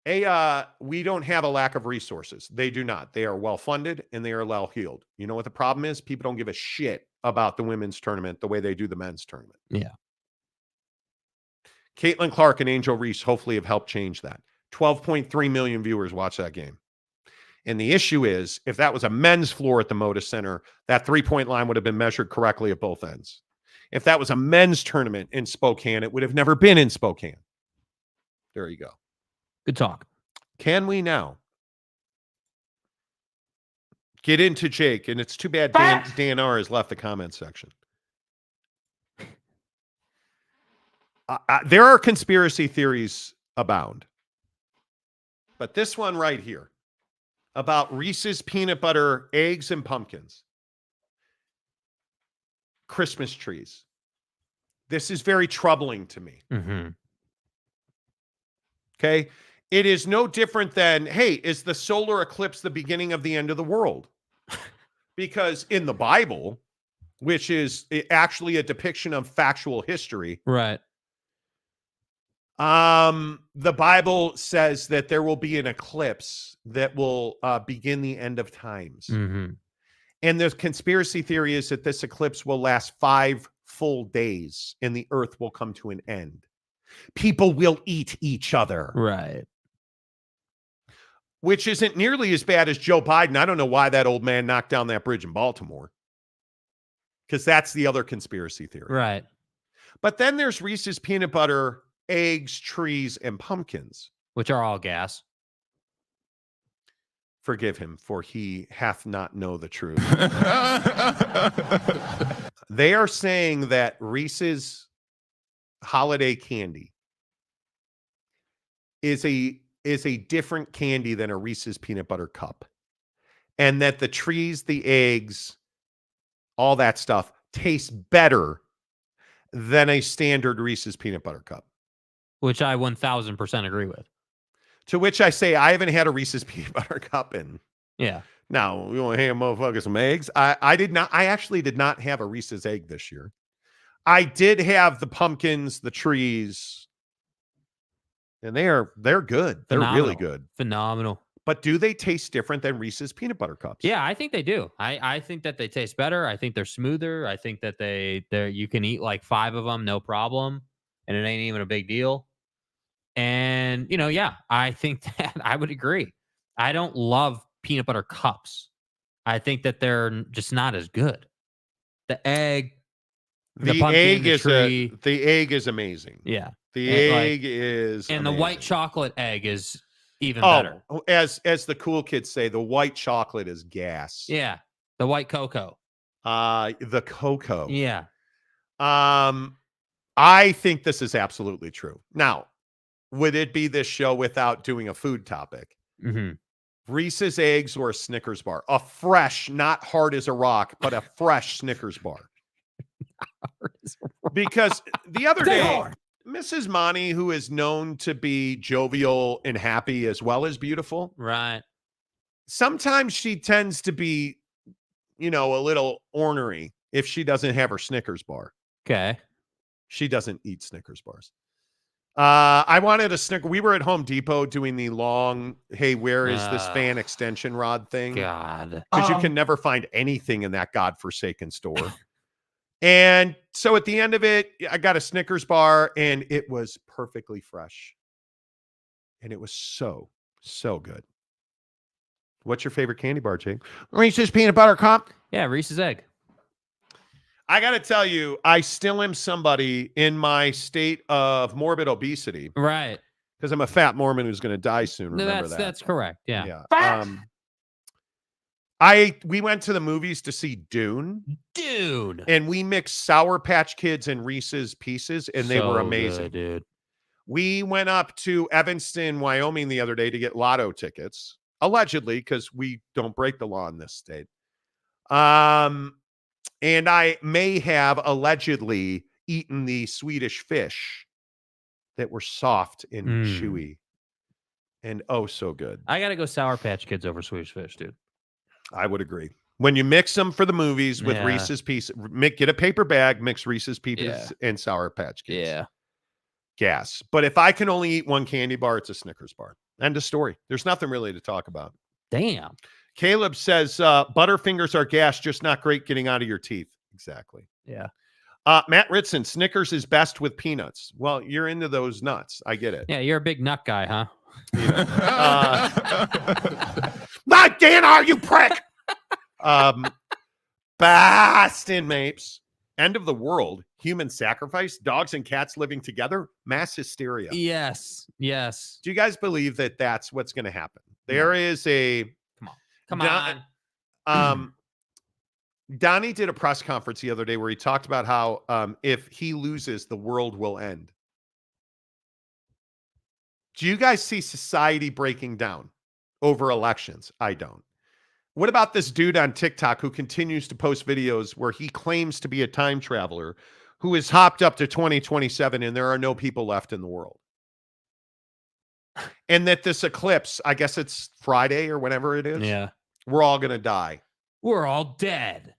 hey, we don't have a lack of resources. They do not. They are well-funded and they are well-heeled. You know what the problem is? People don't give a shit about the women's tournament the way they do the men's tournament. Yeah. Caitlin Clark and Angel Reese hopefully have helped change that. 12.3 million viewers watch that game. And the issue is, if that was a men's floor at the Moda Center, that three-point line would have been measured correctly at both ends. If that was a men's tournament in Spokane, it would have never been in Spokane. There you go. Good talk. Can we now get into Jake? And it's too bad Dan R has left the comment section. There are conspiracy theories abound. But this one right here about Reese's peanut butter, eggs, and pumpkins. Christmas trees. This is very troubling to me. Mm-hmm. Okay? It is no different than, hey, is the solar eclipse the beginning of the end of the world? Because in the Bible, which is actually a depiction of factual history, right, The Bible says that there will be an eclipse that will begin the end of times. Mm-hmm. And the conspiracy theory is that this eclipse will last 5 full days and the earth will come to an end. People will eat each other. Right. Which isn't nearly as bad as Joe Biden. I don't know why that old man knocked down that bridge in Baltimore. Because that's the other conspiracy theory. Right. But then there's Reese's peanut butter, eggs, trees, and pumpkins. Which are all gas. Forgive him, for he hath not know the truth. They are saying that Reese's holiday candy is a different candy than a Reese's peanut butter cup. And that the trees, the eggs, all that stuff tastes better than a standard Reese's peanut butter cup. Which I 1000% agree with. To which I say, I haven't had a Reese's peanut butter cup in. Yeah. Now, we want to hand motherfuckers some eggs. I actually did not have a Reese's egg this year. I did have the pumpkins, the trees, and they're good. They're really good. Phenomenal. But do they taste different than Reese's peanut butter cups? Yeah, I think they do. I think that they taste better. I think they're smoother. I think that they're you can eat like 5 of them, no problem. And it ain't even a big deal. And, yeah, I think that I would agree. I don't love peanut butter cups. I think that they're just not as good. The egg, the pumpkin, egg the tree. The egg is amazing. Yeah. The And, egg is and amazing. the white chocolate egg is even better. As the cool kids say, the white chocolate is gas. Yeah. The white cocoa. The cocoa. Yeah. I think this is absolutely true. Now, would it be this show without doing a food topic? Mm-hmm. Reese's eggs or a Snickers bar? A fresh, not hard as a rock, but a fresh Snickers bar. Because the other day, Mrs. Monty, who is known to be jovial and happy as well as beautiful. Right. Sometimes she tends to be, a little ornery if she doesn't have her Snickers bar. Okay. She doesn't eat Snickers bars. I wanted a Snicker. We were at Home Depot doing the long, hey, where is this fan extension rod thing? God. Because you can never find anything in that godforsaken store. And so at the end of it, I got a Snickers bar and it was perfectly fresh. And it was so, so good. What's your favorite candy bar, Jake? Reese's peanut butter cup? Yeah, Reese's egg. I got to tell you, I still am somebody in my state of morbid obesity. Right. Because I'm a fat Mormon who's going to die soon. Remember that. That's correct. Yeah. We went to the movies to see Dune. Dude. And we mixed Sour Patch Kids and Reese's Pieces, and they were amazing. Good, dude. We went up to Evanston, Wyoming the other day to get lotto tickets, allegedly, because we don't break the law in this state. And I may have allegedly eaten the Swedish fish that were soft and chewy and oh so good. I got to go Sour Patch Kids over Swedish fish, dude. I would agree. When you mix them for the movies with Reese's Pieces, get a paper bag, mix Reese's Pieces and Sour Patch Kids. Yeah. Gas. But if I can only eat one candy bar, it's a Snickers bar. End of story. There's nothing really to talk about. Damn. Caleb says, Butterfingers are gas, just not great getting out of your teeth. Exactly. Yeah. Matt Ritson, Snickers is best with peanuts. Well, you're into those nuts. I get it. Yeah, you're a big nut guy, huh? Not Dan, are you prick? Boston Mapes. End of the world. Human sacrifice. Dogs and cats living together. Mass hysteria. Yes. Yes. Do you guys believe that that's what's going to happen? There is a... Come on. Donnie did a press conference the other day where he talked about how if he loses, the world will end. Do you guys see society breaking down over elections? I don't. What about this dude on TikTok who continues to post videos where he claims to be a time traveler who is hopped up to 2027 and there are no people left in the world? And that this eclipse, I guess it's Friday or whenever it is. Yeah. We're all going to die. We're all dead.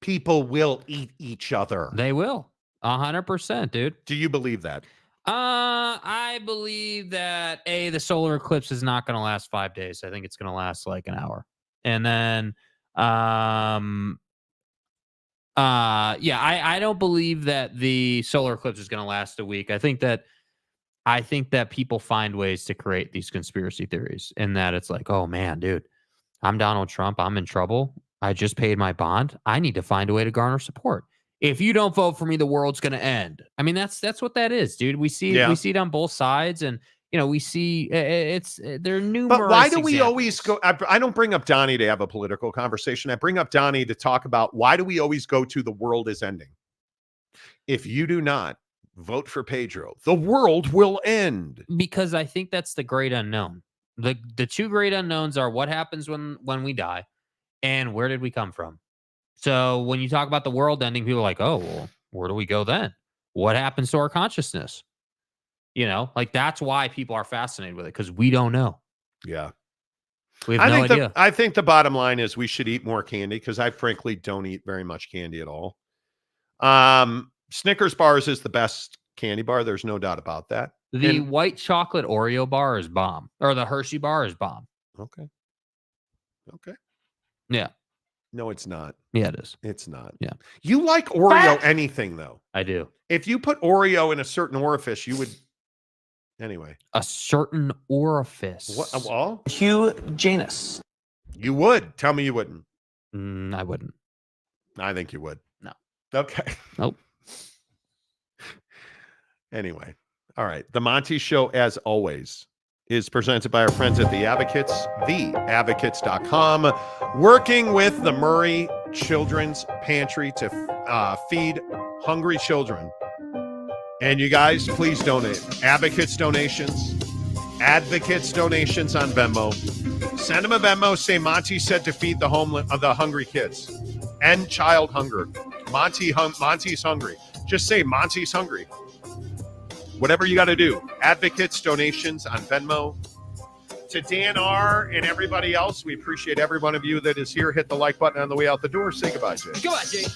People will eat each other. They will. 100%, dude. Do you believe that? I believe that the solar eclipse is not going to last 5 days. I think it's going to last like an hour. And then, I don't believe that the solar eclipse is going to last a week. I think that people find ways to create these conspiracy theories, and that it's like, oh man, dude, I'm Donald Trump. I'm in trouble. I just paid my bond. I need to find a way to garner support. If you don't vote for me, the world's going to end. I mean, that's what that is, dude. We see it on both sides, and we see there are numerous. But why do we examples. always go? I don't bring up Donnie to have a political conversation. I bring up Donnie to talk about why do we always go to the world is ending. If you do not vote for Pedro, the world will end. Because I think that's the great unknown. The two great unknowns are what happens when we die, and where did we come from. So when you talk about the world ending, people are like, oh, well, where do we go then? What happens to our consciousness? Like that's why people are fascinated with it, because we don't know. Yeah. We have no idea. I think the bottom line is we should eat more candy, because I frankly don't eat very much candy at all. Snickers bars is the best candy bar. There's no doubt about that. The white chocolate Oreo bar is bomb, or the Hershey bar is bomb. Okay. Yeah. No, it's not. Yeah, it is. It's not. Yeah. You like Oreo anything, though. I do. If you put Oreo in a certain orifice, you would. Anyway. A certain orifice. What? All? Hugh Janus. You would. Tell me you wouldn't. I wouldn't. I think you would. No. Okay. Nope. Anyway. All right. The Monty Show, as always, is presented by our friends at The Advocates, theadvocates.com, working with the Murray Children's Pantry to feed hungry children. And you guys, please donate. Advocates donations on Venmo. Send them a Venmo. Say Monty said to feed the hungry kids. End child hunger. Monty's hungry. Just say Monty's hungry. Whatever you got to do. Advocates donations on Venmo. To Dan R. and everybody else, we appreciate every one of you that is here. Hit the like button on the way out the door. Say goodbye, Jay. Goodbye, Jay.